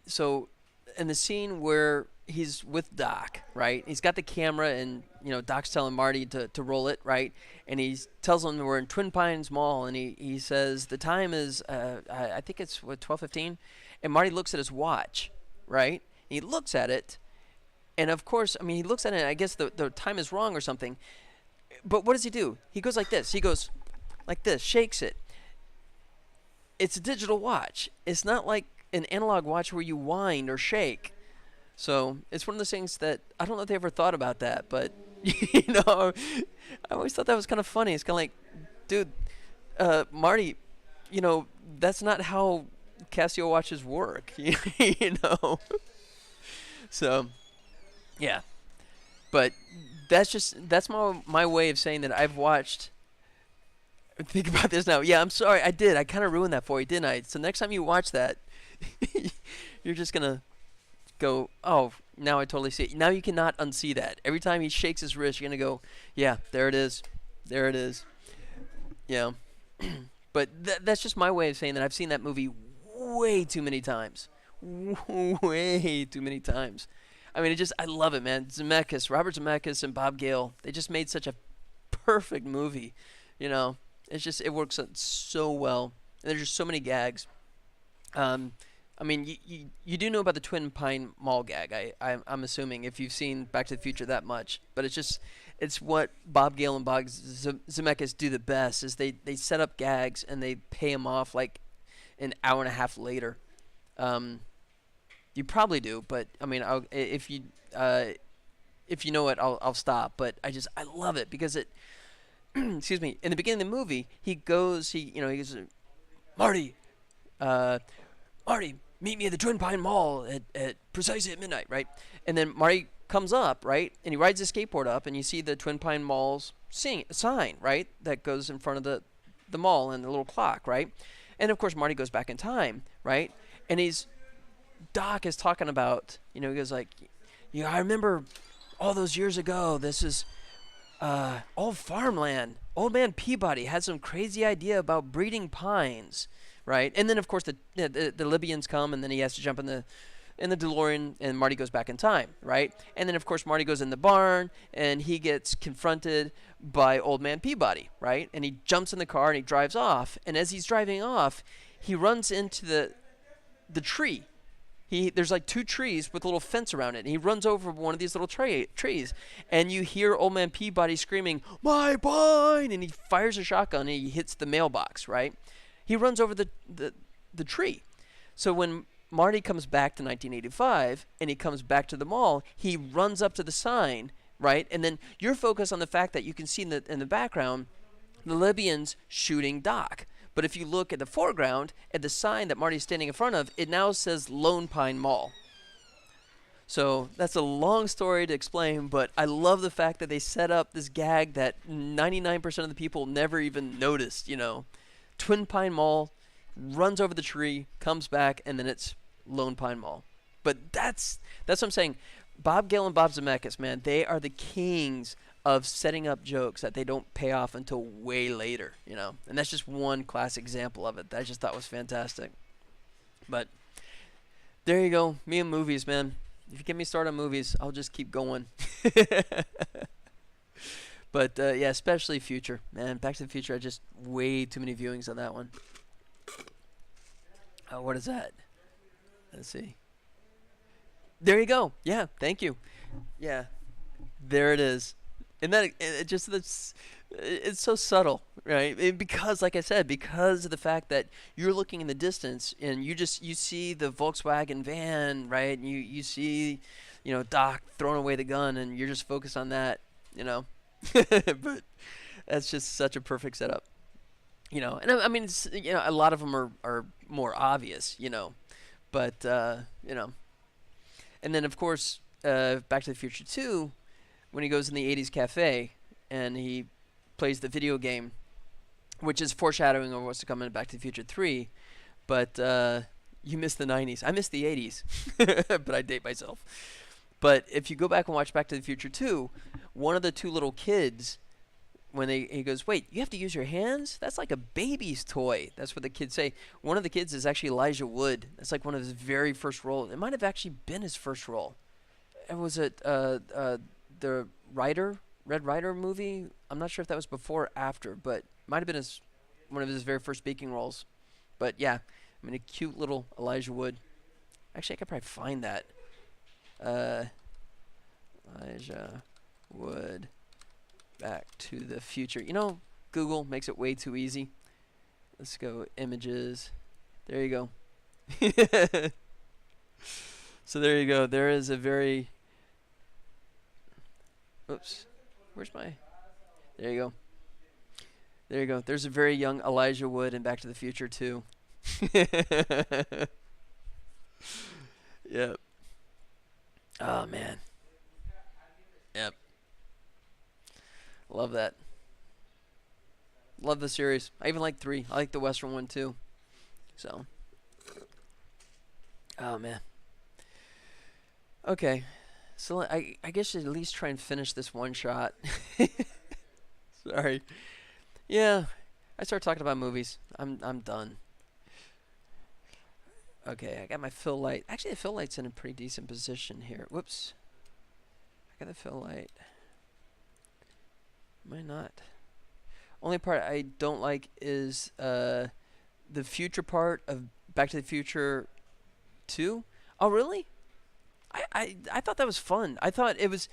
So in the scene where he's with Doc, right? He's got the camera, and Doc's telling Marty to roll it, right? And he tells him we're in Twin Pines Mall, and he says the time is I think it's what 12:15, and Marty looks at his watch, right? He looks at it, and of course, I mean, he looks at it, and I guess the time is wrong or something. But what does he do? He goes like this. He goes like this, shakes it. It's a digital watch. It's not like an analog watch where you wind or shake. So it's one of those things that I don't know if they ever thought about that, but I always thought that was kind of funny. It's kind of like, dude, Marty, that's not how Casio watches work, you know. So, yeah, but that's my way of saying that I've watched. Think about this now. Yeah, I'm sorry, I did. I kind of ruined that for you, didn't I? So next time you watch that, you're just gonna go, oh, now I totally see it. Now you cannot unsee that. Every time he shakes his wrist, you're gonna go, yeah, there it is, there it is. Yeah, but that's just my way of saying that I've seen that movie way too many times, way too many times. I mean, I love it, man. Robert Zemeckis, and Bob Gale, they just made such a perfect movie. You know, it works out so well. And there's just so many gags. I mean, you do know about the Twin Pine Mall gag. I'm assuming if you've seen Back to the Future that much, but it's what Bob Gale and Bob Zemeckis do the best is they set up gags and they pay them off like an hour and a half later. You probably do, but I mean, if you know it, I'll stop. But I love it because it. Excuse me. In the beginning of the movie, he goes, Marty, Marty, meet me at the Twin Pine Mall at precisely at midnight, right? And then Marty comes up, right, and he rides his skateboard up, and you see the Twin Pine Mall's sign, right, that goes in front of the mall and the little clock, right? And of course, Marty goes back in time, right? And Doc is talking about, he goes like, I remember all those years ago. This is old farmland. Old man Peabody had some crazy idea about breeding pines, right? And then of course the Libyans come, and then he has to jump in the DeLorean, and Marty goes back in time, right? And then of course Marty goes in the barn, and he gets confronted by old man Peabody, right? And he jumps in the car and he drives off. And as he's driving off, he runs into the tree. There's like two trees with a little fence around it, and he runs over one of these little trees, and you hear old man Peabody screaming, "My pine!" And he fires a shotgun and he hits the mailbox, right? He runs over the tree. So when Marty comes back to 1985 and he comes back to the mall, he runs up to the sign, right? And then you're focused on the fact that you can see in the background the Libyans shooting Doc. But if you look at the foreground, at the sign that Marty's standing in front of, it now says Lone Pine Mall. So that's a long story to explain, but I love the fact that they set up this gag that 99% of the people never even noticed, Twin Pine Mall, runs over the tree, comes back, and then it's Lone Pine Mall. But that's what I'm saying. Bob Gale and Bob Zemeckis, man, they are the kings of setting up jokes that they don't pay off until way later, And that's just one classic example of it that I just thought was fantastic. But there you go. Me and movies, man. If you get me started on movies, I'll just keep going. But yeah, especially Future, man. Back to the Future, I just way too many viewings on that one. What is that? Let's see. There you go. Yeah, thank you. Yeah, there it is. And that it's so subtle, right? Because, like I said, because of the fact that you're looking in the distance and you see the Volkswagen van, right? And you see, Doc throwing away the gun, and you're just focused on that, But that's just such a perfect setup. And I mean, a lot of them are more obvious, but and then of course, Back to the Future 2, when he goes in the 80s cafe and he plays the video game, which is foreshadowing of what's to come in Back to the Future 3, but you missed the 90s. I missed the 80s, but I date myself. But if you go back and watch Back to the Future 2, one of the two little kids, when he goes, wait, you have to use your hands? That's like a baby's toy. That's what the kids say. One of the kids is actually Elijah Wood. That's like one of his very first roles. It might have actually been his first role. It was the Red Rider movie. I'm not sure if that was before or after, but might have been one of his very first speaking roles. But yeah, I mean, a cute little Elijah Wood. Actually, I could probably find that. Elijah Wood, Back to the Future. Google makes it way too easy. Let's go images. There you go. So there you go. There is a very... Oops. Where's my... There you go. There you go. There's a very young Elijah Wood in Back to the Future too. Yep. Oh man. Yep. Love that. Love the series. I even like 3. I like the Western one too. So. Oh man. Okay. So I guess at least try and finish this one shot. Sorry. Yeah. I start talking about movies. I'm done. Okay, I got my fill light. Actually, the fill light's in a pretty decent position here. Whoops. I got the fill light. Am I not? Only part I don't like is the future part of Back to the Future 2. Oh, really? I thought that was fun. I thought it was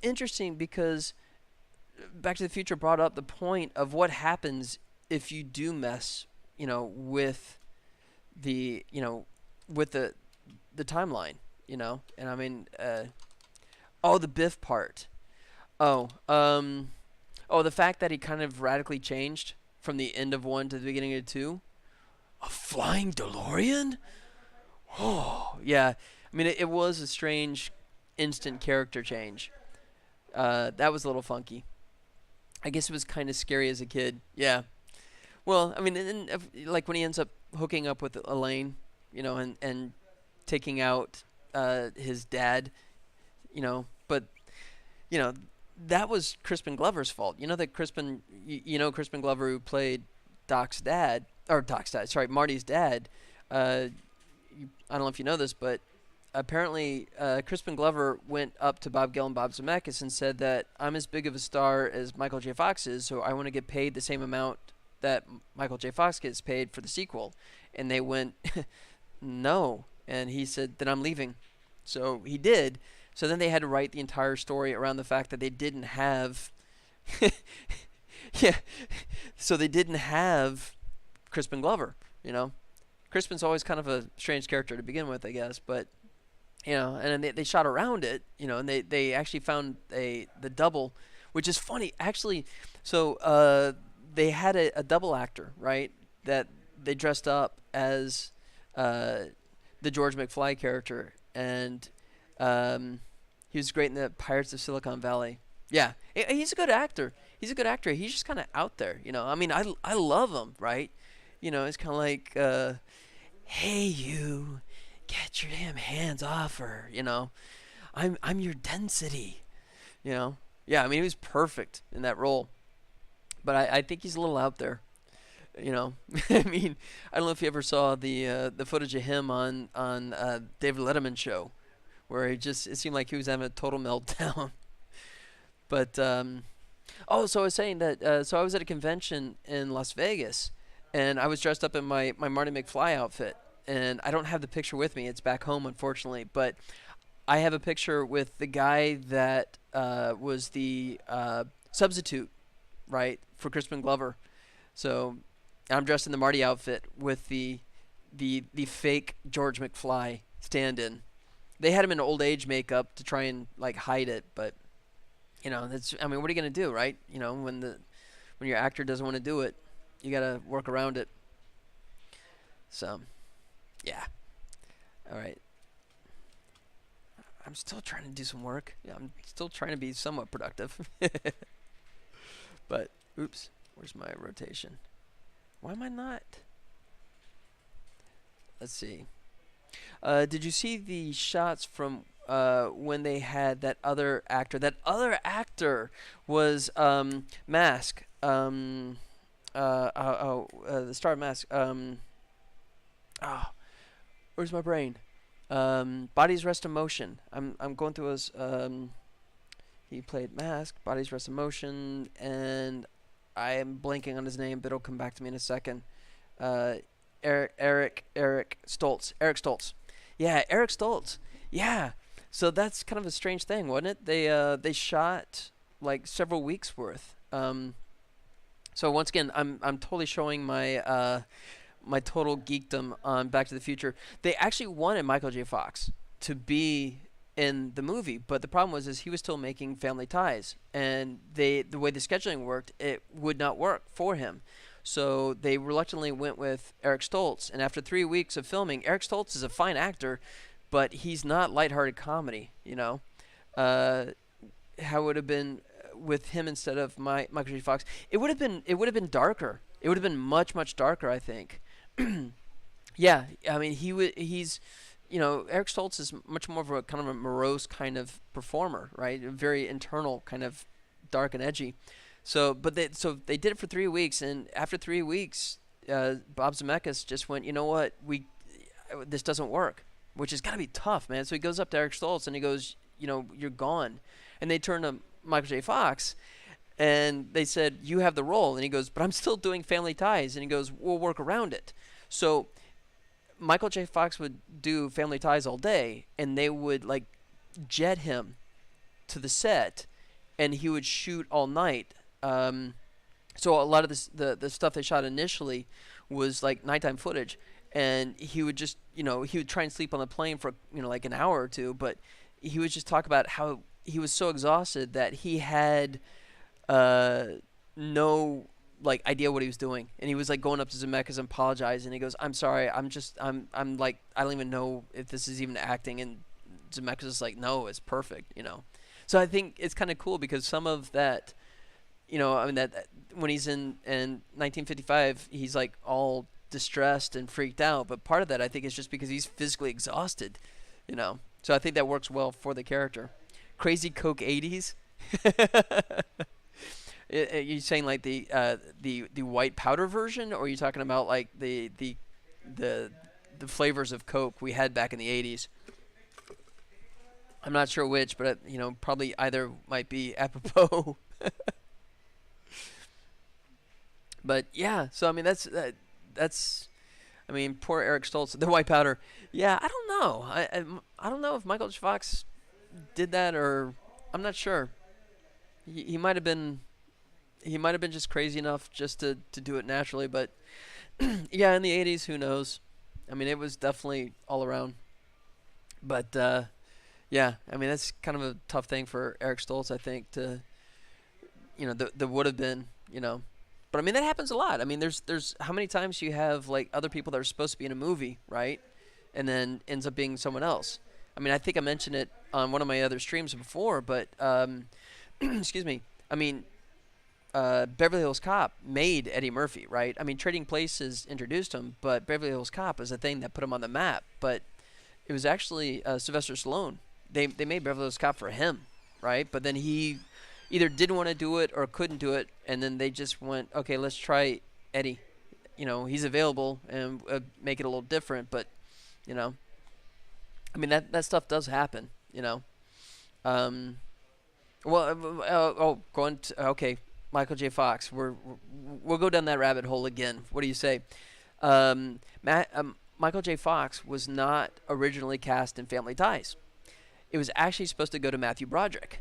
interesting because Back to the Future brought up the point of what happens if you do mess, with the, with the timeline, And I mean, the Biff part. Oh, the fact that he kind of radically changed from the end of 1 to the beginning of 2. A flying DeLorean? Oh, yeah. I mean, it was a strange instant character change. That was a little funky. I guess it was kind of scary as a kid. Yeah. Well, I mean, like when he ends up hooking up with Elaine, and taking out his dad, but that was Crispin Glover's fault. That Crispin Glover, who played Marty's dad. I don't know if you know this, but apparently Crispin Glover went up to Bob Gale and Bob Zemeckis and said that I'm as big of a star as Michael J. Fox is, so I want to get paid the same amount that Michael J. Fox gets paid for the sequel. And they went, no. And he said, then I'm leaving. So he did. So then they had to write the entire story around the fact that they didn't have... yeah. So they didn't have Crispin Glover, Crispin's always kind of a strange character to begin with, I guess. But, and then they shot around it, and they actually found the double, which is funny. Actually, so they had a double actor, right, that they dressed up as the George McFly character, and he was great in the Pirates of Silicon Valley. Yeah, he's a good actor. He's a good actor. He's just kind of out there, I mean, I love him, right? It's kind of like, hey, you, get your damn hands off her, I'm your density, Yeah, I mean, he was perfect in that role. But I think he's a little out there, I mean, I don't know if you ever saw the footage of him on David Letterman show, where it seemed like he was having a total meltdown. But so I was saying that so I was at a convention in Las Vegas, and I was dressed up in my Marty McFly outfit, and I don't have the picture with me. It's back home, unfortunately, but I have a picture with the guy that was the substitute, right, for Crispin Glover. So I'm dressed in the Marty outfit with the fake George McFly stand-in. They had him in old age makeup to try and like hide it, but that's, I mean, what are you gonna do, right? When your actor doesn't want to do it. You gotta work around it. So yeah. All right. I'm still trying to do some work. Yeah, I'm still trying to be somewhat productive. But oops, where's my rotation? Why am I not? Let's see. Did you see the shots from when they had that other actor? That other actor was Mask. The star of Mask. Oh, where's my brain? Bodies Rest in Motion. I'm going through his. He played Mask, Bodies Rest in Motion, and I am blanking on his name, but it'll come back to me in a second. Uh, Eric Stoltz. Eric Stoltz. Yeah, Eric Stoltz. Yeah. So that's kind of a strange thing, wasn't it? They shot like several weeks worth. So once again, I'm totally showing my total geekdom on Back to the Future. They actually wanted Michael J. Fox to be in the movie, but the problem was is he was still making Family Ties, and the way the scheduling worked, it would not work for him. So they reluctantly went with Eric Stoltz, and after 3 weeks of filming, Eric Stoltz is a fine actor, but he's not lighthearted comedy. Uh, how it would have been with him instead of Michael J. Fox. It would have been darker. It would have been much darker, I think. Yeah, I mean he's Eric Stoltz is much more of a kind of a morose kind of performer, right? A very internal kind of dark and edgy. So they did it for 3 weeks, and after 3 weeks, Bob Zemeckis just went, you know what, this doesn't work, which has got to be tough, man. So he goes up to Eric Stoltz and he goes, you're gone, and they turn to Michael J. Fox, and they said, you have the role, and he goes, but I'm still doing Family Ties, and he goes, we'll work around it. So Michael J. Fox would do Family Ties all day, and they would like jet him to the set, and he would shoot all night. So a lot of the stuff they shot initially was like nighttime footage, and he would just he would try and sleep on the plane for like an hour or two, but he would just talk about how he was so exhausted that he had no like idea what he was doing, and he was like going up to Zemeckis and apologizing, and he goes, I'm sorry, I'm like, I don't even know if this is even acting, and Zemeckis is like, no, it's perfect. So I think it's kind of cool because some of that, I mean that when he's in 1955, he's like all distressed and freaked out, but part of that I think is just because he's physically exhausted. So I think that works well for the character. Crazy Coke 80s. Are you saying like the white powder version, or are you talking about like the flavors of Coke we had back in the 80s? I'm not sure which, but probably either might be apropos. But yeah, so I mean that's I mean poor Eric Stoltz, the white powder. Yeah, I don't know. I don't know if Michael J. Fox did that, or I'm not sure. He might have been. He might have been just crazy enough just to do it naturally, but yeah, in the 80s, who knows? I mean, it was definitely all around. But yeah, I mean, that's kind of a tough thing for Eric Stoltz, I think, to the would have been. But I mean, that happens a lot. I mean, there's how many times you have like other people that are supposed to be in a movie, right? And then ends up being someone else. I mean, I think I mentioned it on one of my other streams before, but excuse me. I mean, Beverly Hills Cop made Eddie Murphy, right? I mean, Trading Places introduced him, but Beverly Hills Cop is the thing that put him on the map. But it was actually Sylvester Stallone. They made Beverly Hills Cop for him, right? But then he either didn't want to do it or couldn't do it, and then they just went, okay, let's try Eddie. He's available, and make it a little different. But I mean that stuff does happen. Going to okay. Michael J. Fox. We'll go down that rabbit hole again. What do you say? Michael J. Fox was not originally cast in Family Ties. It was actually supposed to go to Matthew Broderick,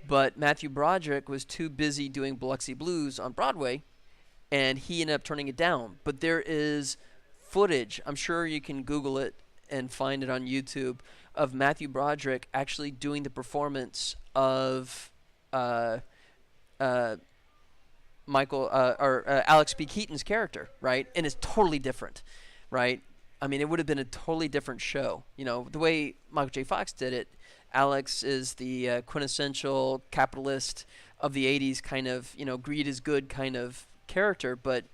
but Matthew Broderick was too busy doing Biloxi Blues on Broadway, and he ended up turning it down. But there is footage. I'm sure you can Google it and find it on YouTube of Matthew Broderick actually doing the performance of. Alex B. Keaton's character, right? And it's totally different, right? I mean, it would have been a totally different show. You know, the way Michael J. Fox did it, Alex is the quintessential capitalist of the 80s kind of, you know, greed is good kind of character, but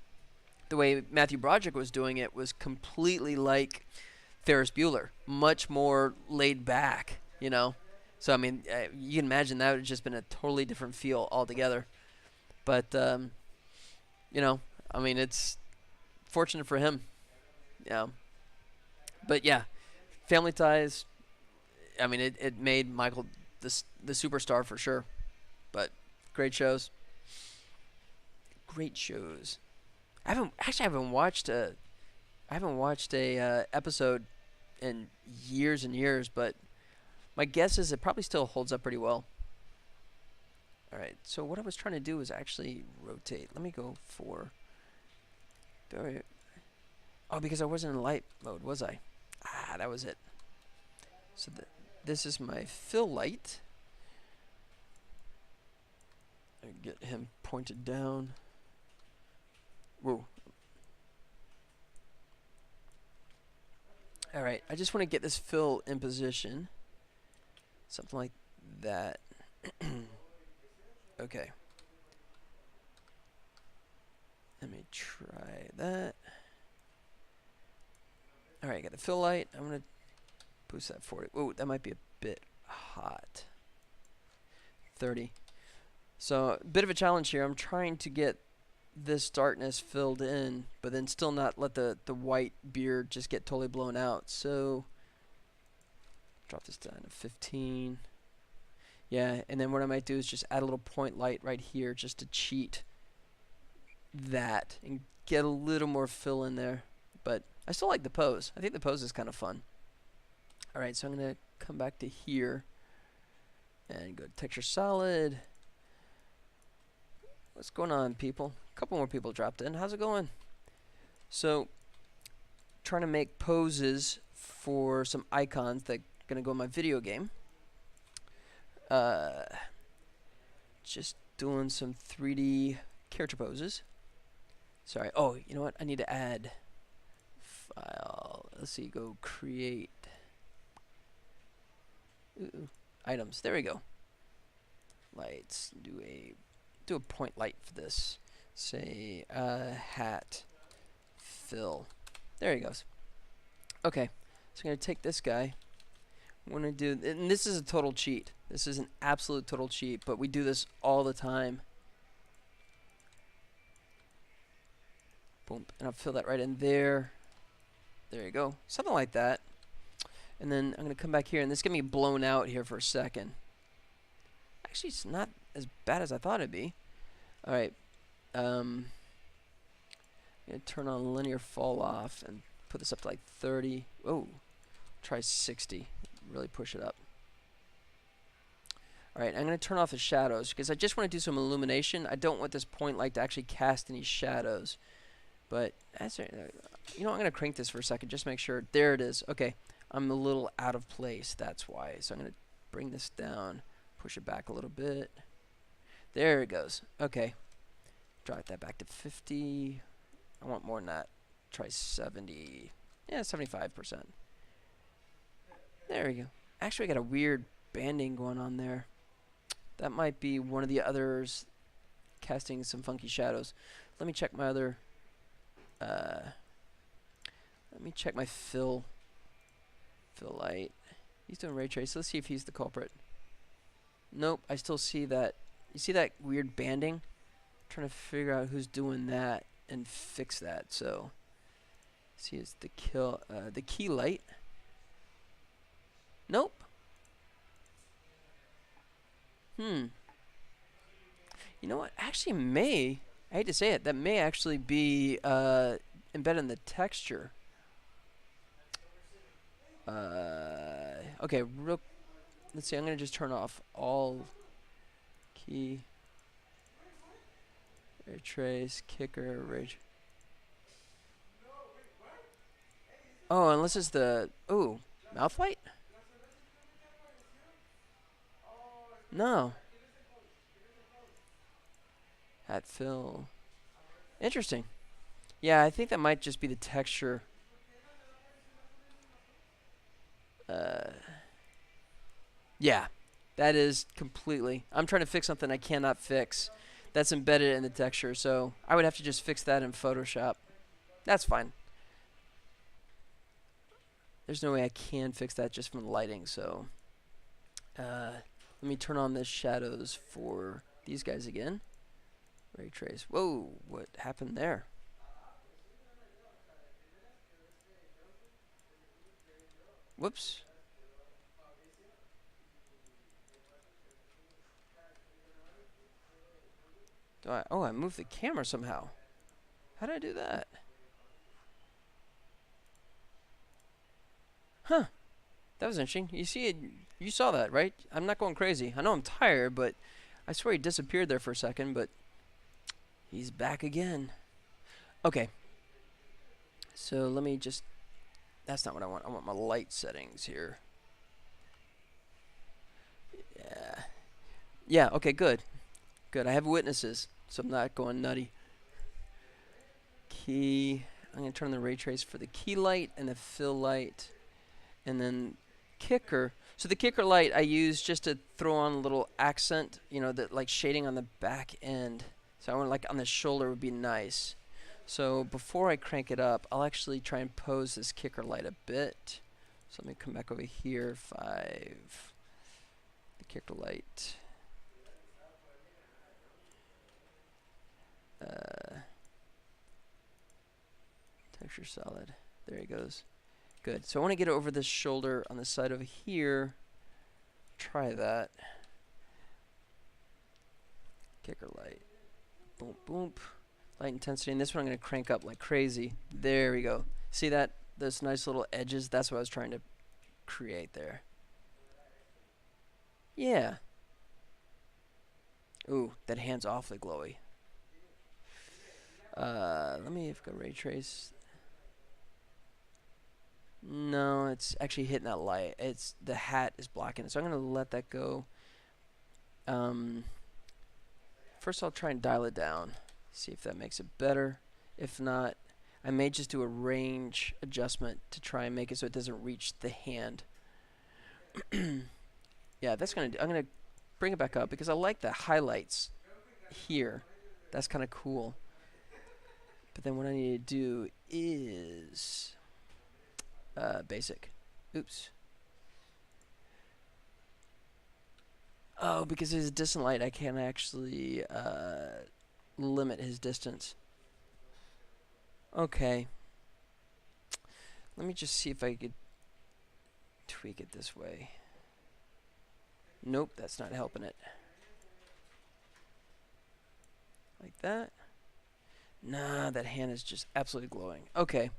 the way Matthew Broderick was doing it was completely like Ferris Bueller, much more laid back, you know. So I mean, you can imagine that would have just been a totally different feel altogether. But you know, I mean, it's fortunate for him. Yeah. But yeah, Family Ties. I mean, it made Michael the superstar for sure. But great shows. Great shows. I haven't watched a episode in years and years, but my guess is it probably still holds up pretty well. All right. So what I was trying to do is actually rotate. Let me go for. Oh, because I wasn't in light mode, was I? Ah, that was it. So this is my fill light. I get him pointed down. Whoa. All right. I just want to get this fill in position. Something like that. Okay. Let me try that. All right, I got the fill light. I'm going to boost that 40. Ooh, that might be a bit hot. 30. So, a bit of a challenge here. I'm trying to get this darkness filled in, but then still not let the white beard just get totally blown out. So, drop this down to 15. Yeah, and then what I might do is just add a little point light right here just to cheat that and get a little more fill in there. But I still like the pose. I think the pose is kind of fun. All right, so I'm going to come back to here and go to texture solid. What's going on, people? A couple more people dropped in. How's it going? So, trying to make poses for some icons that are going to go in my video game. Just doing some 3D character poses. Sorry. Oh, you know what? I need to add file. Let's see. Go create. Ooh, items. There we go. Lights. Do a point light for this. Say hat fill. There he goes. Okay. So I'm gonna take this guy. I'm gonna do, and this is a total cheat. This is an absolute total cheat, but we do this all the time. Boom, and I'll fill that right in there. There you go. Something like that. And then I'm gonna come back here, and this is gonna be blown out here for a second. Actually, it's not as bad as I thought it'd be. All right. I'm gonna turn on linear fall off and put this up to like 30. Oh, try 60. Really push it up. Alright, I'm going to turn off the shadows because I just want to do some illumination. I don't want this point light to actually cast any shadows. But, that's you know, I'm going to crank this for a second just to make sure. There it is. Okay, I'm a little out of place. That's why. So I'm going to bring this down, push it back a little bit. There it goes. Okay. Drop that back to 50. I want more than that. Try 70. Yeah, 75%. There we go. Actually, I got a weird banding going on there. That might be one of the others casting some funky shadows. Let me check my other. Let me check my fill light. He's doing ray trace. Let's see if he's the culprit. Nope, I still see that. You see that weird banding? I'm trying to figure out who's doing that and fix that. So, see, it's the key light. Nope. You know what? Actually, I hate to say it, that may actually be embedded in the texture. Okay, let's see. I'm gonna just turn off all key, ray trace, kicker, ray. Oh, unless it's the mouth light. No. At fill. Interesting. Yeah, I think that might just be the texture. Yeah, that is completely. I'm trying to fix something I cannot fix. That's embedded in the texture, so I would have to just fix that in Photoshop. That's fine. There's no way I can fix that just from the lighting, so let me turn on the shadows for these guys again. Ray trace. Whoa, what happened there? Whoops. I moved the camera somehow. How did I do that? Huh. That was interesting. You see it, you saw that, right? I'm not going crazy. I know I'm tired, but I swear he disappeared there for a second, but he's back again. Okay. So let me just, that's not what I want. I want my light settings here. Yeah. Yeah, okay, good. Good. I have witnesses, so I'm not going nutty. Key. I'm going to turn on the ray trace for the key light and the fill light. And then kicker. So the kicker light I use just to throw on a little accent, you know, that like shading on the back end. So I want like on the shoulder would be nice. So before I crank it up, I'll actually try and pose this kicker light a bit. So let me come back over here. 5. The kicker light. Texture solid. There he goes. Good. So I want to get over this shoulder on the side over here. Try that. Kicker light. Boom, boom. Light intensity. And this one I'm going to crank up like crazy. There we go. See that? Those nice little edges? That's what I was trying to create there. Yeah. Ooh, that hand's awfully glowy. Let me go ray trace. No, it's actually hitting that light. It's the hat is blocking it, so I'm gonna let that go. First, I'll try and dial it down, see if that makes it better. If not, I may just do a range adjustment to try and make it so it doesn't reach the hand. Yeah, that's gonna. I'm gonna bring it back up because I like the highlights here. That's kind of cool. But then what I need to do is basic. Oops. Oh, because he's a distant light, I can't actually limit his distance. Okay. Let me just see if I could tweak it this way. Nope, that's not helping it. Like that. Nah, that hand is just absolutely glowing. Okay.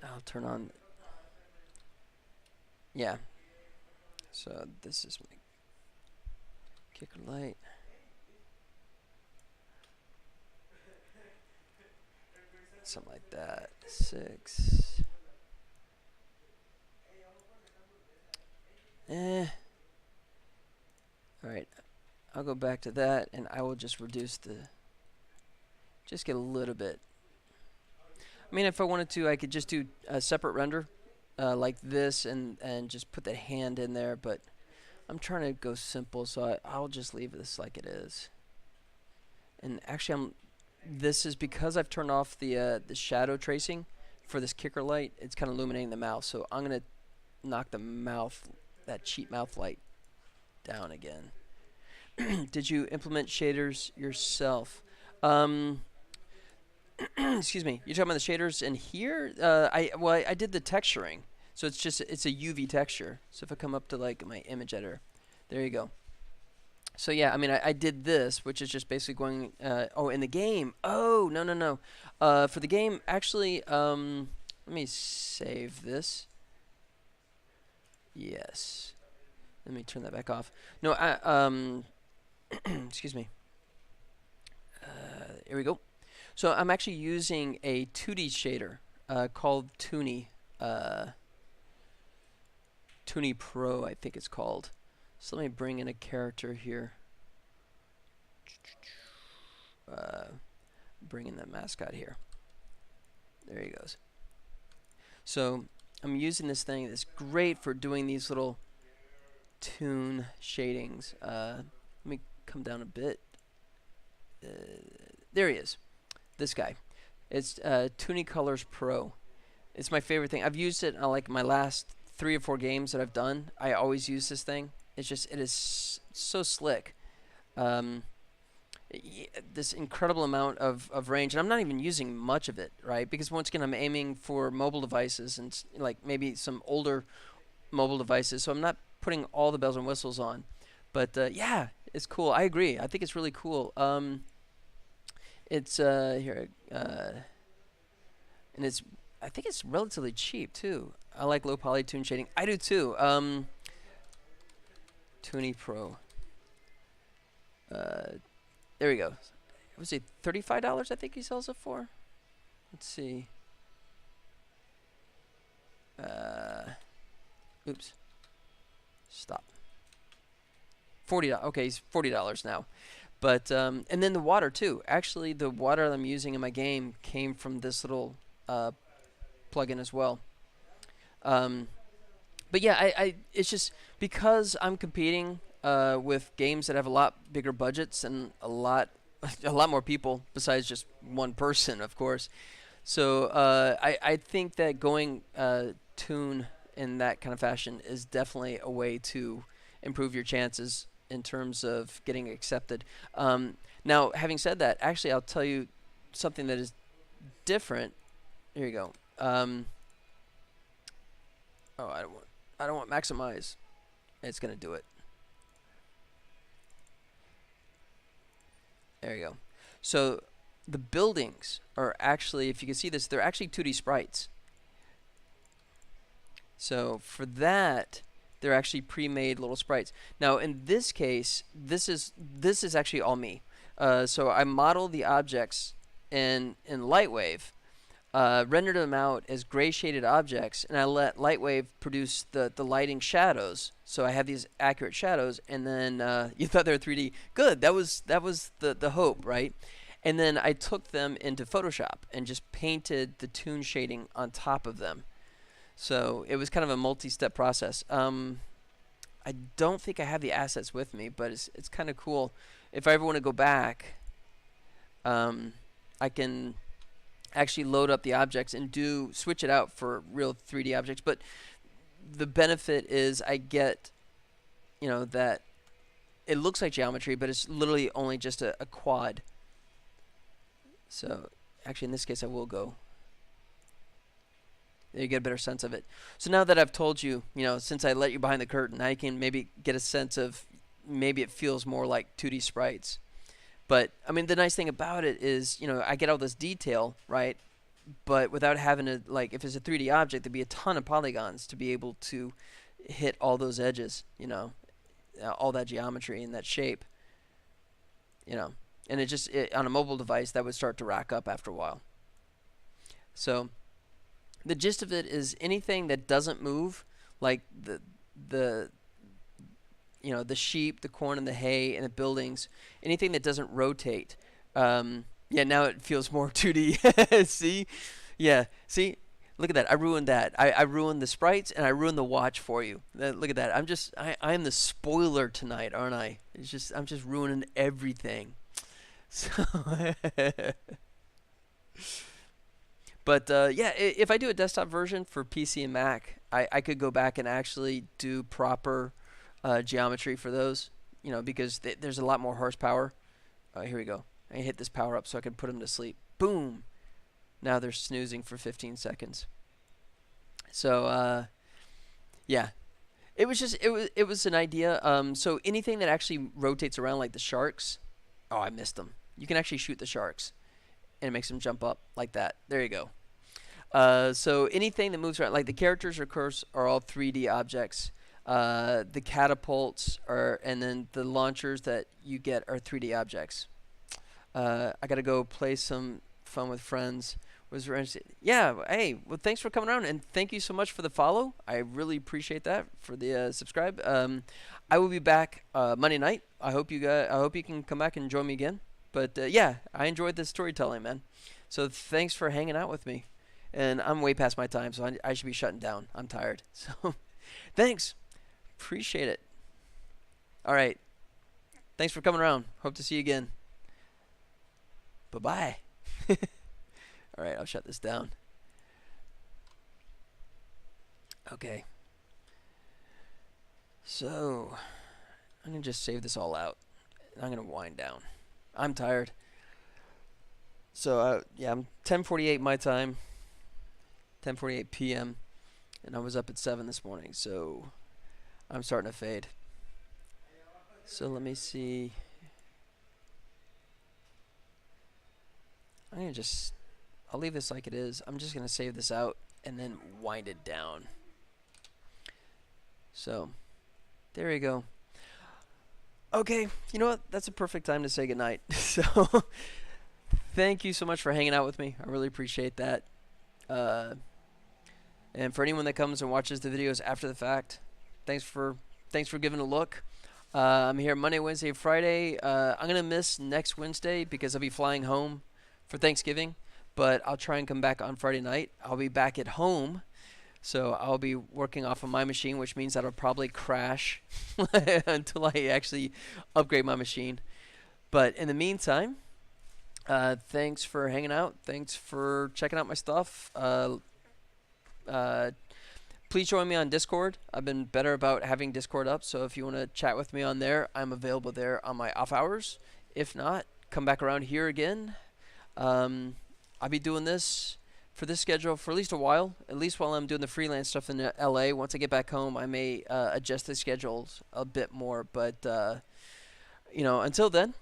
I'll turn on. Yeah. So this is my kicker light. Something like that. 6. Alright. I'll go back to that and I will just reduce the. Just get a little bit. I mean, if I wanted to, I could just do a separate render like this and just put the hand in there, but I'm trying to go simple, so I'll just leave this like it is. And actually, this is because I've turned off the shadow tracing for this kicker light. It's kind of illuminating the mouth, so I'm gonna knock the mouth, that cheap mouth light, down again. Did you implement shaders yourself? Excuse me. You're talking about the shaders in here? I did the texturing, so it's a UV texture. So if I come up to like my image editor, there you go. So yeah, I mean I did this, which is just basically going. Oh, in the game. Oh no. For the game, actually, let me save this. Yes. Let me turn that back off. No, excuse me. Here we go. So I'm actually using a 2D shader called Toonie. Toonie Pro, I think it's called. So let me bring in a character here. Bring in that mascot here. There he goes. So I'm using this thing that's great for doing these little toon shadings. Let me come down a bit. There he is. This guy. It's Toonie Colors Pro. It's my favorite thing. I've used it on like my last 3 or 4 games that I've done. I always use this thing. It is so slick. This incredible amount of range, and I'm not even using much of it, right? Because once again, I'm aiming for mobile devices and like maybe some older mobile devices, so I'm not putting all the bells and whistles on. But yeah, it's cool. I agree. I think it's really cool. It's here, and it's I think it's relatively cheap too. I like low poly toon shading. I do too. Toonie Pro. There we go. Was it $35? I think he sells it for. Let's see. Oops. Stop. $40. Okay, he's $40 now. But and then the water too. Actually, the water that I'm using in my game came from this little plugin as well. But yeah, I it's just because I'm competing with games that have a lot bigger budgets and a lot more people besides just one person, of course. So I think that going toon in that kind of fashion is definitely a way to improve your chances in terms of getting accepted. Now, having said that, actually, I'll tell you something that is different. Here you go. Oh, I don't want maximize. It's gonna do it. There you go. So the buildings are actually, if you can see this, they're actually 2D sprites. So for that, they're actually pre-made little sprites. Now in this case, this is actually all me. So I model the objects in Lightwave, rendered them out as gray shaded objects, and I let Lightwave produce the lighting shadows. So I have these accurate shadows, and then you thought they were 3D. Good, that was the hope, right? And then I took them into Photoshop and just painted the toon shading on top of them. So it was kind of a multi-step process. I don't think I have the assets with me, but it's kind of cool. If I ever want to go back, I can actually load up the objects and switch it out for real 3D objects. But the benefit is I get, that it looks like geometry, but it's literally only just a quad. So actually in this case I will go. You get a better sense of it. So now that I've told you, since I let you behind the curtain, now you can maybe get a sense of maybe it feels more like 2D sprites. But I mean, the nice thing about it is, I get all this detail, right? But without having to, like, if it's a 3D object, there'd be a ton of polygons to be able to hit all those edges, all that geometry and that shape, and on a mobile device that would start to rack up after a while. So the gist of it is anything that doesn't move, like the sheep, the corn, and the hay, and the buildings, anything that doesn't rotate. Yeah, now it feels more 2D. See? Yeah. See? Look at that. I ruined that. I ruined the sprites, and I ruined the watch for you. Look at that. I am the spoiler tonight, aren't I? I'm just ruining everything. So But yeah, if I do a desktop version for PC and Mac, I could go back and actually do proper geometry for those, because there's a lot more horsepower. Here we go. I hit this power up so I can put them to sleep. Boom! Now they're snoozing for 15 seconds. So yeah, it was an idea. So anything that actually rotates around, like the sharks. Oh, I missed them. You can actually shoot the sharks, and it makes them jump up like that. There you go. So anything that moves around, like the characters, of course, are all 3D objects. The catapults and then the launchers that you get are 3D objects. I gotta go play some fun with friends Was there yeah, hey, well, thanks for coming around, and thank you so much for the follow. I really appreciate that for the subscribe. I will be back Monday night. I hope you can come back and join me again. But yeah, I enjoyed this storytelling, man. So thanks for hanging out with me. And I'm way past my time, so I should be shutting down. I'm tired. So thanks. Appreciate it. All right. Thanks for coming around. Hope to see you again. Bye-bye. All right, I'll shut this down. Okay. So, I'm going to just save this all out. And I'm going to wind down. I'm tired. So, yeah, I'm 10:48 my time. 10:48 p.m. And I was up at 7 this morning, so I'm starting to fade. So, let me see. I'm going to just... I'll leave this like it is. I'm just going to save this out and then wind it down. So, there you go. Okay, you know what? That's a perfect time to say goodnight. So, thank you so much for hanging out with me. I really appreciate that. And for anyone that comes and watches the videos after the fact, thanks for giving a look. I'm here Monday, Wednesday, Friday. I'm going to miss next Wednesday because I'll be flying home for Thanksgiving. But I'll try and come back on Friday night. I'll be back at home, so I'll be working off of my machine, which means that I'll probably crash until I actually upgrade my machine. But in the meantime, thanks for hanging out. Thanks for checking out my stuff. Please join me on Discord. I've been better about having Discord up, so if you want to chat with me on there, I'm available there on my off hours. If not, come back around here again. I'll be doing this for this schedule for at least a while, at least while I'm doing the freelance stuff in LA. Once I get back home, I may adjust the schedules a bit more. But, you know, until then,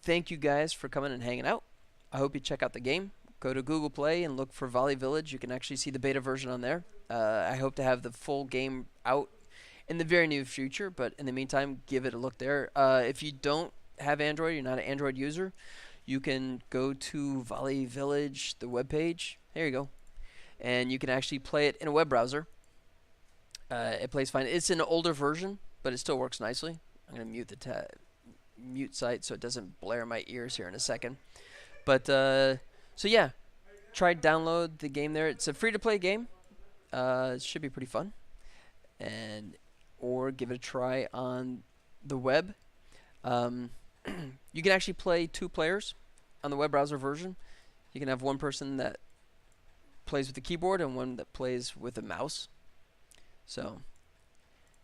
thank you guys for coming and hanging out. I hope you check out the game. Go to Google Play and look for Volley Village. You can actually see the beta version on there. I hope to have the full game out in the very near future. But in the meantime, give it a look there. If you don't have Android, you're not an Android user, you can go to Volley Village, the webpage. There you go. And you can actually play it in a web browser. It plays fine. It's an older version, but it still works nicely. I'm going to mute the mute site so it doesn't blare my ears here in a second. But, so yeah, try download the game there. It's a free-to-play game. It should be pretty fun. Or give it a try on the web. You can actually play 2 players on the web browser version. You can have one person that plays with the keyboard and one that plays with a mouse. So,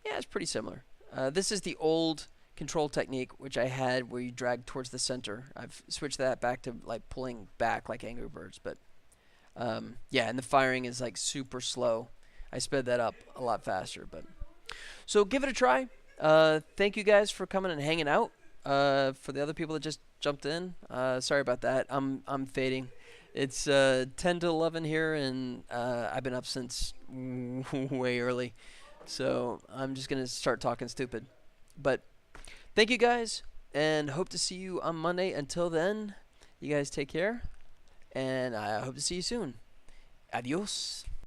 yeah, it's pretty similar. This is the old control technique, which I had where you drag towards the center. I've switched that back to like pulling back like Angry Birds. But, yeah, and the firing is like super slow. I sped that up a lot faster. But so give it a try. Thank you guys for coming and hanging out. For the other people that just jumped in, sorry about that. I'm fading. It's 10 to 11 here, and I've been up since way early, so I'm just gonna start talking stupid. But thank you guys, and hope to see you on Monday. Until then, you guys take care, and I hope to see you soon. Adios.